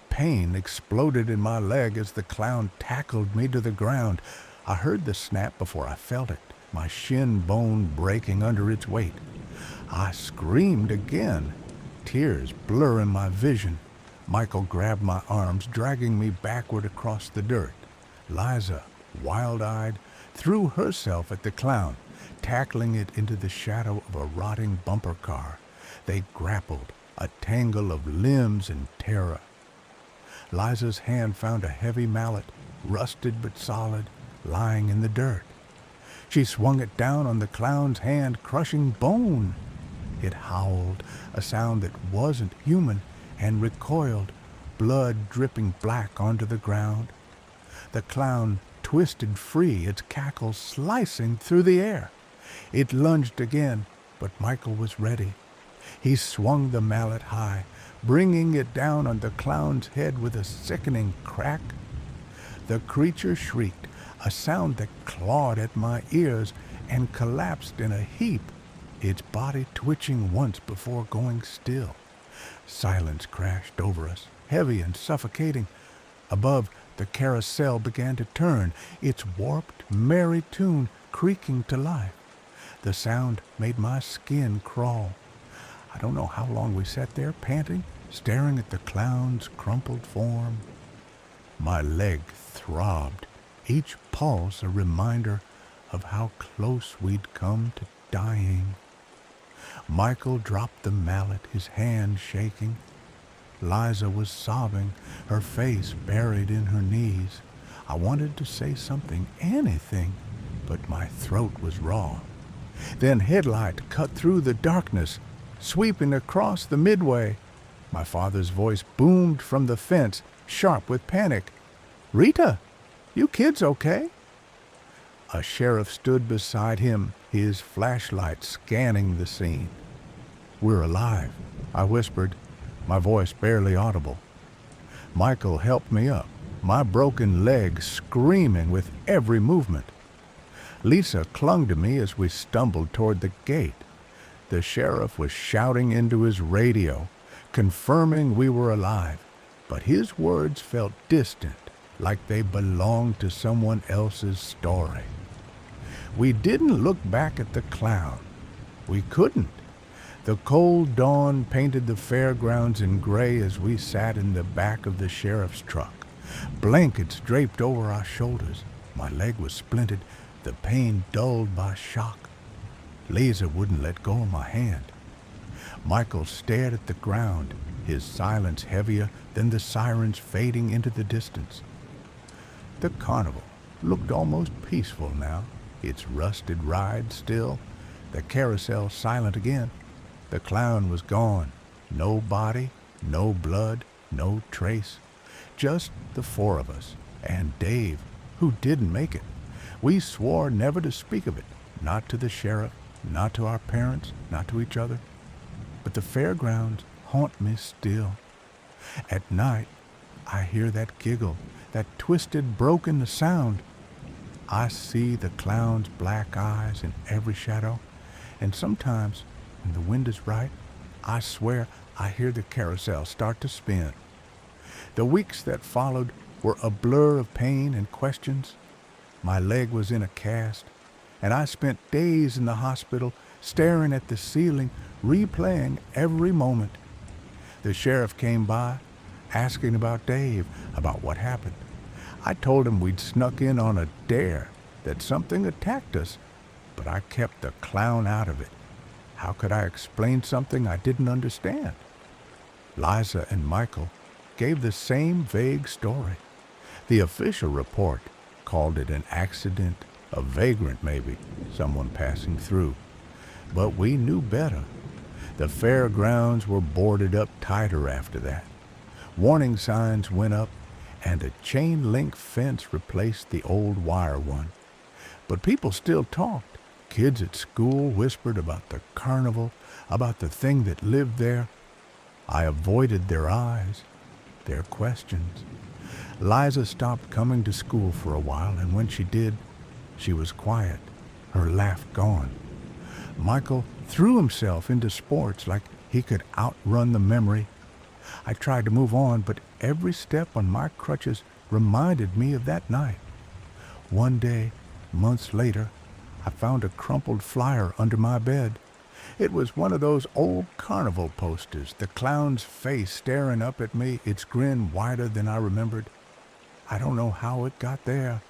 Pain exploded in my leg as the clown tackled me to the ground. I heard the snap before I felt it, my shin bone breaking under its weight. I screamed again, tears blurring my vision. Michael grabbed my arms, dragging me backward across the dirt. Liza, wild-eyed, threw herself at the clown, tackling it into the shadow of a rotting bumper car. They grappled, a tangle of limbs and terror. Liza's hand found a heavy mallet, rusted but solid, lying in the dirt. She swung it down on the clown's hand, crushing bone. It howled, a sound that wasn't human, and recoiled, blood dripping black onto the ground. The clown twisted free, its cackle slicing through the air. It lunged again, but Michael was ready. He swung the mallet high, bringing it down on the clown's head with a sickening crack. The creature shrieked, a sound that clawed at my ears and collapsed in a heap, its body twitching once before going still. Silence crashed over us, heavy and suffocating. Above, the carousel began to turn, its warped, merry tune creaking to life. The sound made my skin crawl. I don't know how long we sat there, panting, staring at the clown's crumpled form. My leg throbbed, each pulse a reminder of how close we'd come to dying. Michael dropped the mallet, his hand shaking. Liza was sobbing, her face buried in her knees. I wanted to say something, anything, but my throat was raw. Then headlight cut through the darkness, sweeping across the midway. My father's voice boomed from the fence, sharp with panic. "Rita, you kids okay?" A sheriff stood beside him, his flashlight scanning the scene. "We're alive," I whispered, my voice barely audible. Michael helped me up, my broken leg screaming with every movement. Lisa clung to me as we stumbled toward the gate. The sheriff was shouting into his radio, confirming we were alive, but his words felt distant, like they belonged to someone else's story. We didn't look back at the clown. We couldn't. The cold dawn painted the fairgrounds in gray as we sat in the back of the sheriff's truck. Blankets draped over our shoulders. My leg was splinted, the pain dulled by shock. Lisa wouldn't let go of my hand. Michael stared at the ground, his silence heavier than the sirens fading into the distance. The carnival looked almost peaceful now, its rusted ride still, the carousel silent again. The clown was gone. No body, no blood, no trace. Just the four of us, and Dave, who didn't make it. We swore never to speak of it, not to the sheriff, not to our parents, not to each other. But the fairgrounds haunt me still. At night, I hear that giggle, that twisted, broken sound. I see the clown's black eyes in every shadow, and sometimes, when the wind is right, I swear I hear the carousel start to spin. The weeks that followed were a blur of pain and questions. My leg was in a cast, and I spent days in the hospital staring at the ceiling, replaying every moment. The sheriff came by, asking about Dave, about what happened. I told him we'd snuck in on a dare, that something attacked us, but I kept the clown out of it. How could I explain something I didn't understand? Liza and Michael gave the same vague story. The official report called it an accident, a vagrant maybe, someone passing through. But we knew better. The fairgrounds were boarded up tighter after that. Warning signs went up, and a chain-link fence replaced the old wire one. But people still talked. Kids at school whispered about the carnival, about the thing that lived there. I avoided their eyes, their questions. Liza stopped coming to school for a while, and when she did, she was quiet, her laugh gone. Michael threw himself into sports like he could outrun the memory. I tried to move on, but every step on my crutches reminded me of that night. One day, months later, I found a crumpled flyer under my bed. It was one of those old carnival posters, the clown's face staring up at me, its grin wider than I remembered. I don't know how it got there.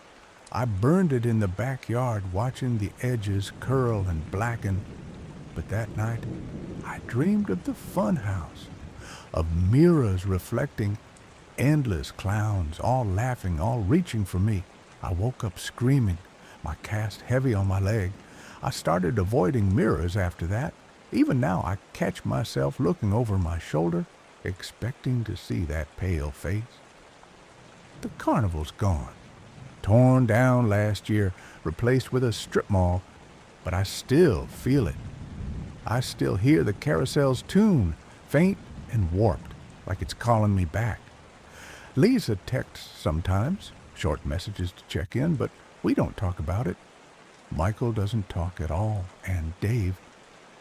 I burned it in the backyard, watching the edges curl and blacken. But that night, I dreamed of the fun house, of mirrors reflecting endless clowns, all laughing, all reaching for me. I woke up screaming, my cast heavy on my leg. I started avoiding mirrors after that. Even now I catch myself looking over my shoulder, expecting to see that pale face. The carnival's gone. Torn down last year, replaced with a strip mall, but I still feel it. I still hear the carousel's tune, faint and warped, like it's calling me back. Lisa texts sometimes, short messages to check in, but we don't talk about it. Michael doesn't talk at all, and Dave,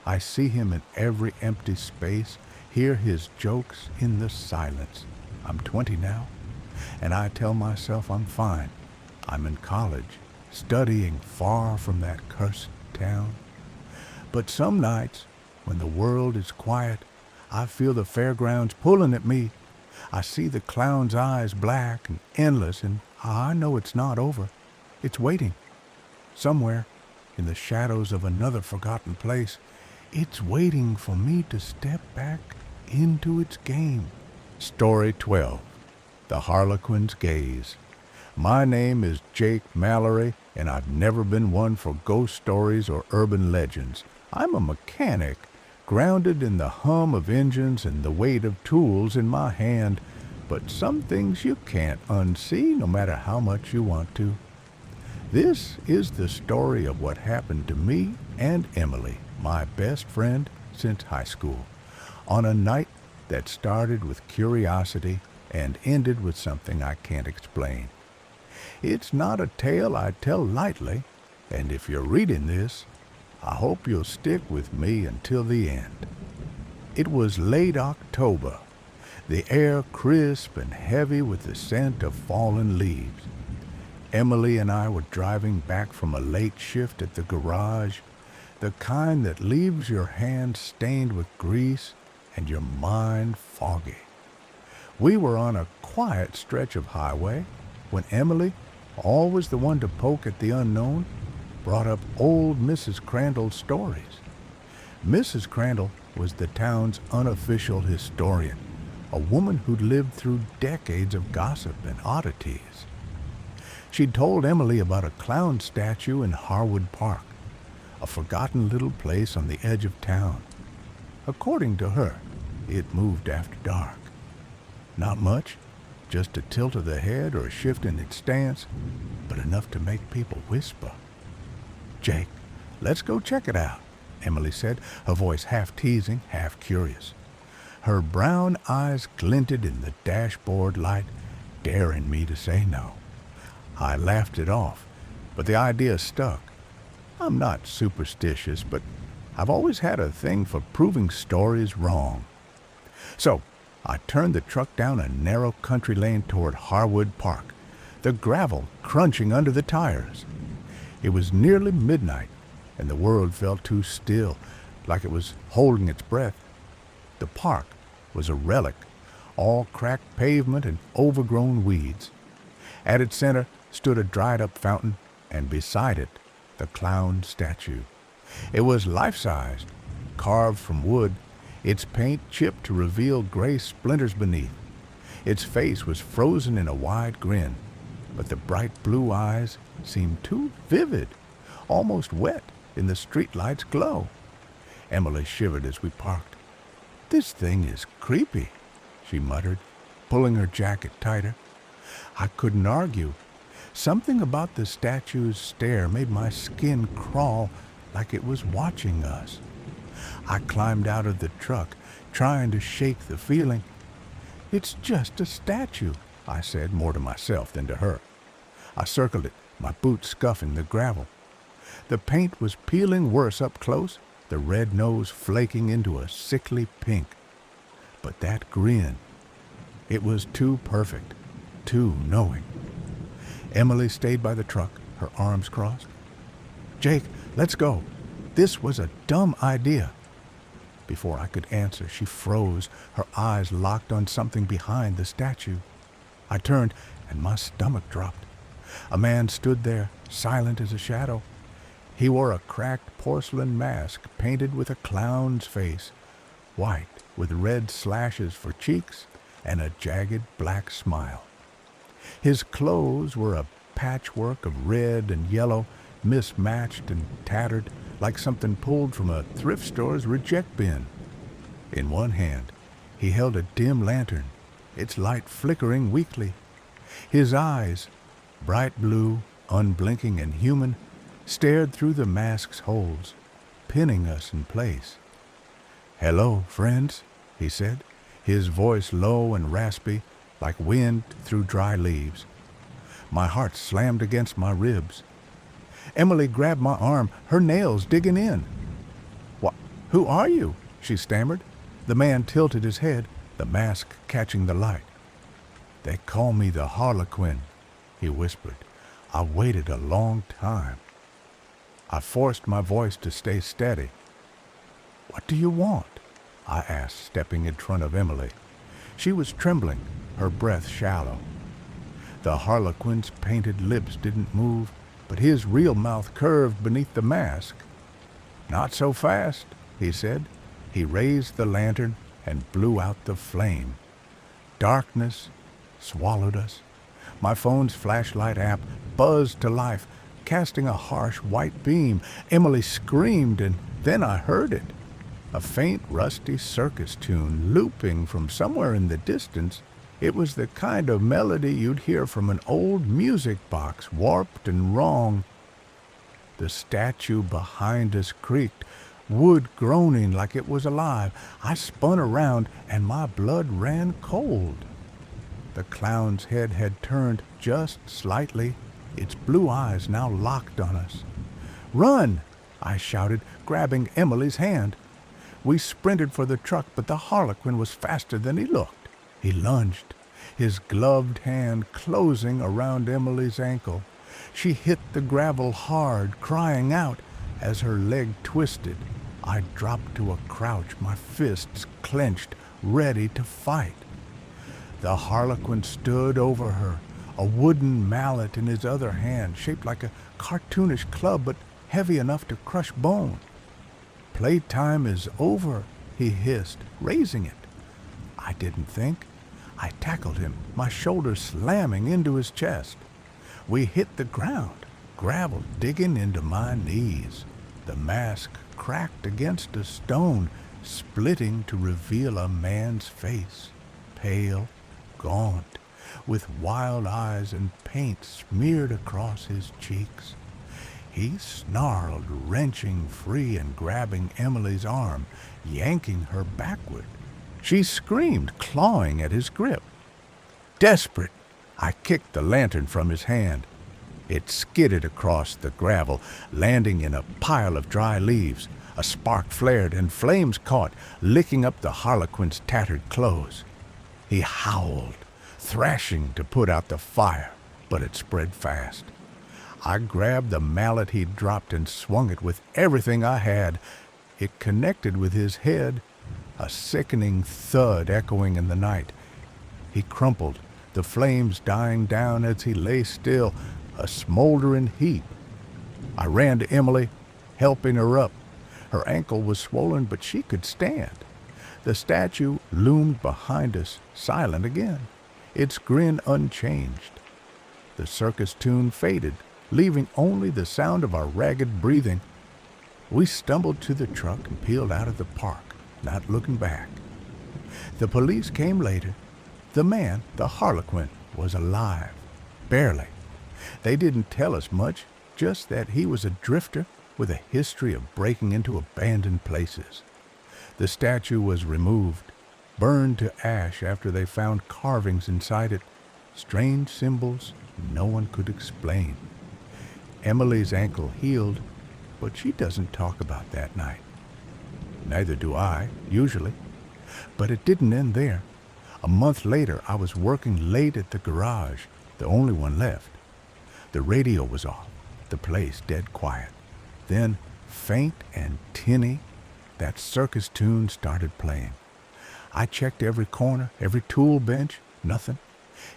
I see him in every empty space, hear his jokes in the silence. I'm 20 now, and I tell myself I'm fine. I'm in college, studying far from that cursed town. But some nights, when the world is quiet, I feel the fairgrounds pulling at me. I see the clown's eyes black and endless, and I know it's not over. It's waiting. Somewhere, in the shadows of another forgotten place, it's waiting for me to step back into its game. Story 12. The Harlequin's Gaze. My name is Jake Mallory, and I've never been one for ghost stories or urban legends. I'm a mechanic, grounded in the hum of engines and the weight of tools in my hand, but some things you can't unsee no matter how much you want to. This is the story of what happened to me and Emily, my best friend since high school, on a night that started with curiosity and ended with something I can't explain. It's not a tale I tell lightly, and if you're reading this, I hope you'll stick with me until the end. It was late October, the air crisp and heavy with the scent of fallen leaves. Emily and I were driving back from a late shift at the garage, the kind that leaves your hands stained with grease and your mind foggy. We were on a quiet stretch of highway when Emily, always the one to poke at the unknown, brought up old Mrs. Crandall's stories. Mrs. Crandall was the town's unofficial historian, a woman who'd lived through decades of gossip and oddities. She'd told Emily about a clown statue in Harwood Park, a forgotten little place on the edge of town. According to her, it moved after dark. Not much, just a tilt of the head or a shift in its stance, but enough to make people whisper. "Jake, let's go check it out," Emily said, her voice half teasing, half curious. Her brown eyes glinted in the dashboard light, daring me to say no. I laughed it off, but the idea stuck. I'm not superstitious, but I've always had a thing for proving stories wrong. So I turned the truck down a narrow country lane toward Harwood Park, the gravel crunching under the tires. It was nearly midnight, and the world felt too still, like it was holding its breath. The park was a relic, all cracked pavement and overgrown weeds. At its center stood a dried-up fountain, and beside it, the clown statue. It was life-sized, carved from wood, its paint chipped to reveal gray splinters beneath. Its face was frozen in a wide grin, but the bright blue eyes seemed too vivid, almost wet in the streetlight's glow. Emily shivered as we parked. "This thing is creepy," she muttered, pulling her jacket tighter. I couldn't argue. Something about the statue's stare made my skin crawl like it was watching us. I climbed out of the truck, trying to shake the feeling. "It's just a statue," I said, more to myself than to her. I circled it, my boots scuffing the gravel. The paint was peeling worse up close, the red nose flaking into a sickly pink. But that grin, it was too perfect, too knowing. Emily stayed by the truck, her arms crossed. "Jake, let's go. This was a dumb idea." Before I could answer, she froze, her eyes locked on something behind the statue. I turned, and my stomach dropped. A man stood there, silent as a shadow. He wore a cracked porcelain mask painted with a clown's face, white with red slashes for cheeks and a jagged black smile. His clothes were a patchwork of red and yellow, mismatched and tattered, like something pulled from a thrift store's reject bin. In one hand, he held a dim lantern, its light flickering weakly. His eyes, bright blue, unblinking and human, stared through the mask's holes, pinning us in place. "Hello, friends," he said, his voice low and raspy, like wind through dry leaves. My heart slammed against my ribs. Emily grabbed my arm, her nails digging in. Who are you?" she stammered. The man tilted his head, the mask catching the light. "They call me the Harlequin," he whispered. "I waited a long time." I forced my voice to stay steady. "What do you want?" I asked, stepping in front of Emily. She was trembling, her breath shallow. The Harlequin's painted lips didn't move, but his real mouth curved beneath the mask. "Not so fast," he said. He raised the lantern and blew out the flame. Darkness swallowed us. My phone's flashlight amp buzzed to life, casting a harsh white beam. Emily screamed, and then I heard it. A faint, rusty circus tune looping from somewhere in the distance. It was the kind of melody you'd hear from an old music box, warped and wrong. The statue behind us creaked, wood groaning like it was alive. I spun around, and my blood ran cold. The clown's head had turned just slightly, its blue eyes now locked on us. "Run!" I shouted, grabbing Emily's hand. We sprinted for the truck, but the Harlequin was faster than he looked. He lunged, his gloved hand closing around Emily's ankle. She hit the gravel hard, crying out. As her leg twisted, I dropped to a crouch, my fists clenched, ready to fight. The Harlequin stood over her, a wooden mallet in his other hand, shaped like a cartoonish club, but heavy enough to crush bone. "Playtime is over," he hissed, raising it. I didn't think. I tackled him, my shoulders slamming into his chest. We hit the ground, gravel digging into my knees. The mask cracked against a stone, splitting to reveal a man's face, pale, gaunt, with wild eyes and paint smeared across his cheeks. He snarled, wrenching free and grabbing Emily's arm, yanking her backward. She screamed, clawing at his grip. Desperate, I kicked the lantern from his hand. It skidded across the gravel, landing in a pile of dry leaves. A spark flared and flames caught, licking up the Harlequin's tattered clothes. He howled, thrashing to put out the fire, but it spread fast. I grabbed the mallet he'd dropped and swung it with everything I had. It connected with his head, a sickening thud echoing in the night. He crumpled, the flames dying down as he lay still, a smoldering heap. I ran to Emily, helping her up. Her ankle was swollen, but she could stand. The statue loomed behind us, silent again, its grin unchanged. The circus tune faded, leaving only the sound of our ragged breathing. We stumbled to the truck and peeled out of the park, not looking back. The police came later. The man, the Harlequin, was alive. Barely. They didn't tell us much, just that he was a drifter with a history of breaking into abandoned places. The statue was removed, burned to ash after they found carvings inside it, strange symbols no one could explain. Emily's ankle healed, but she doesn't talk about that night. Neither do I, usually. But it didn't end there. A month later, I was working late at the garage, the only one left. The radio was off, the place dead quiet. Then, faint and tinny, that circus tune started playing. I checked every corner, every tool bench, nothing.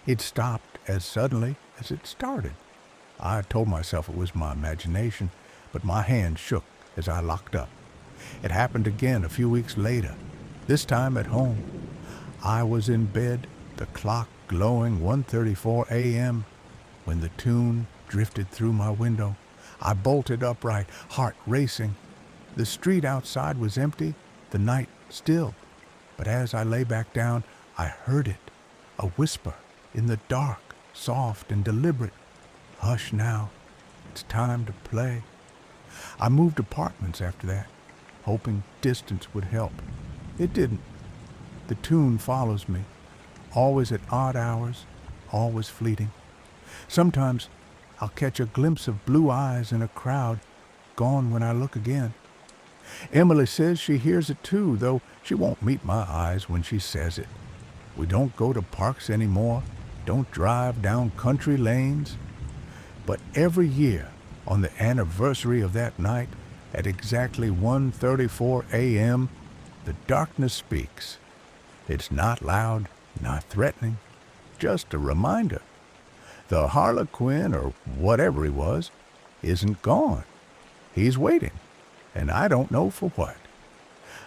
It stopped as suddenly as it started. I told myself it was my imagination, but my hand shook as I locked up. It happened again a few weeks later, this time at home. I was in bed, the clock glowing 1:34 a.m. when the tune drifted through my window. I bolted upright, heart racing. The street outside was empty, the night still. But as I lay back down, I heard it, a whisper in the dark, soft and deliberate. Hush now, it's time to play. I moved apartments after that, hoping distance would help. It didn't. The tune follows me, always at odd hours, always fleeting. Sometimes I'll catch a glimpse of blue eyes in a crowd, gone when I look again. Emily says she hears it too, though she won't meet my eyes when she says it. We don't go to parks anymore, don't drive down country lanes. But every year, on the anniversary of that night, at exactly 1:34 a.m., the darkness speaks. It's not loud, not threatening, just a reminder. The Harlequin, or whatever he was, isn't gone. He's waiting, and I don't know for what.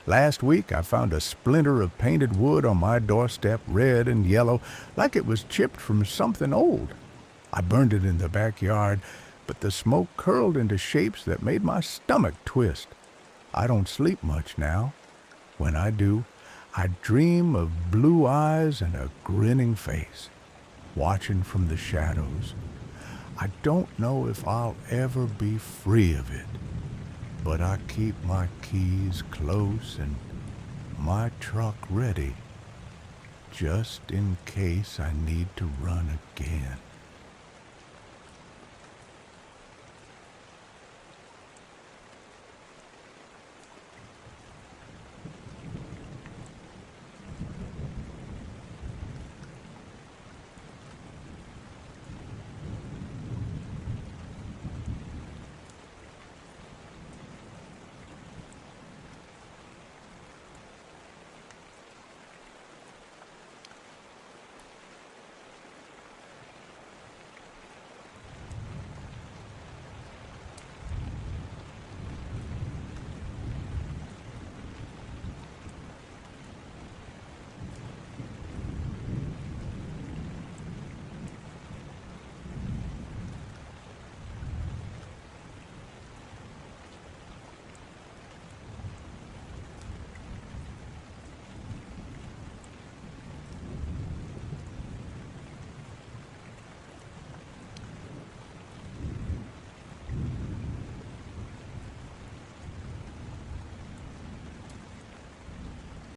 Last week I found a splinter of painted wood on my doorstep, red and yellow, like it was chipped from something old. I burned it in the backyard, but the smoke curled into shapes that made my stomach twist. I don't sleep much now. When I do, I dream of blue eyes and a grinning face, watching from the shadows. I don't know if I'll ever be free of it, but I keep my keys close and my truck ready, just in case I need to run again.